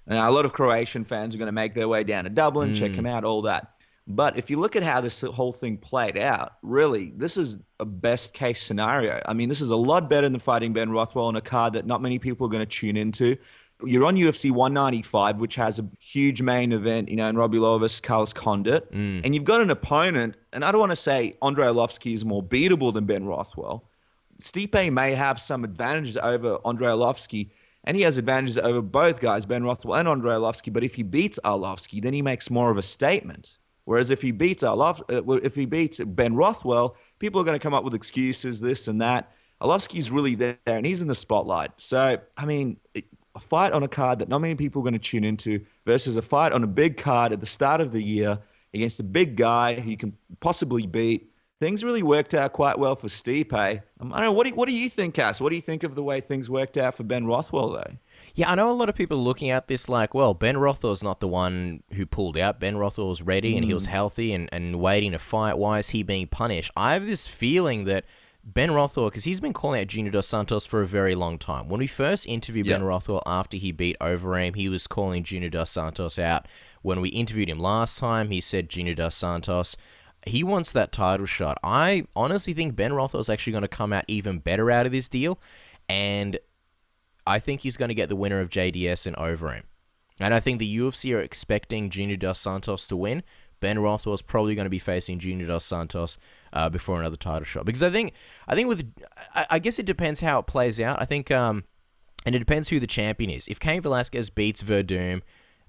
Now, a lot of Croatian fans are going to make their way down to Dublin, check him out, all that. But if you look at how this whole thing played out, really, this is a best case scenario. I mean, this is a lot better than fighting Ben Rothwell on a card that not many people are going to tune into. You're on UFC 195, which has a huge main event, in Robbie Lawler versus Carlos Condit. And you've got an opponent, and I don't want to say Andrei Arlovski is more beatable than Ben Rothwell. Stipe may have some advantages over Andrei Arlovski, and he has advantages over both guys, Ben Rothwell and Andrei Arlovski. But if he beats Arlovski, then he makes more of a statement. Whereas if he beats Ben Rothwell, people are going to come up with excuses, this and that. Arlovski's really there, and he's in the spotlight. So, I mean, a fight on a card that not many people are going to tune into versus a fight on a big card at the start of the year against a big guy who you can possibly beat. Things really worked out quite well for Stipe. I don't know. What do you think, Cass? What do you think of the way things worked out for Ben Rothwell, though? Yeah, I know a lot of people looking at this like, well, Ben Rothwell's not the one who pulled out. Ben Rothwell was ready and he was healthy and waiting to fight. Why is he being punished? I have this feeling that Ben Rothwell, because he's been calling out Junior Dos Santos for a very long time. When we first interviewed Ben Rothwell after he beat Overeem, he was calling Junior Dos Santos out. When we interviewed him last time, he said Junior Dos Santos. He wants that title shot. I honestly think Ben Rothwell is actually going to come out even better out of this deal, and I think he's going to get the winner of JDS and Overeem. And I think the UFC are expecting Junior Dos Santos to win. Ben Rothwell is probably going to be facing Junior Dos Santos before another title shot, because I guess it depends how it plays out. I think, and it depends who the champion is. If Cain Velasquez beats Verdum,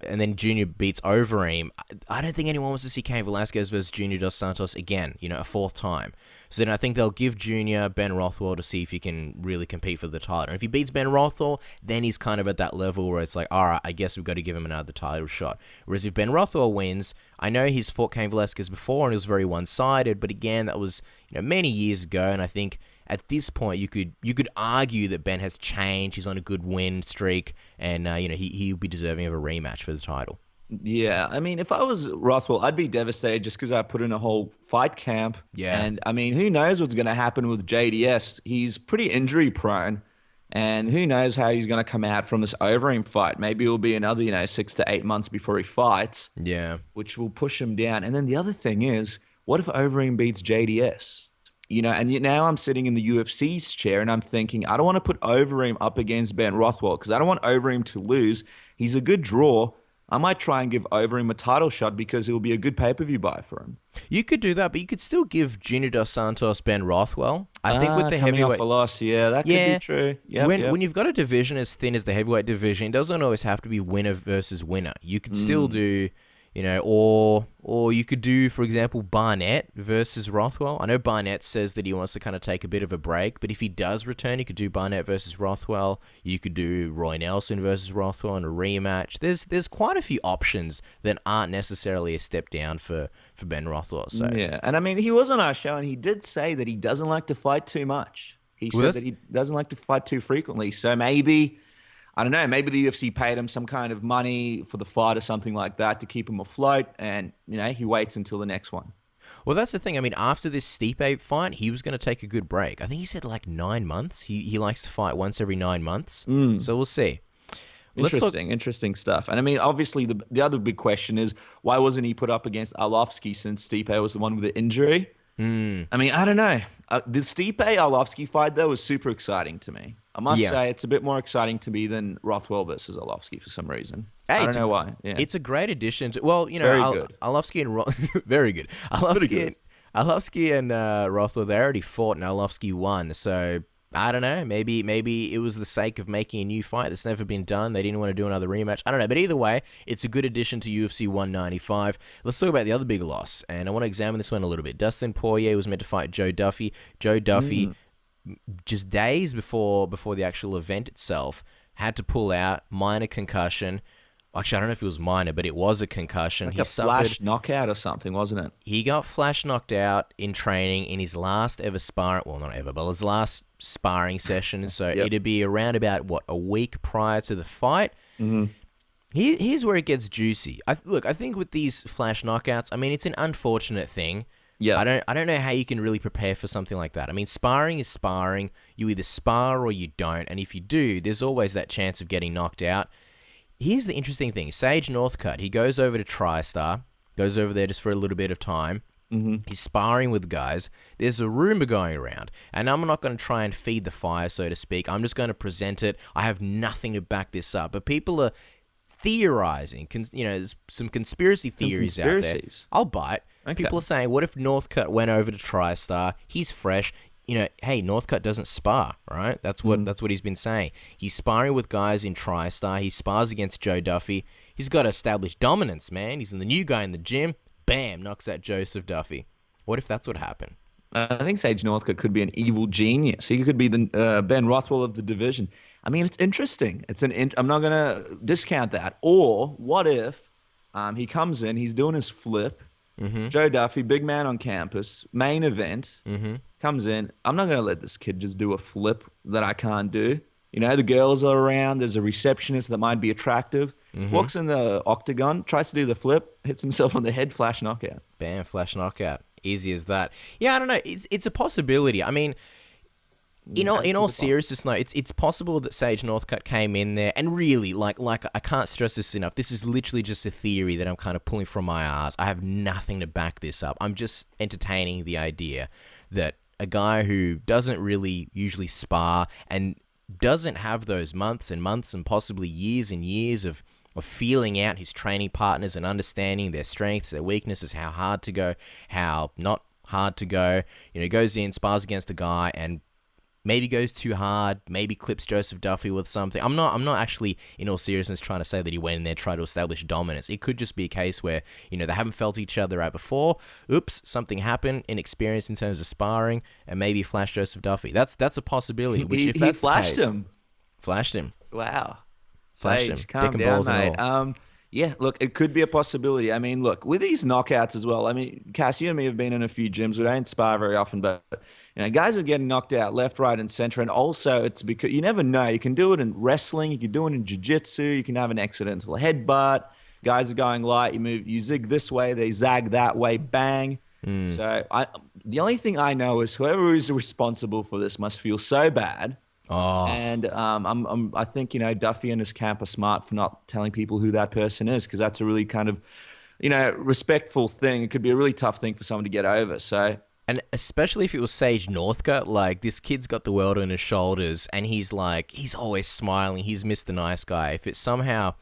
and then Junior beats Overeem, I don't think anyone wants to see Cain Velasquez versus Junior Dos Santos again, a fourth time. So then I think they'll give Junior Ben Rothwell to see if he can really compete for the title. And if he beats Ben Rothwell, then he's kind of at that level where it's like, all right, I guess we've got to give him another title shot. Whereas if Ben Rothwell wins, I know he's fought Cain Velasquez before and it was very one-sided, but again, that was many years ago, and I think at this point, you could argue that Ben has changed. He's on a good win streak, and he'll be deserving of a rematch for the title. Yeah, I mean, if I was Rothwell, I'd be devastated just because I put in a whole fight camp. Yeah, and I mean, who knows what's going to happen with JDS? He's pretty injury prone, and who knows how he's going to come out from this Overeem fight? Maybe it'll be another 6 to 8 months before he fights. Yeah, which will push him down. And then the other thing is, what if Overeem beats JDS? And now I'm sitting in the UFC's chair and I'm thinking, I don't want to put Overeem up against Ben Rothwell because I don't want Overeem to lose. He's a good draw. I might try and give Overeem a title shot because it will be a good pay-per-view buy for him. You could do that, but you could still give Junior Dos Santos Ben Rothwell. I think with the coming heavyweight off a loss, that could be true. When you've got a division as thin as the heavyweight division, it doesn't always have to be winner versus winner. You could still do, or you could do, for example, Barnett versus Rothwell. I know Barnett says that he wants to kind of take a bit of a break, but if he does return, you could do Barnett versus Rothwell. You could do Roy Nelson versus Rothwell in a rematch. There's quite a few options that aren't necessarily a step down for Ben Rothwell. So yeah, and I mean, he was on our show and he did say that he doesn't like to fight too much. He said that he doesn't like to fight too frequently. So maybe, I don't know, maybe the UFC paid him some kind of money for the fight or something like that to keep him afloat, and he waits until the next one. Well, that's the thing. I mean, after this Stipe fight, he was going to take a good break. I think he said like 9 months. He likes to fight once every 9 months. So we'll see. Interesting stuff. And I mean, obviously, the other big question is, why wasn't he put up against Arlovski since Stipe was the one with the injury? I mean, I don't know. The Stipe-Arlovski fight, though, was super exciting to me. I must say it's a bit more exciting to me than Rothwell versus Arlovski for some reason. I don't know why. Yeah. It's a great addition to, good. Arlovski and very good. Arlovski and Rothwell, they already fought and Arlovski won. So I don't know. Maybe it was the sake of making a new fight that's never been done. They didn't want to do another rematch. I don't know. But either way, it's a good addition to UFC 195. Let's talk about the other big loss. And I want to examine this one a little bit. Dustin Poirier was meant to fight Joe Duffy. Joe Duffy, just days before the actual event itself, had to pull out, minor concussion. Actually, I don't know if it was minor, but it was a concussion. He suffered flash knockout or something, wasn't it? He got flash knocked out in training in his last ever sparring. Well, not ever, but his last sparring session. So it'd be around about, a week prior to the fight. Here's where it gets juicy. I think with these flash knockouts, I mean, it's an unfortunate thing. Yeah. I don't know how you can really prepare for something like that. I mean, sparring is sparring. You either spar or you don't. And if you do, there's always that chance of getting knocked out. Here's the interesting thing. Sage Northcutt, he goes over to TriStar. goes over there just for a little bit of time. He's sparring with guys. There's a rumor going around, and I'm not going to try and feed the fire, so to speak. I'm just going to present it. I have nothing to back this up, but people are theorizing. There's some conspiracy theories out there. I'll bite. Okay. People are saying, what if Northcutt went over to TriStar? He's fresh. Hey, Northcutt doesn't spar, right? That's what he's been saying. He's sparring with guys in TriStar. He spars against Joe Duffy. He's got to establish dominance, man. He's the new guy in the gym. Bam, knocks out Joseph Duffy. What if that's what happened? I think Sage Northcutt could be an evil genius. He could be the Ben Rothwell of the division. I mean, it's interesting. I'm not going to discount that. Or what if he comes in, he's doing his flip. Joe Duffy, big man on campus, main event, comes in. I'm not going to let this kid just do a flip that I can't do. The girls are around. There's a receptionist that might be attractive. Walks in the octagon, tries to do the flip, hits himself on the head, flash knockout. Bam, flash knockout. Easy as that. Yeah, I don't know. It's a possibility. I mean, in all seriousness, no, it's possible that Sage Northcutt came in there and really, like I can't stress this enough. This is literally just a theory that I'm kind of pulling from my ass. I have nothing to back this up. I'm just entertaining the idea that a guy who doesn't really usually spar and doesn't have those months and months and possibly years and years of feeling out his training partners and understanding their strengths, their weaknesses, how hard to go, how not hard to go. Goes in, spars against a guy and maybe goes too hard, maybe clips Joseph Duffy with something. I'm not actually, in all seriousness, trying to say that he went in there trying to establish dominance. It could just be a case where, they haven't felt each other out before. Oops, something happened, inexperience in terms of sparring, and maybe flash Joseph Duffy. That's a possibility. Which if that's flashed the case, him. Flashed him. Wow. Flashed him. Calm Dick and down, balls mate. and all. Yeah, look, it could be a possibility. I mean, look, with these knockouts as well, I mean, Cass, you and me have been in a few gyms. We don't spar very often, but, guys are getting knocked out left, right, and center. And also, it's because you never know. You can do it in wrestling. You can do it in jiu-jitsu. You can have an accidental headbutt. Guys are going light. You zig this way. They zag that way. Bang. So the only thing I know is whoever is responsible for this must feel so bad. Oh. And I think, Duffy and his camp are smart for not telling people who that person is, because that's a really kind of, respectful thing. It could be a really tough thing for someone to get over. So, and especially if it was Sage Northcutt, like this kid's got the world on his shoulders and he's always smiling. He's Mr. Nice Guy. If it somehow,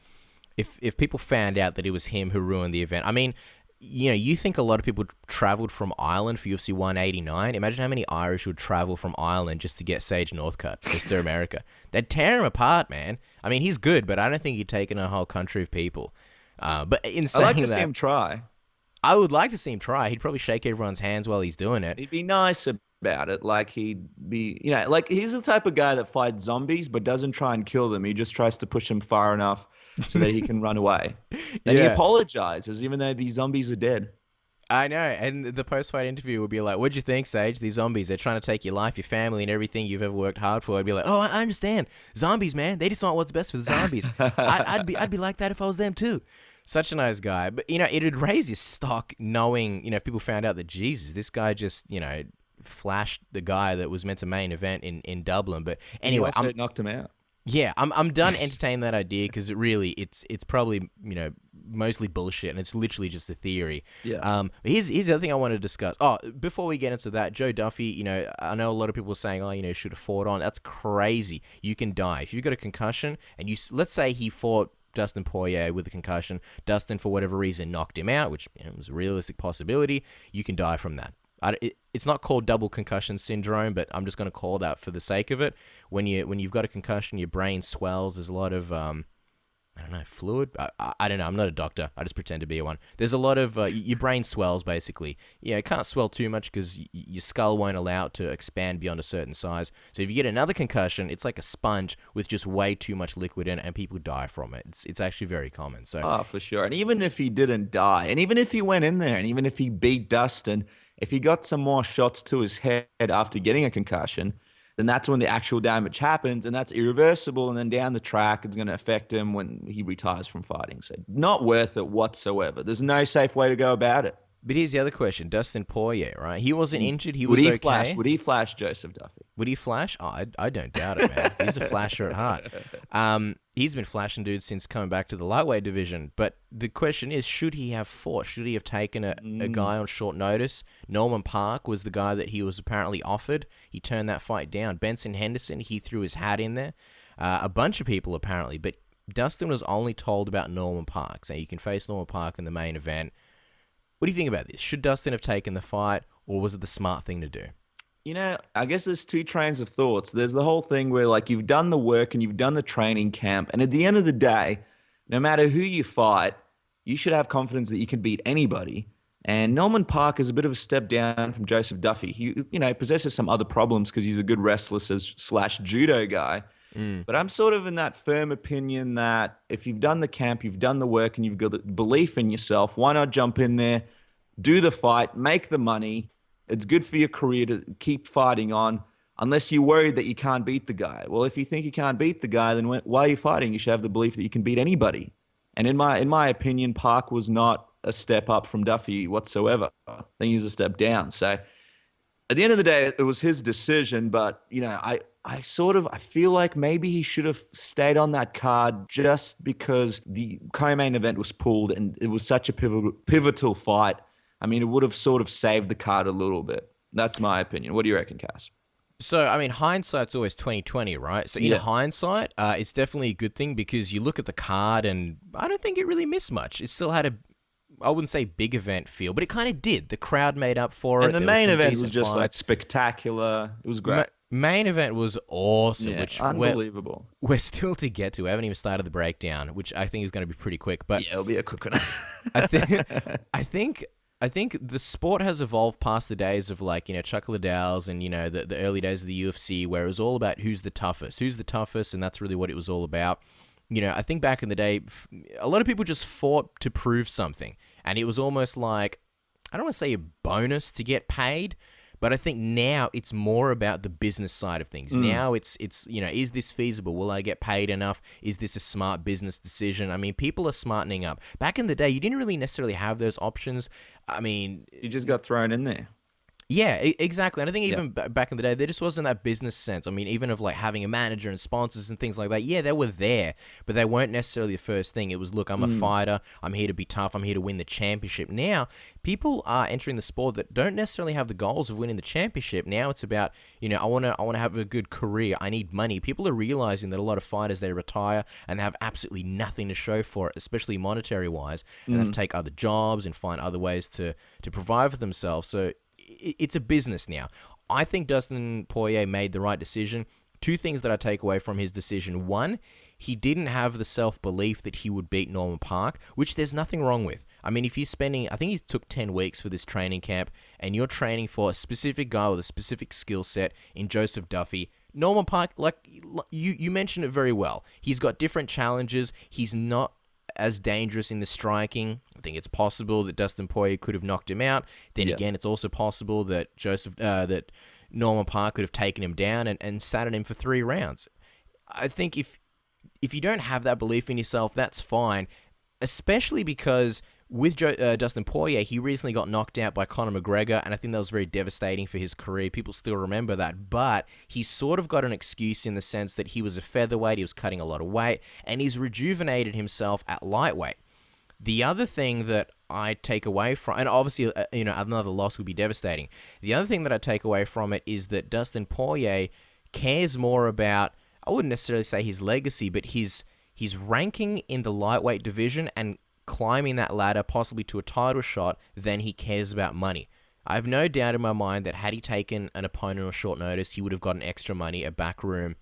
if people found out that it was him who ruined the event, I mean, you think a lot of people traveled from Ireland for UFC 189. Imagine how many Irish would travel from Ireland just to get Sage Northcutt, Mr. America. They'd tear him apart, man. I mean, he's good, but I don't think he'd taken a whole country of people. But in saying I'd like to see him try. I would like to see him try. He'd probably shake everyone's hands while he's doing it. He'd be nice about it. Like he'd be, he's the type of guy that fights zombies but doesn't try and kill them. He just tries to push them far enough so that he can run away. And he apologizes even though these zombies are dead. I know. And the post-fight interview would be like, what'd you think, Sage? These zombies, they're trying to take your life, your family, and everything you've ever worked hard for. I'd be like, oh, I understand. Zombies, man. They just want what's best for the zombies. I'd be like that if I was them too. Such a nice guy. But, it'd raise his stock knowing, if people found out that, Jesus, this guy just, flashed the guy that was meant to main event in Dublin. But anyway, it knocked him out. Yeah, I'm done entertaining that idea because it's probably mostly bullshit and it's literally just a theory. Yeah. Here's the other thing I want to discuss. Oh, before we get into that, Joe Duffy. I know a lot of people are saying, should have fought on. That's crazy. You can die if you got a concussion and let's say he fought Dustin Poirier with a concussion. Dustin, for whatever reason, knocked him out, which was a realistic possibility. You can die from that. It's not called double concussion syndrome, but I'm just going to call that for the sake of it. When you've got a concussion, your brain swells. There's a lot of fluid. I don't know. I'm not a doctor. I just pretend to be one. There's a lot of your brain swells basically. Yeah, it can't swell too much because your skull won't allow it to expand beyond a certain size. So if you get another concussion, it's like a sponge with just way too much liquid in it, and people die from it. It's actually very common. So for sure. And even if he didn't die, and even if he went in there, and even if he beat Dustin, if he got some more shots to his head after getting a concussion, then that's when the actual damage happens, and that's irreversible. And then down the track, it's going to affect him when he retires from fighting. So not worth it whatsoever. There's no safe way to go about it. But here's the other question. Dustin Poirier, right? He wasn't injured. He was okay. Would he flash Joseph Duffy? Would he flash? Oh, I don't doubt it, man. He's a flasher at heart. He's been flashing dudes since coming back to the lightweight division. But the question is, should he have fought? Should he have taken a guy on short notice? Norman Park was the guy that he was apparently offered. He turned that fight down. Benson Henderson, he threw his hat in there. A bunch of people apparently, but Dustin was only told about Norman Park. So you can face Norman Park in the main event. What do you think about this? Should Dustin have taken the fight, or was it the smart thing to do? You know, I guess there's two trains of thoughts. There's the whole thing where, like, you've done the work and you've done the training camp, and at the end of the day, no matter who you fight, you should have confidence that you can beat anybody. And Norman Park is a bit of a step down from Joseph Duffy. He, possesses some other problems because he's a good wrestler / judo guy. But I'm sort of in that firm opinion that if you've done the camp, you've done the work, and you've got belief in yourself, why not jump in there, do the fight, make the money? It's good for your career to keep fighting on, unless you're worried that you can't beat the guy. Well, if you think you can't beat the guy, then why are you fighting? You should have the belief that you can beat anybody. And in my opinion, Park was not a step up from Duffy whatsoever. I think he was a step down. So at the end of the day, it was his decision. But I feel like maybe he should have stayed on that card just because the co-main event was pulled and it was such a pivotal fight. I mean, it would have sort of saved the card a little bit. That's my opinion. What do you reckon, Cass? So, I mean, hindsight's always 20/20, right? So in hindsight, it's definitely a good thing because you look at the card and I don't think it really missed much. It still had I wouldn't say big event feel, but it kind of did. The crowd made up for it. And the main event was just like spectacular. It was great. Main event was awesome, which unbelievable. We're still to get to. We haven't even started the breakdown, which I think is going to be pretty quick. But yeah, it'll be a quick one. I think the sport has evolved past the days of Chuck Liddell's and the early days of the UFC, where it was all about who's the toughest, and that's really what it was all about. I think back in the day, a lot of people just fought to prove something, and it was almost like, I don't want to say a bonus to get paid, but I think now it's more about the business side of things. Now it's is this feasible? Will I get paid enough? Is this a smart business decision? I mean, people are smartening up. Back in the day, you didn't really necessarily have those options. I mean, you just got thrown in there. Yeah, exactly. And I think even back in the day, there just wasn't that business sense. I mean, even of having a manager and sponsors and things like that, yeah, they were there, but they weren't necessarily the first thing. It was, look, I'm a fighter. I'm here to be tough. I'm here to win the championship. Now, people are entering the sport that don't necessarily have the goals of winning the championship. Now it's about, I want to have a good career. I need money. People are realizing that a lot of fighters, they retire and they have absolutely nothing to show for it, especially monetary-wise, and they have to take other jobs and find other ways to provide for themselves. So it's a business now. I think Dustin Poirier made the right decision. Two things that I take away from his decision. One, he didn't have the self-belief that he would beat Norman Park, which there's nothing wrong with. I mean, if you're spending, I think he took 10 weeks for this training camp, and you're training for a specific guy with a specific skill set in Joseph Duffy, Norman Park, you mentioned it very well. He's got different challenges. He's not as dangerous in the striking. I think it's possible that Dustin Poirier could have knocked him out. Then again, it's also possible that that Norman Park could have taken him down and sat at him for 3 rounds. I think if you don't have that belief in yourself, that's fine, especially because with Dustin Poirier, he recently got knocked out by Conor McGregor, and I think that was very devastating for his career. People still remember that, but he's sort of got an excuse in the sense that he was a featherweight, he was cutting a lot of weight, and he's rejuvenated himself at lightweight. The other thing that I take away from, and obviously, another loss would be devastating. The other thing that I take away from it is that Dustin Poirier cares more about, I wouldn't necessarily say his legacy, but his ranking in the lightweight division and climbing that ladder possibly to a title shot than he cares about money. I have no doubt in my mind that had he taken an opponent on short notice, he would have gotten extra money, a backroom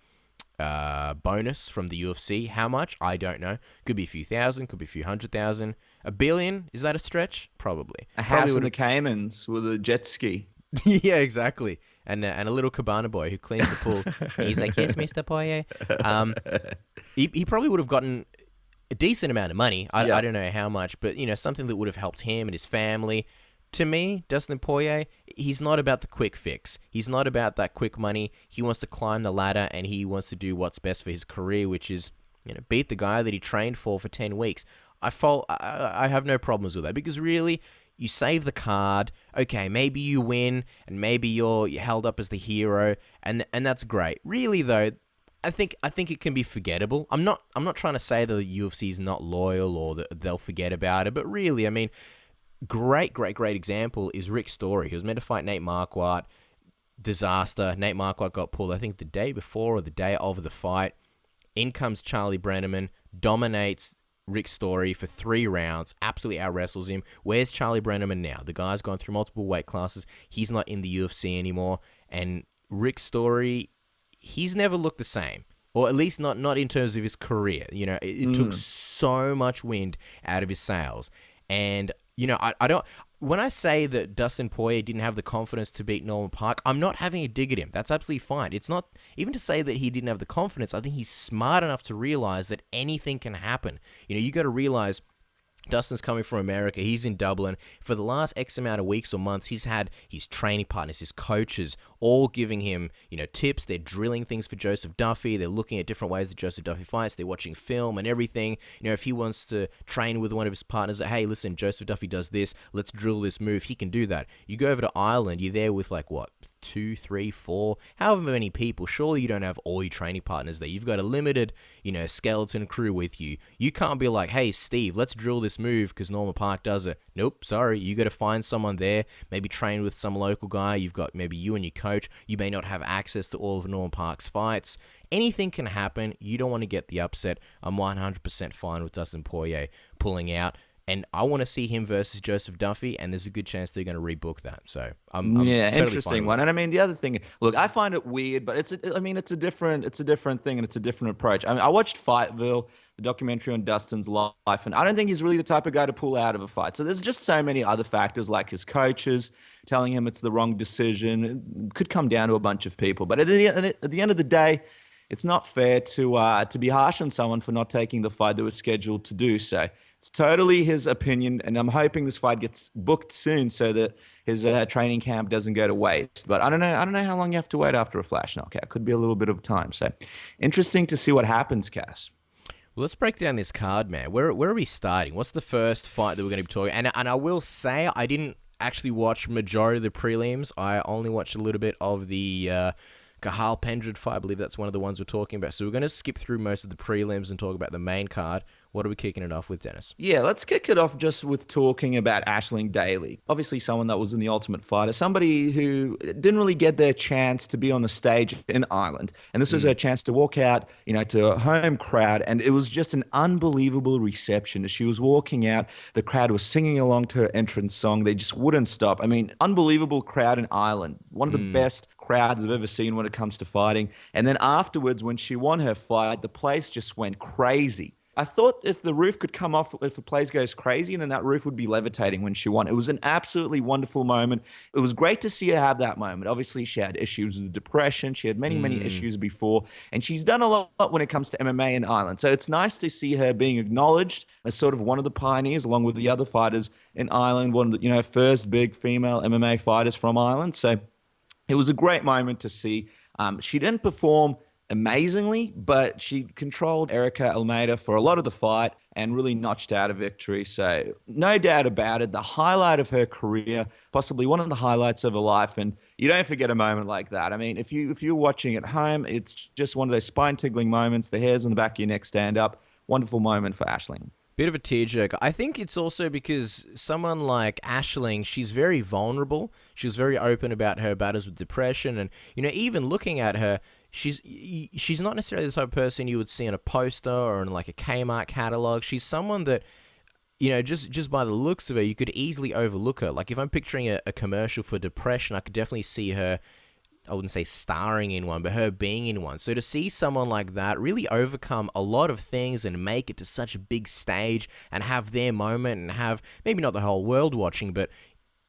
bonus from the UFC. How much? I don't know. Could be a few thousand, could be a few 100,000. $1 billion? Is that a stretch? Probably. A house in the Caymans with a jet ski. Yeah, exactly. And a little cabana boy who cleans the pool. And he's like, yes, Mr. Poirier. He probably would have gotten a decent amount of money. I don't know how much, but something that would have helped him and his family. To me, Dustin Poirier, he's not about the quick fix. He's not about that quick money. He wants to climb the ladder and he wants to do what's best for his career, which is beat the guy that he trained for 10 weeks. I have no problems with that, because really, you save the card. Okay, maybe you win, and maybe you're held up as the hero, and that's great. Really though, I think it can be forgettable. I'm not trying to say that the UFC is not loyal or that they'll forget about it, but really, I mean, great example is Rick Story. He was meant to fight Nate Marquardt. Disaster. Nate Marquardt got pulled, I think, the day before or the day of the fight. In comes Charlie Brenneman, dominates Rick Story for 3 rounds, absolutely out-wrestles him. Where's Charlie Brenneman now? The guy's gone through multiple weight classes. He's not in the UFC anymore. And Rick Story, he's never looked the same. Or at least not in terms of his career. You know, it took so much wind out of his sails. And, you know, I don't... When I say that Dustin Poirier didn't have the confidence to beat Norman Park, I'm not having a dig at him. That's absolutely fine. It's not, even to say that he didn't have the confidence, I think he's smart enough to realize that anything can happen. You know, you got to realize Dustin's coming from America. He's in Dublin. For the last X amount of weeks or months, he's had his training partners, his coaches, all giving him, you know, tips. They're drilling things for Joseph Duffy. They're looking at different ways that Joseph Duffy fights. They're watching film and everything. You know, if he wants to train with one of his partners, hey, listen, Joseph Duffy does this. Let's drill this move. He can do that. You go over to Ireland, you're there with like, what, 2, 3, 4, however many people. Surely you don't have all your training partners there. You've got a limited, you know, skeleton crew with you. You can't be like, hey, Steve, let's drill this move because Norman Park does it. Nope, sorry. You got to find someone there, maybe train with some local guy. You've got maybe you and your coach. You may not have access to all of Norman Park's fights. Anything can happen. You don't want to get the upset. I'm 100% fine with Dustin Poirier pulling out. And I want to see him versus Joseph Duffy, and there's a good chance they're going to rebook that. So I'm totally interesting one. And I mean, the other thing, look, I find it weird, but it's a different thing, and it's a different approach. I mean, I watched Fightville, the documentary on Dustin's life, and I don't think he's really the type of guy to pull out of a fight. So there's just so many other factors, like his coaches telling him it's the wrong decision. It could come down to a bunch of people, but at the end of the day, it's not fair to be harsh on someone for not taking the fight that was scheduled to do so. It's totally his opinion, and I'm hoping this fight gets booked soon so that his training camp doesn't go to waste. But I don't know how long you have to wait after a flash knockout. Could be a little bit of time. So interesting to see what happens, Cass. Well, let's break down this card, man. Where are we starting? What's the first fight that we're going to be talking? And I will say I didn't actually watch majority of the prelims. I only watched a little bit of the Cathal Pendred fight. I believe that's one of the ones we're talking about. So we're going to skip through most of the prelims and talk about the main card. What are we kicking it off with, Dennis? Yeah, let's kick it off just with talking about Aisling Daly. Obviously someone that was in the Ultimate Fighter, somebody who didn't really get their chance to be on the stage in Ireland. And this is her chance to walk out, you know, to a home crowd. And it was just an unbelievable reception. As she was walking out, the crowd was singing along to her entrance song. They just wouldn't stop. I mean, unbelievable crowd in Ireland. One of the best crowds I've ever seen when it comes to fighting. And then afterwards, when she won her fight, the place just went crazy. I thought if the roof could come off, if the place goes crazy, then that roof would be levitating when she won. It was an absolutely wonderful moment. It was great to see her have that moment. Obviously, she had issues with depression. She had many issues before, and she's done a lot when it comes to MMA in Ireland. So it's nice to see her being acknowledged as sort of one of the pioneers, along with the other fighters in Ireland, one of the, you know, first big female MMA fighters from Ireland. So it was a great moment to see. She didn't perform amazingly, but she controlled Erica Almeida for a lot of the fight and really notched out a victory. So no doubt about it, the highlight of her career, possibly one of the highlights of her life. And you don't forget a moment like that. I mean, if you're watching at home, it's just one of those spine-tingling moments. The hairs on the back of your neck stand up. Wonderful moment for Aisling. Bit of a tearjerker. I think it's also because someone like Aisling, she's very vulnerable. She was very open about her battles with depression. And, you know, even looking at her, she's not necessarily the type of person you would see on a poster or in like a Kmart catalog. She's someone that, you know, just by the looks of her, you could easily overlook her. Like if I'm picturing a commercial for depression, I could definitely see her, I wouldn't say starring in one, but her being in one. So to see someone like that really overcome a lot of things and make it to such a big stage and have their moment and have maybe not the whole world watching, but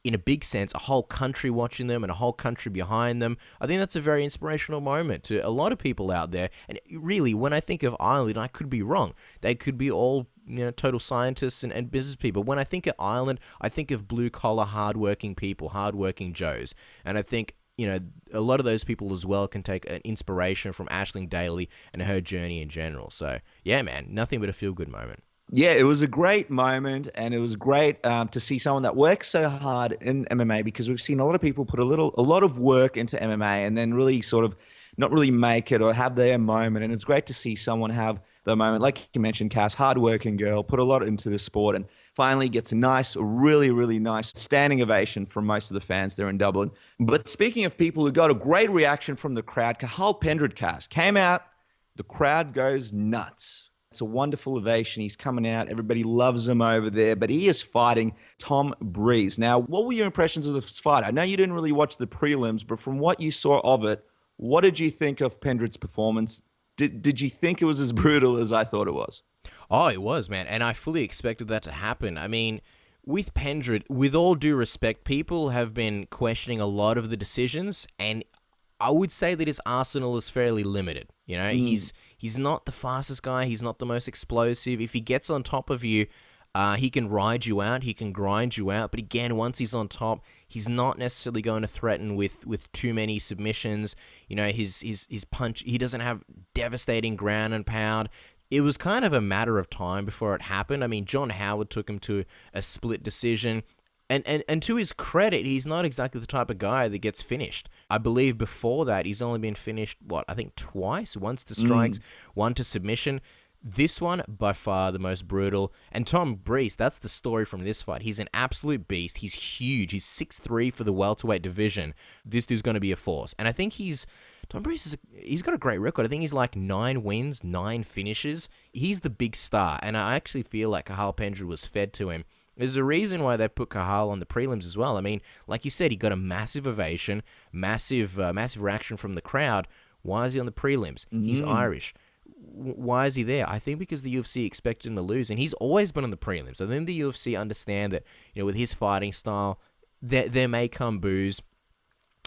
in a big sense, a whole country watching them and a whole country behind them. I think that's a very inspirational moment to a lot of people out there. And really, when I think of Ireland, I could be wrong. They could be all, you know, total scientists and business people. When I think of Ireland, I think of blue-collar, hardworking people, hardworking Joes. And I think, you know, a lot of those people as well can take an inspiration from Aisling Daly and her journey in general. So, yeah, man, nothing but a feel-good moment. Yeah, it was a great moment, and it was great to see someone that works so hard in MMA, because we've seen a lot of people put a lot of work into MMA and then really sort of not really make it or have their moment. And it's great to see someone have the moment, like you mentioned, Cass, hardworking girl, put a lot into the sport, and finally gets a nice, really, really nice standing ovation from most of the fans there in Dublin. But speaking of people who got a great reaction from the crowd, Cathal Pendred, Cass, came out, the crowd goes nuts. It's a wonderful ovation. He's coming out. Everybody loves him over there, but he is fighting Tom Breeze. Now, what were your impressions of this fight? I know you didn't really watch the prelims, but from what you saw of it, what did you think of Pendred's performance? Did you think it was as brutal as I thought it was? Oh, it was, man. And I fully expected that to happen. I mean, with Pendred, with all due respect, people have been questioning a lot of the decisions, and I would say that his arsenal is fairly limited. You know, he's not the fastest guy. He's not the most explosive. If he gets on top of you, he can ride you out. He can grind you out. But again, once he's on top, he's not necessarily going to threaten with too many submissions. You know, his punch, he doesn't have devastating ground and pound. It was kind of a matter of time before it happened. I mean, John Howard took him to a split decision. And to his credit, he's not exactly the type of guy that gets finished. I believe before that, he's only been finished, I think twice? Once to strikes, one to submission. This one, by far, the most brutal. And Tom Breeze, that's the story from this fight. He's an absolute beast. He's huge. He's 6'3" for the welterweight division. This dude's going to be a force. And I think Tom Breeze, he's got a great record. I think he's like 9 wins, 9 finishes. He's the big star. And I actually feel like Cathal Pendred was fed to him. There's a reason why they put Cathal on the prelims as well. I mean, like you said, he got a massive ovation, massive reaction from the crowd. Why is he on the prelims? He's Irish. Why is he there? I think because the UFC expected him to lose, and he's always been on the prelims. I think the UFC understand that, you know, with his fighting style, there may come boos.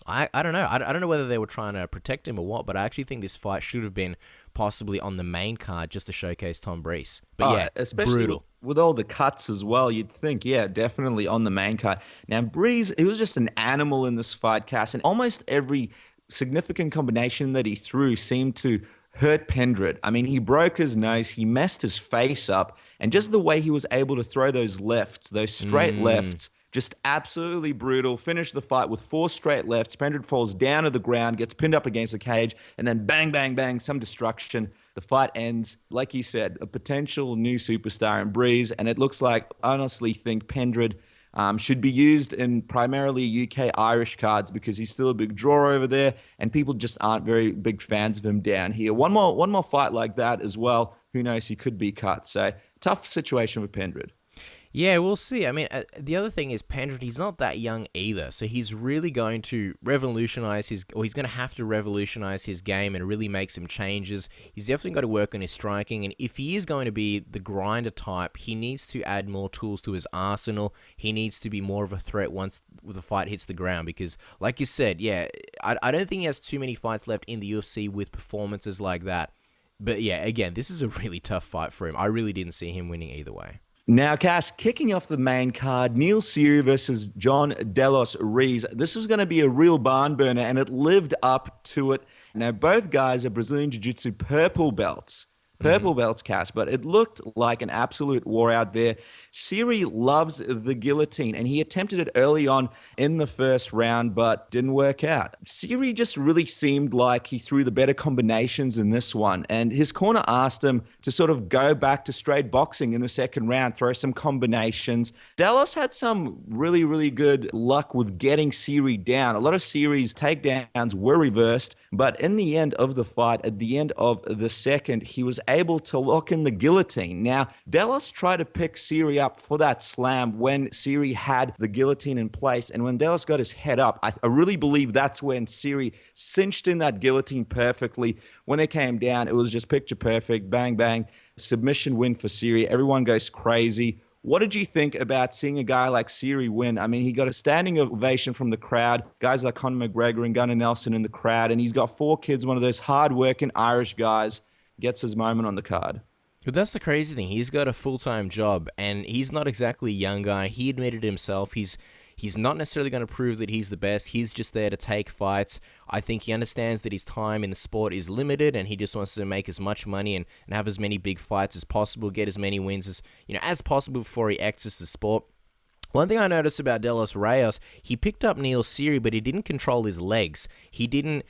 I don't know. I don't know whether they were trying to protect him or what, but I actually think this fight should have been possibly on the main card just to showcase Tom Breeze. But yeah, especially brutal. With all the cuts as well, you'd think, yeah, definitely on the main card. Now, Breeze, he was just an animal in this fight, Cass, and almost every significant combination that he threw seemed to hurt Pendred. I mean, he broke his nose, he messed his face up, and just the way he was able to throw those lefts, those straight lefts, just absolutely brutal. Finished the fight with 4 straight lefts. Pendred falls down to the ground, gets pinned up against the cage, and then bang, bang, bang, some destruction. The fight ends, like you said, a potential new superstar in Breeze, and it looks like, I honestly think Pendred should be used in primarily UK Irish cards because he's still a big draw over there, and people just aren't very big fans of him down here. One more fight like that as well. Who knows? He could be cut. So tough situation with Pendred. Yeah, we'll see. I mean, the other thing is Pendred, he's not that young either, so he's really going to revolutionize he's going to have to revolutionize his game and really make some changes. He's definitely got to work on his striking, and if he is going to be the grinder type, he needs to add more tools to his arsenal. He needs to be more of a threat once the fight hits the ground, because, like you said, yeah, I don't think he has too many fights left in the UFC with performances like that. But yeah, again, this is a really tough fight for him. I really didn't see him winning either way. Now, Cass, kicking off the main card, Neil Seery versus John Delos Reis. This was going to be a real barn burner, and it lived up to it. Now, both guys are Brazilian Jiu-Jitsu purple belts, Cass, but it looked like an absolute war out there. Seery loves the guillotine, and he attempted it early on in the first round, but didn't work out. Seery just really seemed like he threw the better combinations in this one, and his corner asked him to sort of go back to straight boxing in the second round, throw some combinations. Delos had some really, really good luck with getting Seery down. A lot of Seery's takedowns were reversed, but in the end of the fight, at the end of the second, he was able to lock in the guillotine. Now, Delos tried to pick Seery up for that slam when Seery had the guillotine in place, and when Delos got his head up, I really believe that's when Seery cinched in that guillotine perfectly. When it came down, it was just picture perfect, bang, bang, submission win for Seery. Everyone goes crazy. What did you think about seeing a guy like Seery win? I mean, he got a standing ovation from the crowd, guys like Conor McGregor and Gunnar Nelson in the crowd, and he's got 4 kids, one of those hard-working Irish guys, gets his moment on the card. But that's the crazy thing. He's got a full-time job, and he's not exactly a young guy. He admitted himself. He's He's not necessarily going to prove that he's the best. He's just there to take fights. I think he understands that his time in the sport is limited, and he just wants to make as much money and have as many big fights as possible, get as many wins as possible before he exits the sport. One thing I noticed about De Los Rios, he picked up Neil Seery, but he didn't control his legs. He didn't,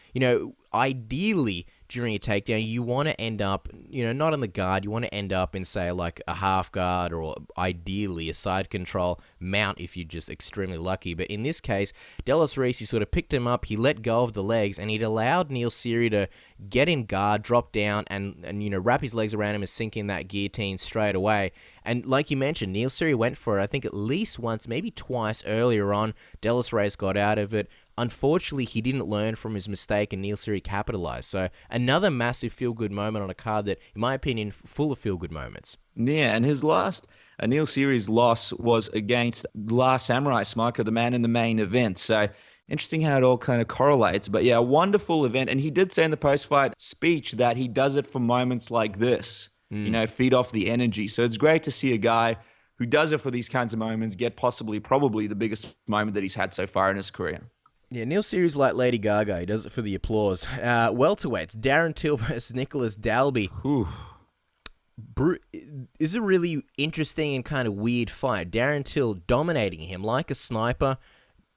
ideally during a takedown, you want to end up, not on the guard. You want to end up in, say, like a half guard or ideally a side control mount if you're just extremely lucky. But in this case, De Los Rios, he sort of picked him up, he let go of the legs, and he'd allowed Neil Seery to get in guard, drop down, and wrap his legs around him and sink in that guillotine straight away. And like you mentioned, Neil Seery went for it, I think at least once, maybe twice earlier on. De Los Rios got out of it. Unfortunately, he didn't learn from his mistake, and Neil Seery capitalized. So another massive feel-good moment on a card that, in my opinion, full of feel-good moments. Yeah, and his last, Neil Seery's loss was against Last Samurai Smoker, the man in the main event. So interesting how it all kind of correlates. But yeah, a wonderful event. And he did say in the post-fight speech that he does it for moments like this, feed off the energy. So it's great to see a guy who does it for these kinds of moments get probably the biggest moment that he's had so far in his career. Yeah, Neil Seery's like Lady Gaga. He does it for the applause. Welterweights, Darren Till versus Nicholas Dalby. Is a really interesting and kind of weird fight. Darren Till dominating him like a sniper,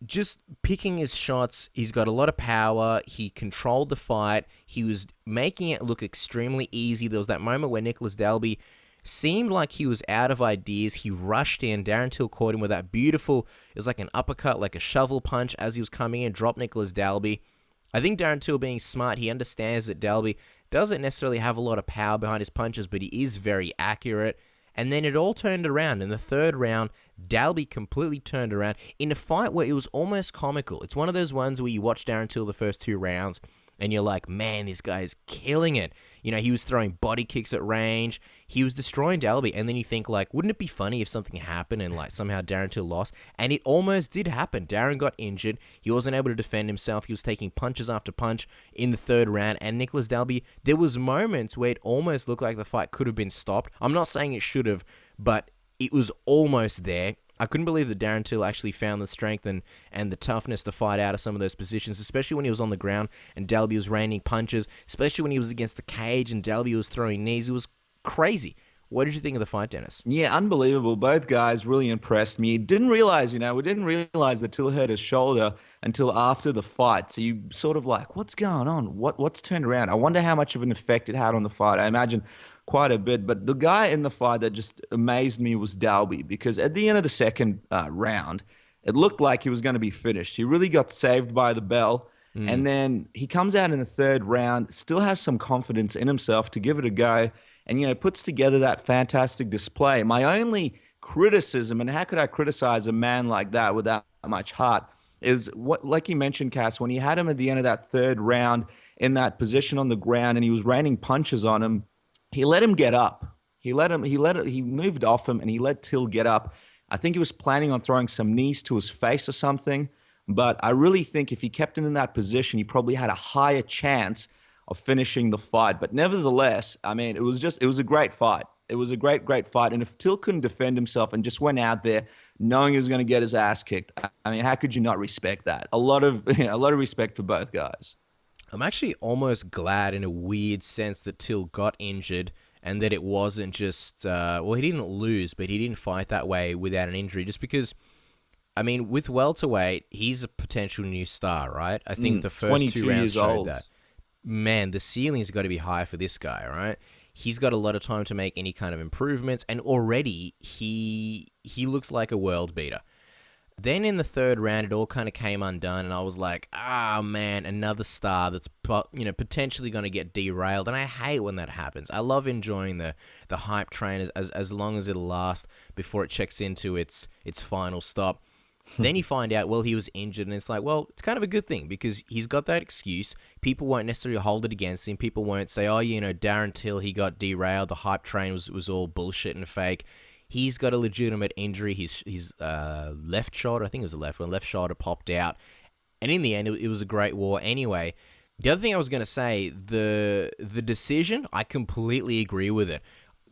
just picking his shots. He's got a lot of power. He controlled the fight. He was making it look extremely easy. There was that moment where Nicholas Dalby seemed like he was out of ideas. He rushed in. Darren Till caught him with that beautiful, it was like an uppercut, like a shovel punch as he was coming in, dropped Nicholas Dalby. I think Darren Till, being smart, he understands that Dalby doesn't necessarily have a lot of power behind his punches, but he is very accurate. And then it all turned around. In the third round, Dalby completely turned around in a fight where it was almost comical. It's one of those ones where you watch Darren Till the first two rounds, and you're like, man, this guy is killing it. He was throwing body kicks at range. He was destroying Dalby. And then you think, like, wouldn't it be funny if something happened and, like, somehow Darren Till lost? And it almost did happen. Darren got injured. He wasn't able to defend himself. He was taking punches after punch in the third round. And Nicholas Dalby, there was moments where it almost looked like the fight could have been stopped. I'm not saying it should have, but it was almost there. I couldn't believe that Darren Till actually found the strength and the toughness to fight out of some of those positions, especially when he was on the ground and Dalby was raining punches, especially when he was against the cage and Dalby was throwing knees. It was crazy. What did you think of the fight, Dennis? Yeah, unbelievable. Both guys really impressed me. We didn't realize that Till hurt his shoulder until after the fight. So you sort of like, what's going on? What's turned around? I wonder how much of an effect it had on the fight. I imagine quite a bit. But the guy in the fight that just amazed me was Dalby, because at the end of the second round, it looked like he was going to be finished. He really got saved by the bell. And then he comes out in the third round, still has some confidence in himself to give it a go, and, puts together that fantastic display. My only criticism, and how could I criticize a man like that with that much heart, is what, like you mentioned, Cass, when he had him at the end of that third round in that position on the ground and he was raining punches on him, he let him get up. He moved off him and he let Till get up. I think he was planning on throwing some knees to his face or something, but I really think if he kept him in that position, he probably had a higher chance of finishing the fight. But nevertheless, I mean, it was a great fight. It was a great fight. And if Till couldn't defend himself and just went out there knowing he was going to get his ass kicked, I mean, how could you not respect that? A lot of respect for both guys. I'm actually almost glad in a weird sense that Till got injured and that it wasn't just, he didn't lose, but he didn't fight that way without an injury, just because, I mean, with welterweight, he's a potential new star, right? I think the first 2 rounds showed that. Man, the ceiling's got to be high for this guy, right? He's got a lot of time to make any kind of improvements, and already he looks like a world beater. Then in the third round, it all kind of came undone, and I was like, man, another star that's potentially going to get derailed, and I hate when that happens. I love enjoying the hype train as long as it'll last before it checks into its final stop. Then you find out, he was injured, and it's like, it's kind of a good thing, because he's got that excuse. People won't necessarily hold it against him. People won't say, Darren Till, he got derailed. The hype train was all bullshit and fake. He's got a legitimate injury. His left shoulder, I think it was the left shoulder popped out. And in the end, it was a great war anyway. The other thing I was going to say, the decision, I completely agree with it.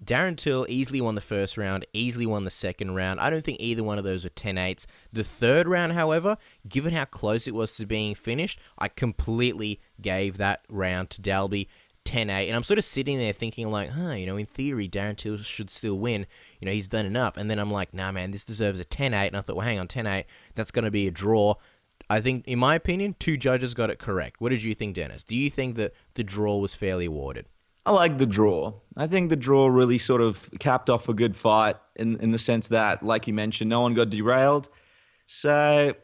Darren Till easily won the first round, easily won the second round. I don't think either one of those were 10-8s. The third round, however, given how close it was to being finished, I completely gave that round to Dalby 10-8. And I'm sort of sitting there thinking like, in theory, Darren Till should still win. He's done enough. And then I'm like, nah, man, this deserves a 10-8. And I thought, well, hang on, 10-8, that's going to be a draw. I think, in my opinion, 2 judges got it correct. What did you think, Dennis? Do you think that the draw was fairly awarded? I like the draw. I think the draw really sort of capped off a good fight in the sense that, like you mentioned, no one got derailed. So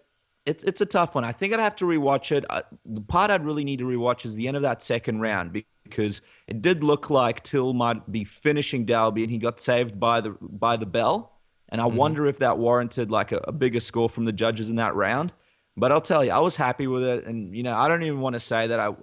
it's a tough one. I think I'd have to rewatch it. The part I'd really need to rewatch is the end of that second round because it did look like Till might be finishing Dalby and he got saved by the bell. And I wonder if that warranted like a bigger score from the judges in that round. But I'll tell you, I was happy with it. And, I don't even want to say that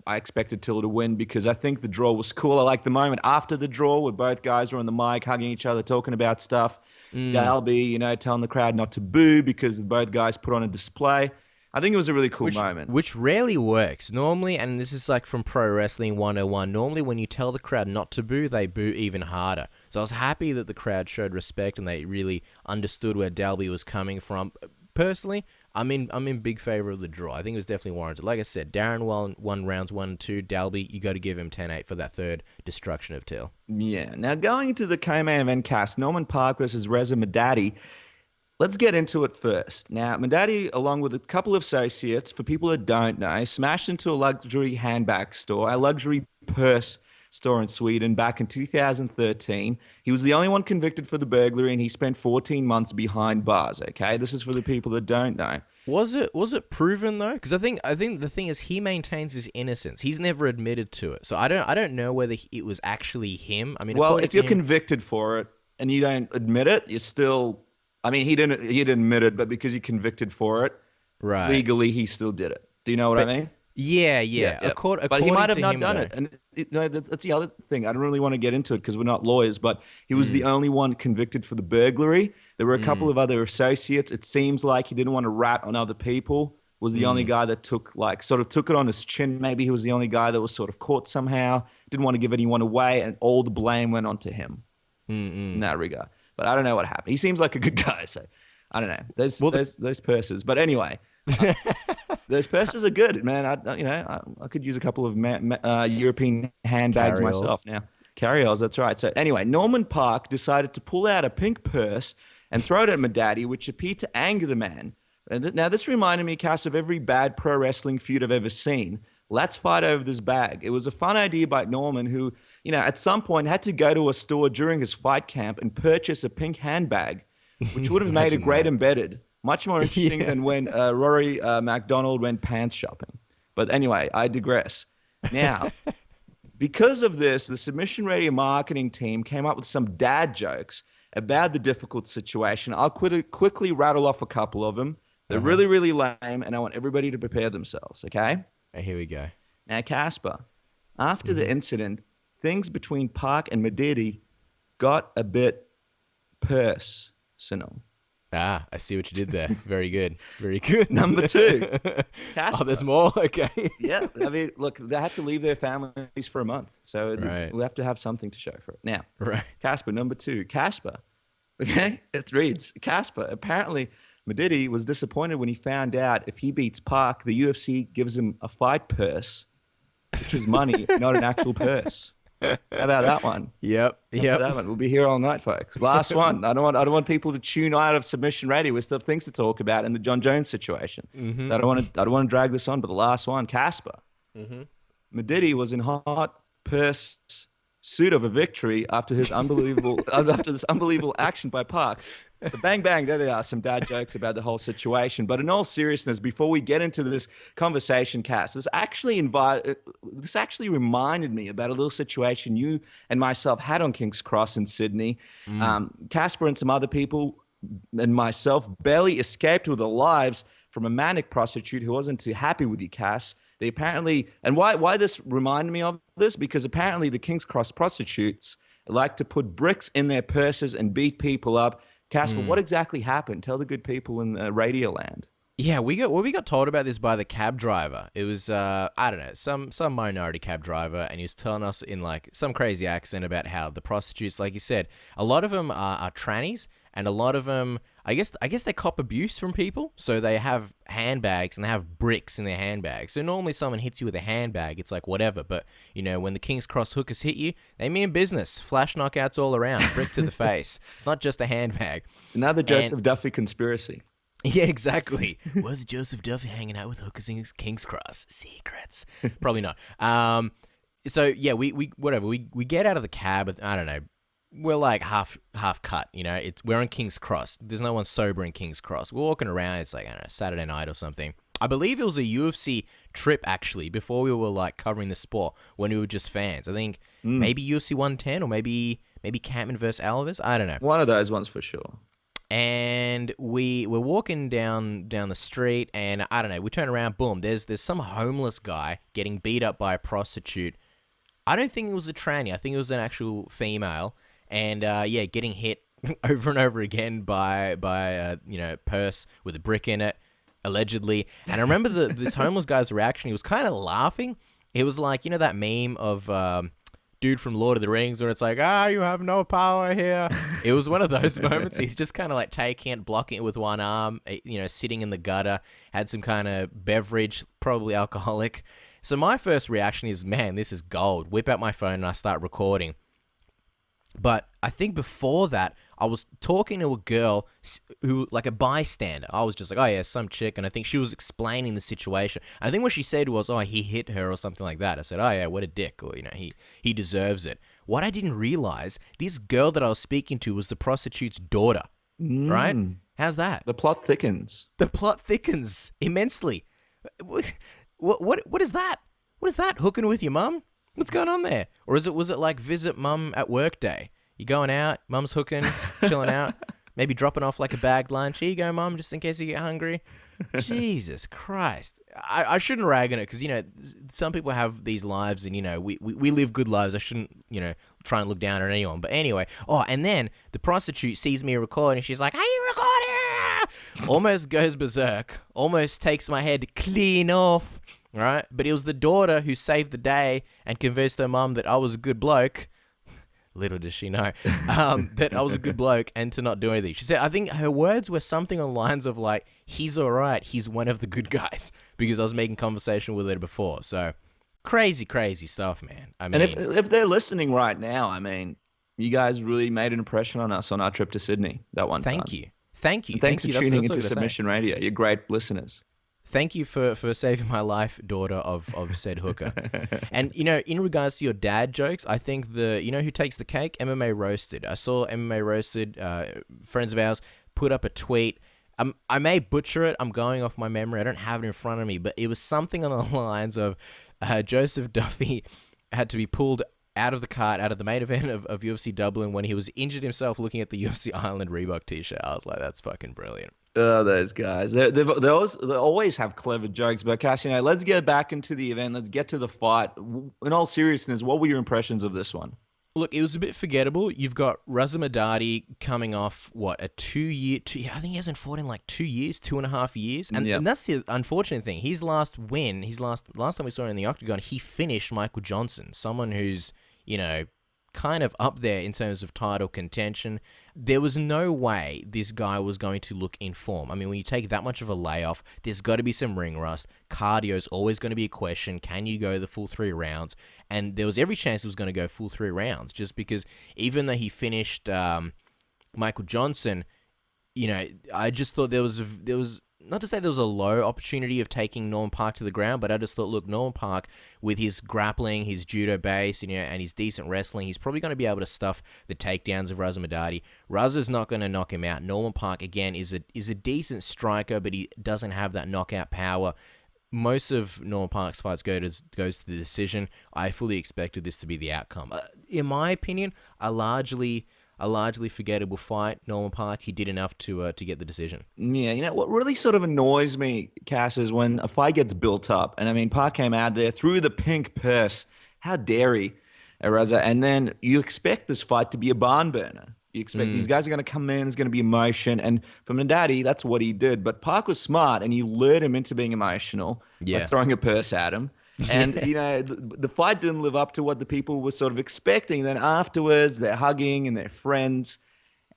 I expected Till to win because I think the draw was cool. I like the moment after the draw where both guys were on the mic, hugging each other, talking about stuff. Dalby, telling the crowd not to boo because both guys put on a display. I think it was a really cool moment. Which rarely works. Normally, and this is like from Pro Wrestling 101, normally when you tell the crowd not to boo, they boo even harder. So I was happy that the crowd showed respect and they really understood where Dalby was coming from. Personally, I'm in big favor of the draw. I think it was definitely warranted. Like I said, Darren won rounds 1 and 2. Dalby, you got to give him 10-8 for that third destruction of Till. Yeah. Now, going into the co-main event cast, Norman Park versus Reza Madadi. Let's get into it first. Now, Madadi, along with a couple of associates, for people that don't know, smashed into a luxury handbag store, a luxury purse store in Sweden back in 2013. He was the only one convicted for the burglary, and he spent 14 months behind bars. Okay, this is for the people that don't know. Was it proven though? Because I think the thing is he maintains his innocence. He's never admitted to it, so I don't know whether it was actually him. I mean, well, if you're convicted for it and you don't admit it, you're still. I mean, he didn't admit it, but because he convicted for it, right? Legally, he still did it. Do you know what I mean? Yeah. But he might have not done it. And that's the other thing. I don't really want to get into it because we're not lawyers, but he was the only one convicted for the burglary. There were a couple of other associates. It seems like he didn't want to rat on other people. Was the only guy that took it on his chin. Maybe he was the only guy that was sort of caught somehow. Didn't want to give anyone away, and all the blame went onto him in that regard. But I don't know what happened. He seems like a good guy, so I don't know. Those purses. But anyway, those purses are good, man. I could use a couple of European handbags myself now. Carry-alls, that's right. So anyway, Norman Park decided to pull out a pink purse and throw it at Madadi, which appeared to anger the man. And now this reminded me, Cass, of every bad pro wrestling feud I've ever seen. Let's fight over this bag. It was a fun idea by Norman, who, at some point had to go to a store during his fight camp and purchase a pink handbag, which would have made a great embedded. Much more interesting than when Rory MacDonald went pants shopping. But anyway, I digress. Now, because of this, the Submission Radio marketing team came up with some dad jokes about the difficult situation. I'll quickly rattle off a couple of them. They're really, really lame, and I want everybody to prepare themselves, okay? Here we go. Now, Casper, after the incident, things between Park and Madidi got a bit personal. Ah, I see what you did there. Very good. Very good. Number 2. Casper. Oh, there's more? Okay. Yeah. I mean, look, they have to leave their families for a month. So we have to have something to show for it. Now, Casper, number 2. Casper. Okay? It reads, Casper, apparently Madidi was disappointed when he found out if he beats Park, the UFC gives him a fight purse, which is money, not an actual purse. How about that one? Yep. That one. We'll be here all night, folks. Last one. I don't want people to tune out of Submission Radio. We still have things to talk about in the Jon Jones situation. So I don't want to drag this on. But the last one, Casper. Madidi was in hot purse suit of a victory after his unbelievable action by Park. So bang, bang, there they are, some dad jokes about the whole situation. But in all seriousness, before we get into this conversation, Cass, this actually reminded me about a little situation you and myself had on King's Cross in Sydney. Casper and some other people and myself barely escaped with our lives from a manic prostitute who wasn't too happy with you, Cass. They apparently, and why this reminded me of this, because apparently the King's Cross prostitutes like to put bricks in their purses and beat people up. Casper, what exactly happened? Tell the good people in Radio Land. Yeah, we got told about this by the cab driver. It was I don't know, some minority cab driver, and he was telling us in like some crazy accent about how the prostitutes, like you said, a lot of them are trannies, and a lot of them, I guess they cop abuse from people. So they have handbags and they have bricks in their handbags. So normally someone hits you with a handbag, it's like whatever. But you know, when the King's Cross hookers hit you, they mean business. Flash knockouts all around, brick to the face. It's not just a handbag. Another Joseph Duffy conspiracy. Yeah, exactly. Was Joseph Duffy hanging out with hookers in King's Cross? Secrets. Probably not. So yeah, we get out of the cab. I don't know. We're like half cut. You know, we're on King's Cross. There's no one sober in King's Cross. We're walking around. It's like, I don't know, Saturday night or something. I believe it was a UFC trip actually. Before we were like covering the sport, when we were just fans. I think maybe UFC 110 or maybe Campman versus Alvarez. I don't know. One of those ones for sure. And we're walking down the street, and I don't know, we turn around, boom, there's some homeless guy getting beat up by a prostitute. I don't think it was a tranny. I think it was an actual female. And yeah, getting hit over and over again by you know, purse with a brick in it, allegedly. And I remember this homeless guy's reaction. He was kind of laughing. It was like, you know, that meme of dude from Lord of the Rings where it's like, you have no power here. It was one of those moments. He's just kind of like taking it, blocking it with one arm, you know, sitting in the gutter, had some kind of beverage, probably alcoholic. So my first reaction is, man, this is gold. Whip out my phone and I start recording. But I think before that, I was talking to a girl who, like a bystander. I was just like, oh yeah, some chick. And I think she was explaining the situation. I think what she said was, oh, he hit her or something like that. I said, oh yeah, what a dick. Or, you know, he deserves it. What I didn't realize, this girl that I was speaking to was the prostitute's daughter. Right? How's that? The plot thickens. The plot thickens immensely. What is that? What is that? Hooking with your mum? What's going on there? Or was it like visit mum at work day? You going out, mum's hooking, chilling out, maybe dropping off like a bagged lunch. Here you go, mum, just in case you get hungry. Jesus Christ. I shouldn't rag on it because, you know, some people have these lives and, you know, we live good lives. I shouldn't, you know, try and look down on anyone. But anyway, and then the prostitute sees me recording. She's like, are you recording? Almost goes berserk. Almost takes my head clean off. Right? But it was the daughter who saved the day and convinced her mum that I was a good bloke. Little does she know that I was a good bloke and to not do anything. She said, I think her words were something on lines of like, he's all right. He's one of the good guys, because I was making conversation with her before. So crazy, crazy stuff, man. I mean, and if they're listening right now, I mean, you guys really made an impression on us on our trip to Sydney that one time. Thank you. Thank you. And thanks for tuning into Submission Radio. You're great listeners. Thank you for saving my life, daughter of said hooker. And, you know, in regards to your dad jokes, I think you know who takes the cake? MMA Roasted. I saw MMA Roasted, friends of ours, put up a tweet. I may butcher it. I'm going off my memory. I don't have it in front of me. But it was something on the lines of Joseph Duffy had to be pulled out of the cart, out of the main event of UFC Dublin when he was injured himself looking at the UFC Ireland Reebok t-shirt. I was like, that's fucking brilliant. Oh, those guys. They always have clever jokes. But, Cass, you know, let's get back into the event. Let's get to the fight. In all seriousness, what were your impressions of this one? Look, it was a bit forgettable. You've got Razumdari coming off, a 2-year... I think he hasn't fought in like 2 years, 2.5 years. And that's the unfortunate thing. His last win, last time we saw him in the octagon, he finished Michael Johnson, someone who's, you know, kind of up there in terms of title contention. There was no way this guy was going to look in form. I mean, when you take that much of a layoff, there's got to be some ring rust. Cardio's always going to be a question. Can you go the full 3 rounds? And there was every chance he was going to go full 3 rounds, just because even though he finished Michael Johnson, you know, I just thought there was not to say there was a low opportunity of taking Norman Park to the ground, but I just thought, look, Norman Park, with his grappling, his judo base, you know, and his decent wrestling, he's probably going to be able to stuff the takedowns of Razumdari. Raza's not going to knock him out. Norman Park, again, is a decent striker, but he doesn't have that knockout power. Most of Norman Park's fights goes to the decision. I fully expected this to be the outcome. In my opinion, a largely forgettable fight. Norman Park, he did enough to get the decision. Yeah, you know, what really sort of annoys me, Cass, is when a fight gets built up. And I mean, Park came out there, threw the pink purse. How dare he, Raza? And then you expect this fight to be a barn burner. You expect these guys are going to come in, there's going to be emotion. And from Nadati, that's what he did. But Park was smart, and he lured him into being emotional by throwing a purse at him. And, the fight didn't live up to what the people were sort of expecting. Then afterwards, they're hugging and they're friends.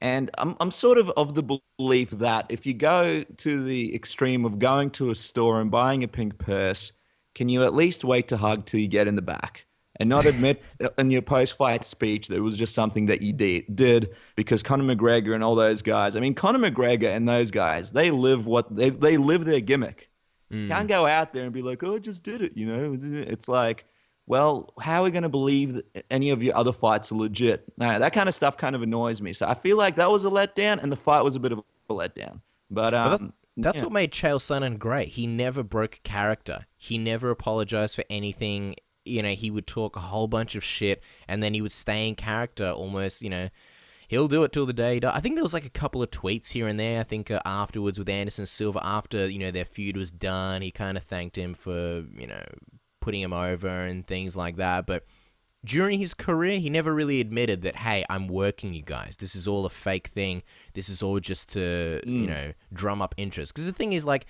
And I'm sort of the belief that if you go to the extreme of going to a store and buying a pink purse, can you at least wait to hug till you get in the back? And not admit in your post-fight speech that it was just something that you did because Conor McGregor and all those guys. I mean, Conor McGregor and those guys, they live they live their gimmick. You can't go out there and be like, oh, I just did it, It's like, well, how are we going to believe that any of your other fights are legit? Now, that kind of stuff kind of annoys me. So I feel like that was a letdown, and the fight was a bit of a letdown. But that's what made Chael Sonnen great. He never broke character. He never apologized for anything. He would talk a whole bunch of shit, and then he would stay in character almost, He'll do it till the day he dies. I think there was like a couple of tweets here and there. I think afterwards with Anderson Silva, after, their feud was done, he kind of thanked him for, putting him over and things like that. But during his career, he never really admitted that, hey, I'm working you guys. This is all a fake thing. This is all just to, drum up interest. Because the thing is, like,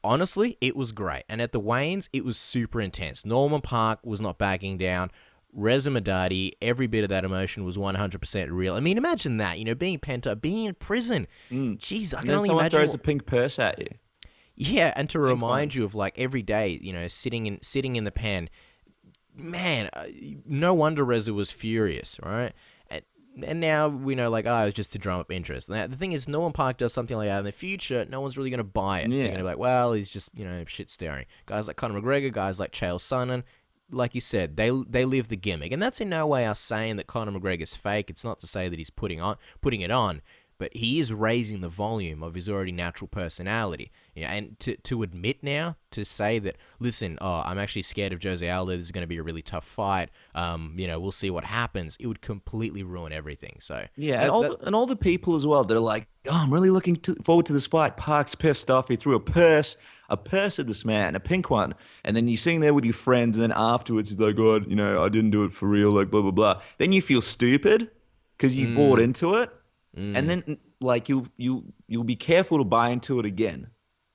honestly, it was great. And at the Waynes, it was super intense. Norman Park was not backing down. Reza Madadi, every bit of that emotion was 100% real. I mean, imagine that, being pent up, being in prison. Jeez, I can only imagine. Throws a pink purse at you. Yeah, and to remind you of, like, every day, sitting in the pen. Man, no wonder Reza was furious, right? And now we know, like, it was just to drum up interest. Now, the thing is, Norman Park does something like that in the future, no one's really going to buy it. They're going to be like, well, he's just, shit staring. Guys like Conor McGregor, guys like Chael Sonnen, like you said, they live the gimmick. And that's in no way us saying that Conor McGregor's fake. It's not to say that he's putting it on, but he is raising the volume of his already natural personality. And to admit now, to say that, listen, I'm actually scared of Jose Aldo, this is going to be a really tough fight, we'll see what happens, it would completely ruin everything. So yeah, and all the people as well, they're like, I'm really looking forward to this fight. Park's pissed off, he threw a purse at this man, a pink one, and then you're sitting there with your friends, and then afterwards he's like, I didn't do it for real, like blah blah blah. Then you feel stupid because you bought into it. And then, like, you'll be careful to buy into it again.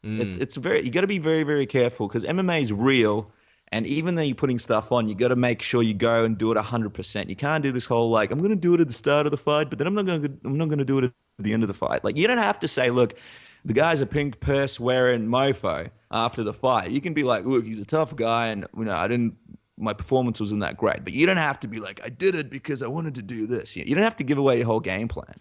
It's you got to be very, very careful because MMA is real, and even though you're putting stuff on, you got to make sure you go and do it 100%. You can't do this whole like, I'm going to do it at the start of the fight, but then I'm not going to do it at the end of the fight. Like, you don't have to say, look, the guy's a pink purse wearing mofo after the fight. You can be like, look, he's a tough guy, and my performance wasn't that great. But you don't have to be like, I did it because I wanted to do this. You don't have to give away your whole game plan.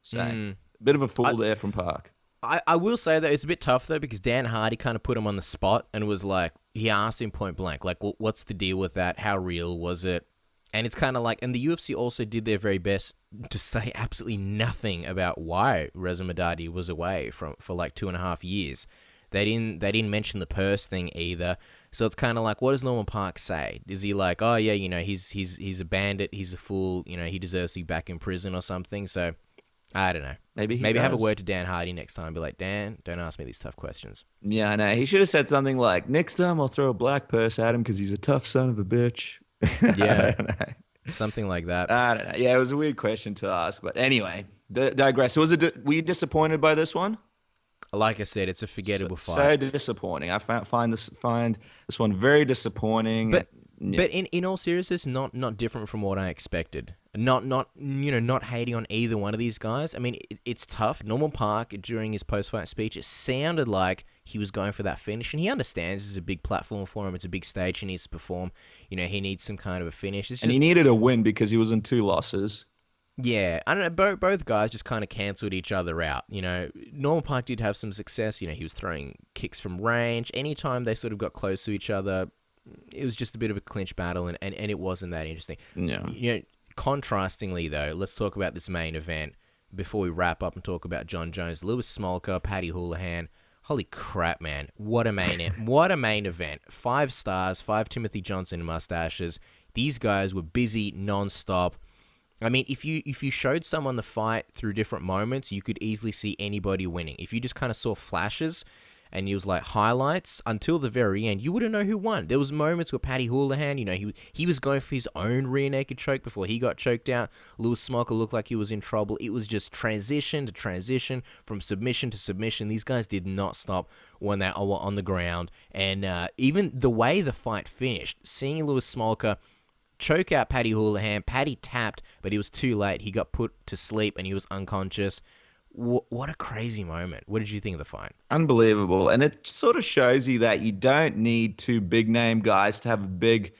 So, a bit of a fool there from Park. I will say that it's a bit tough, though, because Dan Hardy kind of put him on the spot and was like, he asked him point blank, like, well, what's the deal with that? How real was it? And it's kind of like, and the UFC also did their very best to say absolutely nothing about why Reza Madadi was away for like 2.5 years. They didn't mention the purse thing either. So it's kind of like, what does Norman Park say? Is he like, oh yeah, he's a bandit, he's a fool, he deserves to be back in prison or something? So I don't know. Maybe have a word to Dan Hardy next time. Be like, Dan, don't ask me these tough questions. Yeah, I know. He should have said something like, next time I'll throw a black purse at him because he's a tough son of a bitch. Yeah, I don't know. Something like that. I don't know. Yeah, it was a weird question to ask. But anyway, digress. So were you disappointed by this one? Like I said, it's a forgettable fight. So disappointing. I find this one very disappointing. But in all seriousness, not different from what I expected. Not hating on either one of these guys. I mean, it's tough. Norman Park, during his post-fight speech, it sounded like he was going for that finish, and he understands this is a big platform for him. It's a big stage he needs to perform. He needs some kind of a finish. And he needed a win because he was in 2 losses. Yeah, I don't know. Both guys just kind of cancelled each other out. Norman Park did have some success. He was throwing kicks from range. Anytime they sort of got close to each other, it was just a bit of a clinch battle, and it wasn't that interesting. Yeah. Contrastingly, though, let's talk about this main event before we wrap up and talk about Jon Jones, Lewis Smolka, Paddy Houlihan. Holy crap, man! What a main event! 5 stars, 5 Timothy Johnson mustaches. These guys were busy non-stop. I mean, if you showed someone the fight through different moments, you could easily see anybody winning. If you just kind of saw flashes, and he was like highlights until the very end, you wouldn't know who won. There was moments where Paddy Houlihan, he was going for his own rear naked choke before he got choked out. Lewis Smolka looked like he was in trouble. It was just transition to transition, from submission to submission. These guys did not stop when they were on the ground. And even the way the fight finished, seeing Lewis Smolka choke out Paddy Houlihan, Paddy tapped, but he was too late. He got put to sleep and he was unconscious. What a crazy moment. What did you think of the fight? Unbelievable. And it sort of shows you that you don't need two big name guys to have a big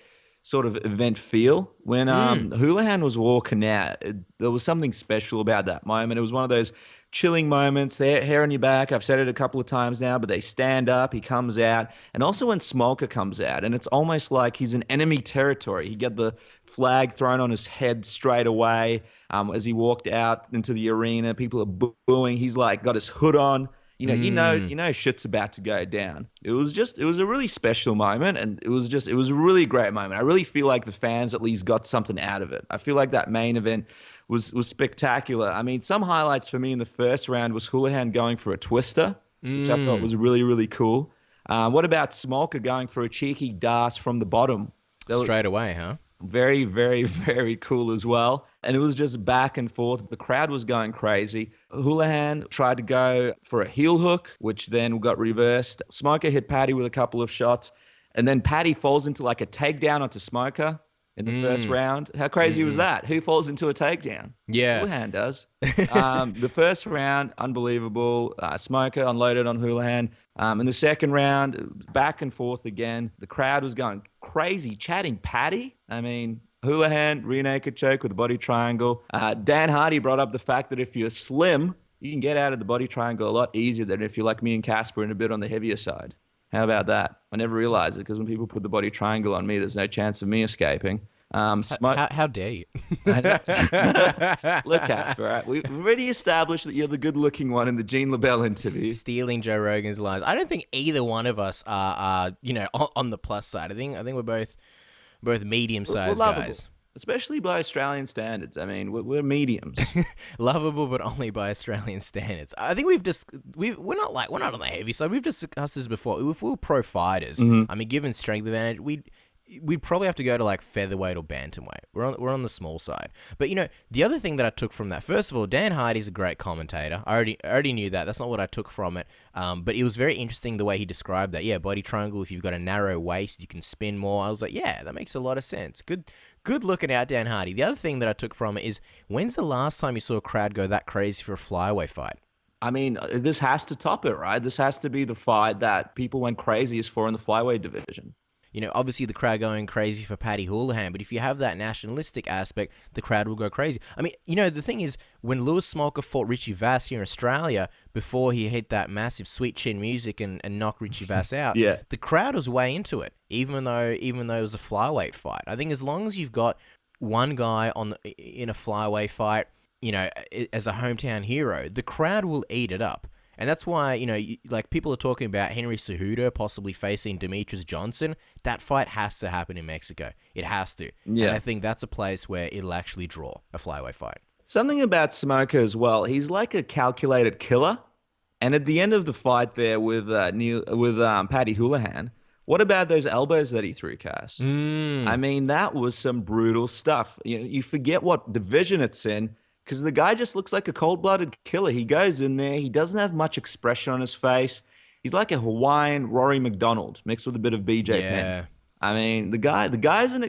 sort of event feel. When Houlihan was walking out, there was something special about that moment. It was one of those chilling moments. Hair on your back. I've said it a couple of times now, but they stand up. He comes out. And also when Smolka comes out, and it's almost like he's in enemy territory. He get the flag thrown on his head straight away. As he walked out into the arena, people are booing. He's like got his hood on. You know, shit's about to go down. It was a really special moment, and it was a really great moment. I really feel like the fans at least got something out of it. I feel like that main event was spectacular. I mean, some highlights for me in the first round was Houlihan going for a twister, which I thought was really, really cool. What about Smolka going for a cheeky das from the bottom? Straight away, huh? Very, very, very cool as well. And it was just back and forth. The crowd was going crazy. Houlihan tried to go for a heel hook, which then got reversed. Smolka hit Paddy with a couple of shots. And then Paddy falls into like a takedown onto Smolka in the first round. How crazy was that? Who falls into a takedown? Yeah. Houlihan does. The first round, unbelievable. Smolka unloaded on Houlihan. In the second round, back and forth again. The crowd was going crazy, chatting Paddy. I mean, Houlihan, rear naked choke with a body triangle. Dan Hardy brought up the fact that if you're slim, you can get out of the body triangle a lot easier than if you're like me and Casper and a bit on the heavier side. How about that? I never realized it because when people put the body triangle on me, there's no chance of me escaping. How dare you? Look, Casper, right? We've already established that you're the good-looking one in the Gene Lebell interview. Stealing Joe Rogan's lines. I don't think either one of us are on the plus side. I think we're both medium-sized guys. Especially by Australian standards. I mean, we're mediums. Lovable, but only by Australian standards. I think we're not on the heavy side. We've discussed this before. If we were pro fighters, I mean, given strength advantage, we'd probably have to go to like featherweight or bantamweight. We're on the small side. But the other thing that I took from that, first of all, Dan Hardy's a great commentator. I already knew that. That's not what I took from it. But it was very interesting the way he described that. Yeah, body triangle. If you've got a narrow waist, you can spin more. I was like, yeah, that makes a lot of sense. Good looking out, Dan Hardy. The other thing that I took from it is, when's the last time you saw a crowd go that crazy for a flyweight fight? I mean, this has to top it, right? This has to be the fight that people went craziest for in the flyweight division. Obviously the crowd going crazy for Paddy Houlihan, but if you have that nationalistic aspect, the crowd will go crazy. I mean, the thing is, when Lewis Smolka fought Richie Vass here in Australia, before he hit that massive sweet chin music and knocked Richie Vass out, yeah, the crowd was way into it, even though it was a flyweight fight. I think as long as you've got one guy in a flyweight fight, as a hometown hero, the crowd will eat it up. And that's why, like people are talking about Henry Cejudo possibly facing Demetrius Johnson. That fight has to happen in Mexico. It has to. Yeah. And I think that's a place where it'll actually draw a flyweight fight. Something about Smolka as well. He's like a calculated killer. And at the end of the fight there with Paddy Houlihan, what about those elbows that he threw, Cass? I mean, that was some brutal stuff. You forget what division it's in, because the guy just looks like a cold-blooded killer. He goes in there. He doesn't have much expression on his face. He's like a Hawaiian Rory McDonald mixed with a bit of BJ Penn. I mean,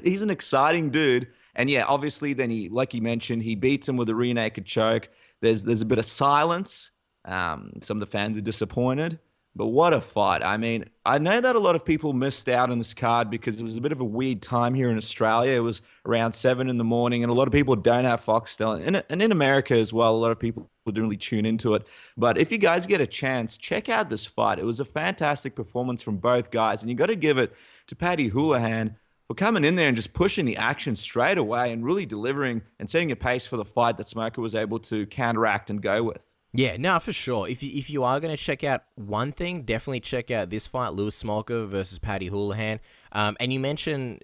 he's an exciting dude. And yeah, obviously then like you mentioned, he beats him with a rear naked choke. There's a bit of silence. Some of the fans are disappointed. But what a fight. I mean, I know that a lot of people missed out on this card because it was a bit of a weird time here in Australia. It was around 7 in the morning, and a lot of people don't have Fox still. And in America as well, a lot of people didn't really tune into it. But if you guys get a chance, check out this fight. It was a fantastic performance from both guys, and you got to give it to Paddy Houlihan for coming in there and just pushing the action straight away and really delivering and setting a pace for the fight that Smolka was able to counteract and go with. Yeah, no, for sure. If you are going to check out one thing, definitely check out this fight, Lewis Smolka versus Paddy Houlihan. And you mentioned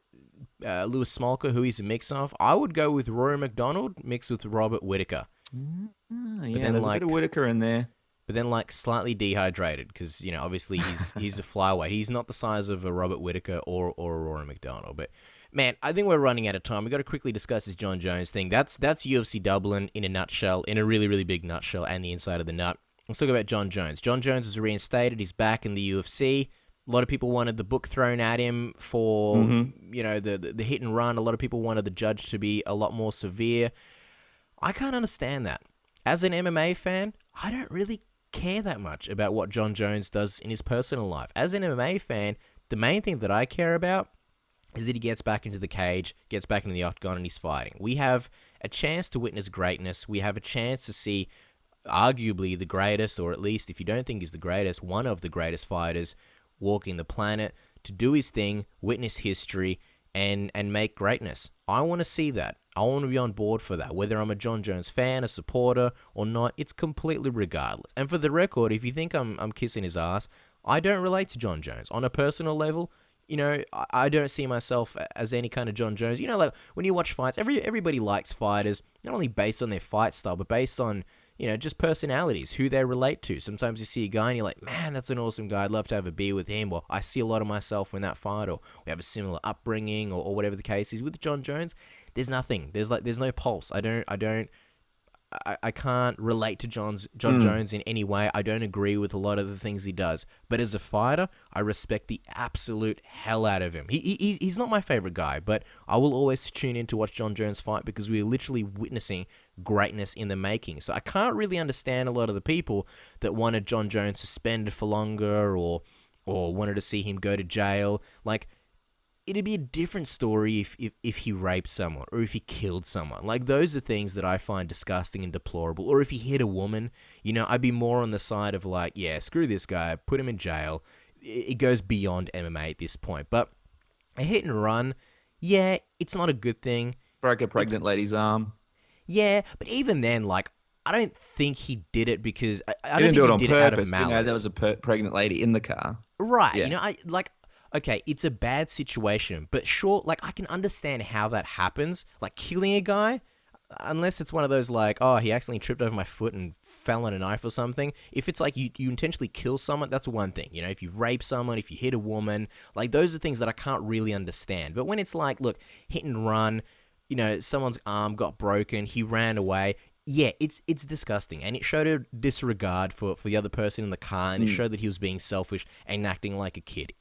Lewis Smolka, who he's a mix of. I would go with Rory McDonald mixed with Robert Whittaker. Yeah, there's a bit of Whittaker in there. but then like slightly dehydrated because, you know, obviously he's a flyweight. He's not the size of a Robert Whittaker or Rory McDonald. But man, I think we're running out of time. We've got to quickly discuss this Jon Jones thing. That's UFC Dublin in a nutshell, in a really, really big nutshell, and the inside of the nut. Let's talk about Jon Jones. Jon Jones was reinstated. He's back in the UFC. A lot of people wanted the book thrown at him for, you know, the hit and run. A lot of people wanted the judge to be a lot more severe. I can't understand that. As an MMA fan, I don't really care that much about what Jon Jones does in his personal life. As an MMA fan, the main thing that I care about is that he gets back into the cage, gets back into the octagon, and he's fighting. We have a chance to witness greatness. We have a chance to see arguably the greatest, or at least if you don't think he's the greatest, one of the greatest fighters walking the planet, to do his thing, witness history, and make greatness. I want to see that. I want to be on board for that. Whether I'm a Jon Jones fan, a supporter, or not, it's completely regardless. And for the record, if you think I'm kissing his ass, I don't relate to Jon Jones. On a personal level, you know, I don't see myself as any kind of Jon Jones. You know, like when you watch fights, everybody likes fighters, not only based on their fight style, but based on, you know, just personalities, who they relate to. Sometimes you see a guy and you're like, man, that's an awesome guy. I'd love to have a beer with him. Or I see a lot of myself in that fight. Or we have a similar upbringing, or whatever the case is. With Jon Jones, there's nothing. There's no pulse. I can't relate to Jon Jones in any way. I don't agree with a lot of the things he does. But as a fighter, I respect the absolute hell out of him. He's not my favorite guy, but I will always tune in to watch Jon Jones fight because we're literally witnessing greatness in the making. So I can't really understand a lot of the people that wanted Jon Jones suspended for longer or wanted to see him go to jail. Like, it'd be a different story if he raped someone or if he killed someone. Like, those are things that I find disgusting and deplorable. Or if he hit a woman, you know, I'd be more on the side of like, yeah, screw this guy, put him in jail. It goes beyond MMA at this point. But a hit and run, yeah, it's not a good thing. Broke a pregnant lady's arm. Yeah, but even then, like, I don't think he did it because I He don't didn't do it think on he did it out of purpose. malice. You know, there was a pregnant lady in the car. Right. Yeah. You know, okay, it's a bad situation, but sure, like, I can understand how that happens. Like, killing a guy, unless it's one of those, like, oh, he accidentally tripped over my foot and fell on a knife or something. If it's like you intentionally kill someone, that's one thing. You know, if you rape someone, if you hit a woman, like, those are things that I can't really understand. But when it's like, look, hit and run, you know, someone's arm got broken, he ran away. Yeah, it's disgusting, and it showed a disregard for the other person in the car, and it showed that he was being selfish and acting like a kid.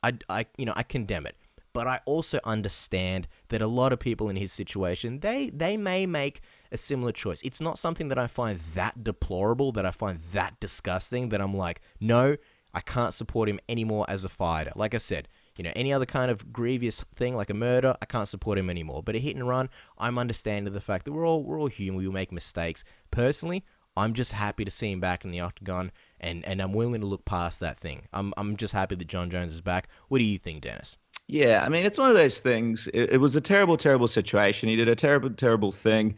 I condemn it, but I also understand that a lot of people in his situation, they may make a similar choice. It's not something that I find that deplorable, that I find that disgusting, that I'm like, no, I can't support him anymore as a fighter. Like I said, you know, any other kind of grievous thing like a murder, I can't support him anymore. But a hit and run, I'm understanding the fact that we're all human. We will make mistakes. Personally, I'm just happy to see him back in the octagon, and I'm willing to look past that thing. I'm just happy that Jon Jones is back. What do you think, Dennis? Yeah, I mean, it's one of those things. It was a terrible, terrible situation. He did a terrible, terrible thing.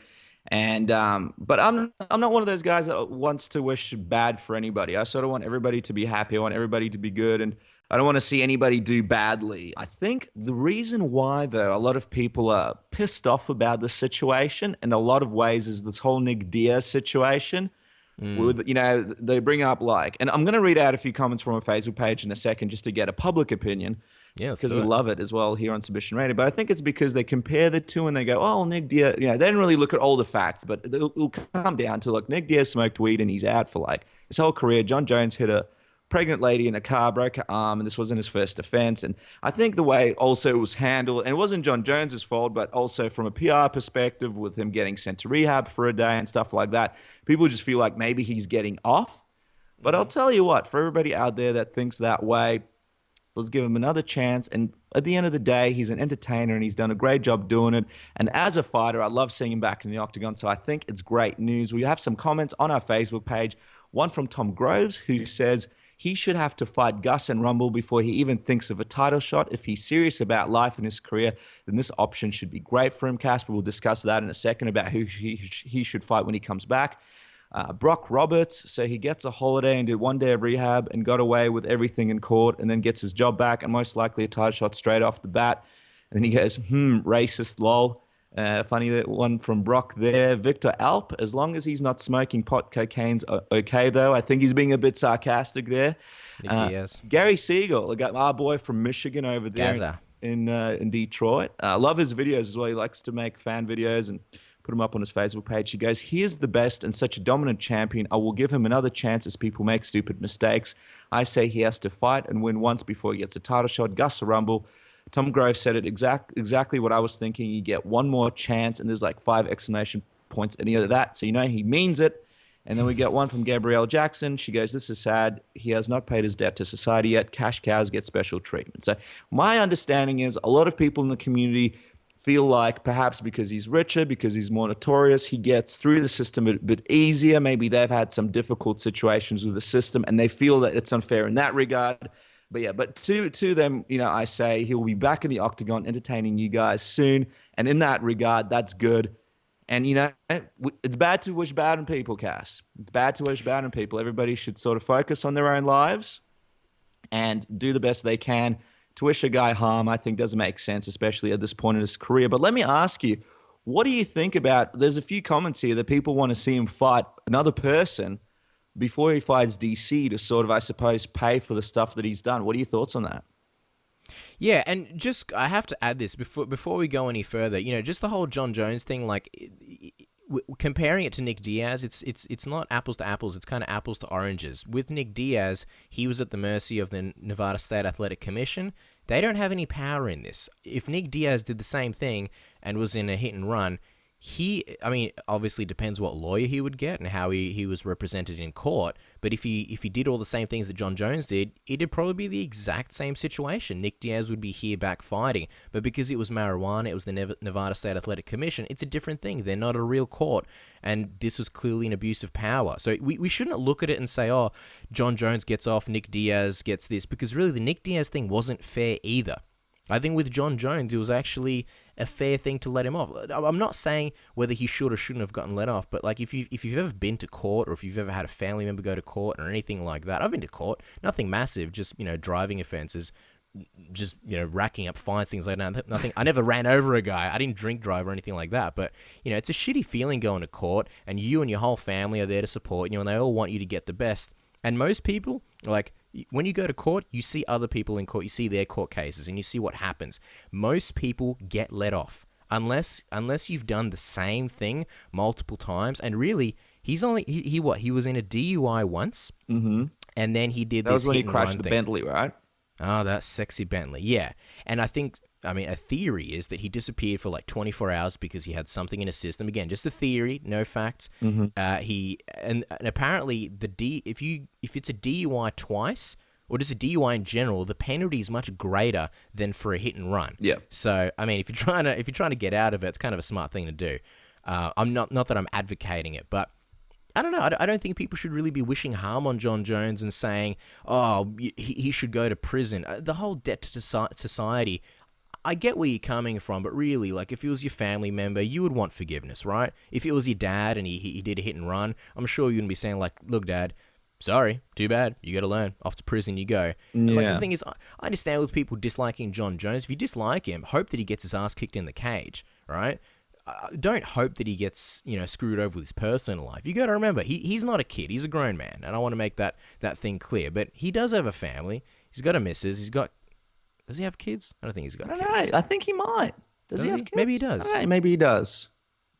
And but I'm not one of those guys that wants to wish bad for anybody. I sort of want everybody to be happy. I want everybody to be good, and I don't want to see anybody do badly. I think the reason why, though, a lot of people are pissed off about this situation in a lot of ways is this whole Nick Diaz situation. With, you know, they bring up like, and I'm going to read out a few comments from our Facebook page in a second just to get a public opinion. Yeah, because we love it as well here on Submission Radio. But I think it's because they compare the two and they go, oh, Nick Diaz, you know, they didn't really look at all the facts, but it'll come down to, look, Nick Diaz smoked weed and he's out for like his whole career. Jon Jones hit a pregnant lady in a car, broke her arm, and this wasn't his first offense. And I think the way also it was handled, and it wasn't Jon Jones's fault, but also from a PR perspective with him getting sent to rehab for a day and stuff like that, people just feel like maybe he's getting off. But I'll tell you what, for everybody out there that thinks that way, let's give him another chance. And at the end of the day, he's an entertainer and he's done a great job doing it. And as a fighter, I love seeing him back in the octagon. So I think it's great news. We have some comments on our Facebook page. One from Tom Groves, who says he should have to fight Gus and Rumble before he even thinks of a title shot. If he's serious about life and his career, then this option should be great for him. Casper, we'll discuss that in a second about who he should fight when he comes back. Brock Roberts, so he gets a holiday and did one day of rehab and got away with everything in court and then gets his job back and most likely a title shot straight off the bat. And then he goes, racist, lol. Funny that one from Brock there. Victor Alp, as long as he's not smoking pot, cocaine's okay, though. I think he's being a bit sarcastic there. Nick Diaz. Gary Siegel, our boy from Michigan over there Gaza. in Detroit. I love his videos as well. He likes to make fan videos and put them up on his Facebook page. He goes, he is the best and such a dominant champion. I will give him another chance as people make stupid mistakes. I say he has to fight and win once before he gets a title shot. Gus a rumble. Tom Grove said it exactly what I was thinking. You get one more chance, and there's like 5 exclamation points at the end of that. So you know he means it. And then we get one from Gabrielle Jackson. She goes, this is sad. He has not paid his debt to society yet. Cash cows get special treatment. So my understanding is a lot of people in the community feel like perhaps because he's richer, because he's more notorious, he gets through the system a bit easier. Maybe they've had some difficult situations with the system, and they feel that it's unfair in that regard. But yeah, but to them, I say he'll be back in the octagon entertaining you guys soon. And in that regard, that's good. And, it's bad to wish bad on people, Cass. It's bad to wish bad on people. Everybody should sort of focus on their own lives and do the best they can. To wish a guy harm, I think, doesn't make sense, especially at this point in his career. But let me ask you, what do you think about, there's a few comments here that people want to see him fight another person before he fights DC to sort of, I suppose, pay for the stuff that he's done. What are your thoughts on that? Yeah, and just I have to add this before we go any further. Just the whole Jon Jones thing, like comparing it to Nick Diaz, it's not apples to apples. It's kind of apples to oranges. With Nick Diaz, he was at the mercy of the Nevada State Athletic Commission. They don't have any power in this. If Nick Diaz did the same thing and was in a hit and run, obviously depends what lawyer he would get and how he was represented in court. But if he did all the same things that Jon Jones did, it'd probably be the exact same situation. Nick Diaz would be here back fighting. But because it was marijuana, it was the Nevada State Athletic Commission, it's a different thing. They're not a real court. And this was clearly an abuse of power. So we shouldn't look at it and say, oh, Jon Jones gets off, Nick Diaz gets this. Because really, the Nick Diaz thing wasn't fair either. I think with Jon Jones, it was actually a fair thing to let him off. I'm not saying whether he should or shouldn't have gotten let off, but like if you've ever been to court or if you've ever had a family member go to court or anything like that, I've been to court, nothing massive, just driving offenses, just racking up fines, things like that. Nothing. I never ran over a guy. I didn't drink drive or anything like that. But it's a shitty feeling going to court, and you and your whole family are there to support you, and they all want you to get the best. And most people, like, when you go to court, you see other people in court, you see their court cases, and you see what happens. Most people get let off, unless you've done the same thing multiple times. And really, he was in a DUI once, and then he did this. That was when he crashed the Bentley, right? Oh, that sexy Bentley, yeah. And I think, a theory is that he disappeared for like 24 hours because he had something in his system. Again, just a theory, no facts. And apparently if it's a DUI twice or just a DUI in general, the penalty is much greater than for a hit and run. Yeah. So if you're trying to get out of it, it's kind of a smart thing to do. I'm not that I'm advocating it, but I don't know. I don't think people should really be wishing harm on Jon Jones and saying, oh, he should go to prison. The whole debt to society. I get where you're coming from, but really, like, if it was your family member, you would want forgiveness, right? If it was your dad and he did a hit and run, I'm sure you wouldn't be saying, like, look, Dad, sorry, too bad, you got to learn, off to prison you go. Yeah. Like, the thing is, I understand with people disliking Jon Jones. If you dislike him, hope that he gets his ass kicked in the cage, right? Don't hope that he gets, screwed over with his personal life. You got to remember, he's not a kid, he's a grown man, and I want to make that thing clear. But he does have a family, he's got a missus, does he have kids? I don't think he's got kids. I don't know. I think he might. Does he have kids? Maybe he does. Right, maybe he does.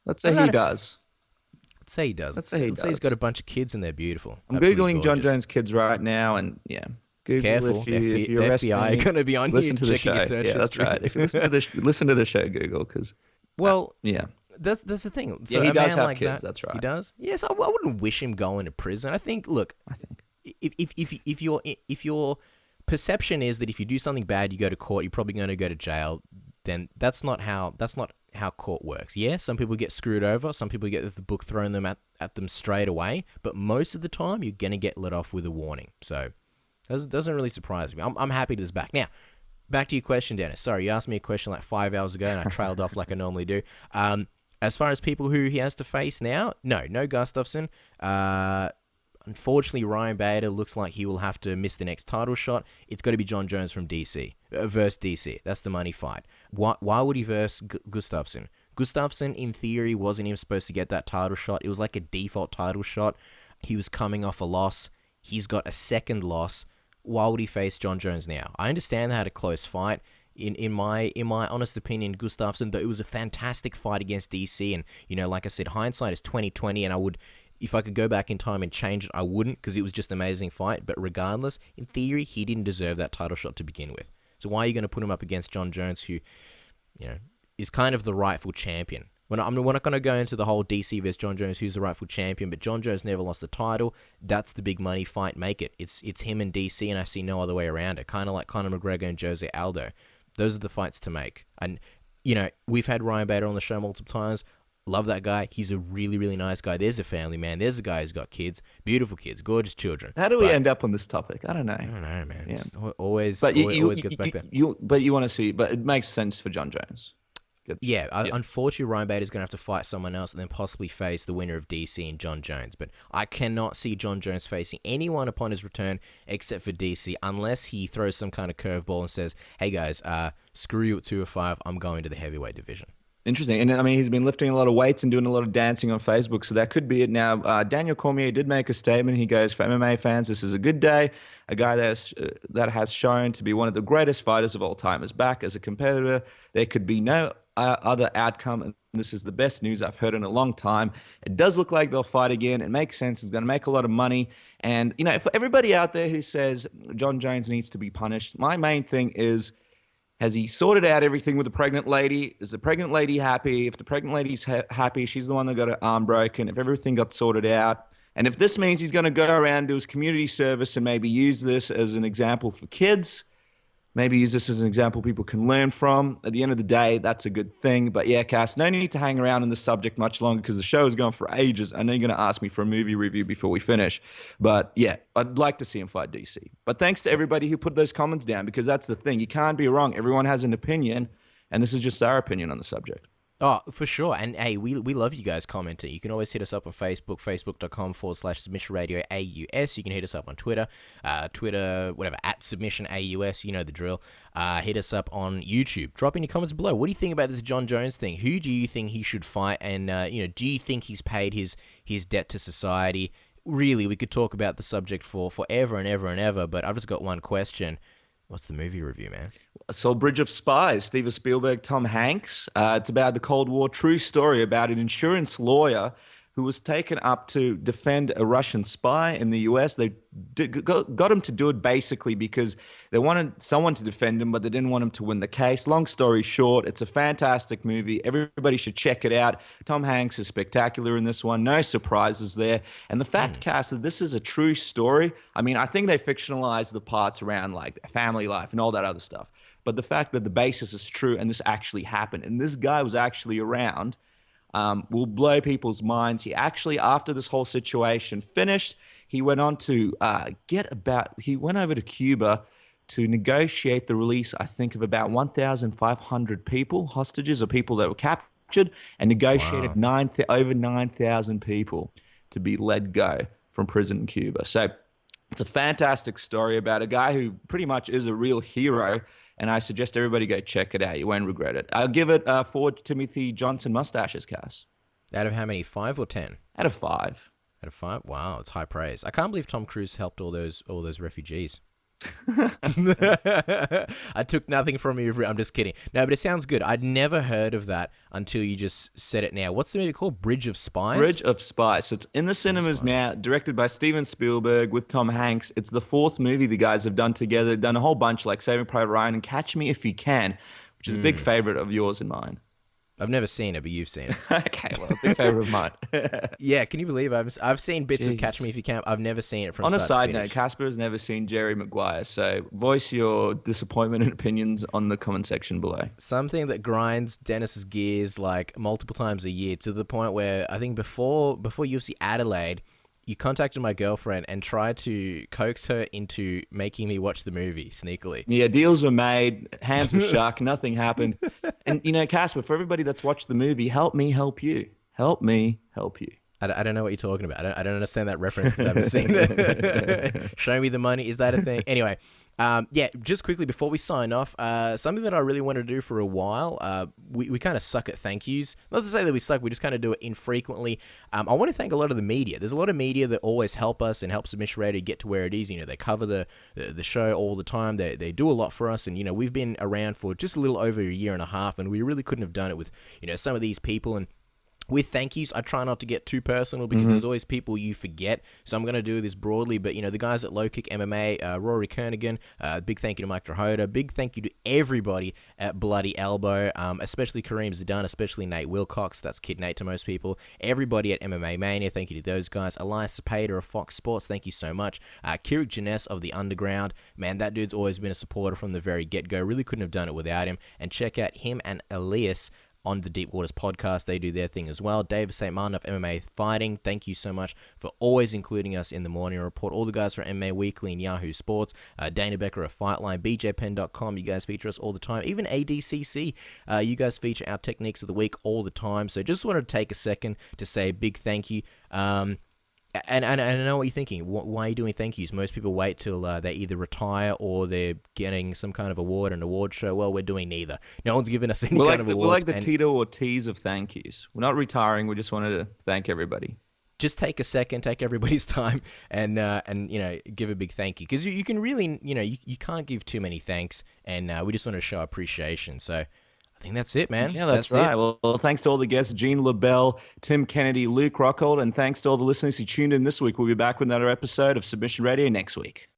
Let's say he does. Let's say he does. Let's say he's got a bunch of kids and they're beautiful. I'm Googling Jon Jones kids right now, and yeah. Google. Careful. If you're FBI are going to be on listen to the show. Yeah, that's right. If you listen to the show, Google, because... Well, yeah. That's the thing. So he does have kids, that's right. He does? Yes, I wouldn't wish him going to prison. I think, if your perception is that if you do something bad, you go to court, you're probably going to go to jail, then that's not how court works. Yeah, some people get screwed over, some people get the book thrown them at them straight away, but most of the time you're going to get let off with a warning. So it doesn't really surprise me. I'm happy to this back. Now, back to your question, Dennis. Sorry, you asked me a question like 5 hours ago and I trailed off like I normally do. As far as people who he has to face now, no Gustafsson. Unfortunately, Ryan Bader looks like he will have to miss the next title shot. It's got to be Jon Jones from DC versus DC. That's the money fight. Why would he verse Gustafsson? Gustafsson, in theory, wasn't even supposed to get that title shot. It was like a default title shot. He was coming off a loss. He's got a second loss. Why would he face Jon Jones now? I understand they had a close fight. In my honest opinion, Gustafsson, though, it was a fantastic fight against DC. And, you know, like I said, hindsight is 20/20, and I would, if I could go back in time and change it, I wouldn't, because it was just an amazing fight. But regardless, in theory, he didn't deserve that title shot to begin with. So why are you going to put him up against Jon Jones, who, you know, is kind of the rightful champion? We're not going to go into the whole DC versus Jon Jones, who's the rightful champion, but Jon Jones never lost the title. That's the big money fight. Make it. It's him and DC, and I see no other way around it. Kind of like Conor McGregor and Jose Aldo. Those are the fights to make. And, you know, we've had Ryan Bader on the show multiple times. Love that guy. He's a really, really nice guy. There's a family man. There's a guy who's got kids. Beautiful kids. Gorgeous children. How do we end up on this topic? I don't know. I don't know, man. Yeah. Just always But always gets back there. But you want to see, but it makes sense for Jon Jones. Yeah, unfortunately, Ryan Bader's going to have to fight someone else and then possibly face the winner of DC and Jon Jones. But I cannot see Jon Jones facing anyone upon his return except for DC, unless he throws some kind of curveball and says, hey guys, screw you at 205, I'm going to the heavyweight division. Interesting. And I mean, he's been lifting a lot of weights and doing a lot of dancing on Facebook, so that could be it. Now, Daniel Cormier did make a statement. He goes, for MMA fans, this is a good day. A guy that has shown to be one of the greatest fighters of all time is back as a competitor. There could be no other outcome, and this is the best news I've heard in a long time. It does look like they'll fight again. It makes sense. It's going to make a lot of money. And, you know, for everybody out there who says Jon Jones needs to be punished, my main thing is, has he sorted out everything with the pregnant lady? Is the pregnant lady happy? If the pregnant lady's happy, she's the one that got her arm broken. If everything got sorted out, and if this means he's going to go around, do his community service and maybe use this as an example for kids, maybe use this as an example people can learn from. At the end of the day, that's a good thing. But yeah, Cass, no need to hang around in the subject much longer because the show is going for ages. I know you're going to ask me for a movie review before we finish. But yeah, I'd like to see him fight DC. But thanks to everybody who put those comments down, because that's the thing. You can't be wrong. Everyone has an opinion, and this is just our opinion on the subject. Oh, for sure. And hey, we love you guys commenting. You can always hit us up on Facebook, facebook.com/submissionradioaus. You can hit us up on Twitter, whatever, @submissionaus. You know the drill. Hit us up on YouTube. Drop in your comments below. What do you think about this Jon Jones thing? Who do you think he should fight? And, do you think he's paid his debt to society? Really, we could talk about the subject for forever and ever and ever, but I've just got one question. What's the movie review, man? I saw Bridge of Spies, Steven Spielberg, Tom Hanks. It's about the Cold War, true story about an insurance lawyer who was taken up to defend a Russian spy in the US. They got him to do it basically because they wanted someone to defend him, but they didn't want him to win the case. Long story short, it's a fantastic movie. Everybody should check it out. Tom Hanks is spectacular in this one. No surprises there. And the fact, Cass, that this is a true story, I mean, I think they fictionalized the parts around like family life and all that other stuff. But the fact that the basis is true and this actually happened, and this guy was actually around, will blow people's minds. He actually, after this whole situation finished, he went on to he went over to Cuba to negotiate the release, I think, of about 1,500 people, hostages or people that were captured, and negotiated over 9,000 people to be let go from prison in Cuba. So it's a fantastic story about a guy who pretty much is a real hero, and I suggest everybody go check it out. You won't regret it. I'll give it 4 Timothy Johnson mustaches, Cass. Out of how many, 5 or 10? Out of 5. Out of 5? Wow, it's high praise. I can't believe Tom Cruise helped all those refugees. I took nothing from you. I'm just kidding. No, but it sounds good. I'd never heard of that until you just said it now. What's the movie called? Bridge of Spies? Bridge of Spies. So it's in the cinemas now, directed by Steven Spielberg with Tom Hanks. It's the 4th movie the guys have done together. They've done a whole bunch like Saving Private Ryan and Catch Me If You Can, which is a big favorite of yours and mine. I've never seen it, but you've seen it. Okay, well, a big favorite of mine. Yeah, can you believe I've seen bits of Catch Me If You Can. I've never seen it from On a start side to note, finish. Casper has never seen Jerry Maguire, so voice your disappointment and opinions on the comment section below. Something that grinds Dennis's gears like multiple times a year, to the point where I think before UFC Adelaide, you contacted my girlfriend and tried to coax her into making me watch the movie sneakily. Yeah, deals were made, hands were shook, nothing happened. And, Casper, for everybody that's watched the movie, help me help you. Help me help you. I don't know what you're talking about. I don't understand that reference because I haven't seen it. Show me the money. Is that a thing? Anyway, yeah, just quickly before we sign off, something that I really wanted to do for a while, we kind of suck at thank yous. Not to say that we suck, we just kind of do it infrequently. I want to thank a lot of the media. There's a lot of media that always help us and help Submission Radio get to where it is. You know, they cover the show all the time. They do a lot for us, and, you know, we've been around for just a little over a year and a half, and we really couldn't have done it with, you know, some of these people. And with thank yous, I try not to get too personal because there's always people you forget. So I'm going to do this broadly. But, you know, the guys at Low Kick MMA, Rory Kernigan, big thank you to Mike Drahota. Big thank you to everybody at Bloody Elbow, especially Kareem Zidane, especially Nate Wilcox. That's Kid Nate to most people. Everybody at MMA Mania, thank you to those guys. Elias Cepeda of Fox Sports, thank you so much. Kirik Janess of The Underground. Man, that dude's always been a supporter from the very get-go. Really couldn't have done it without him. And check out him and Elias on the Deep Waters podcast. They do their thing as well. David St. Martin of MMA Fighting, thank you so much for always including us in the morning report. All the guys from MMA Weekly and Yahoo Sports, Dana Becker of Fightline, BJPen.com, you guys feature us all the time. Even ADCC, you guys feature our techniques of the week all the time. So just wanted to take a second to say a big thank you. And I know what you're thinking. Why are you doing thank yous? Most people wait till they either retire or they're getting some kind of an award show. Well, we're doing neither. No one's given us any kind of awards. We're like the Tito Ortiz of thank yous. We're not retiring. We just wanted to thank everybody. Just take a second, take everybody's time, and you know, give a big thank you, because you can really, you know, you can't give too many thanks, and we just want to show appreciation. So I think that's it, man. Yeah, that's right. Well, thanks to all the guests, Gene Lebell, Tim Kennedy, Luke Rockhold, and thanks to all the listeners who tuned in this week. We'll be back with another episode of Submission Radio next week.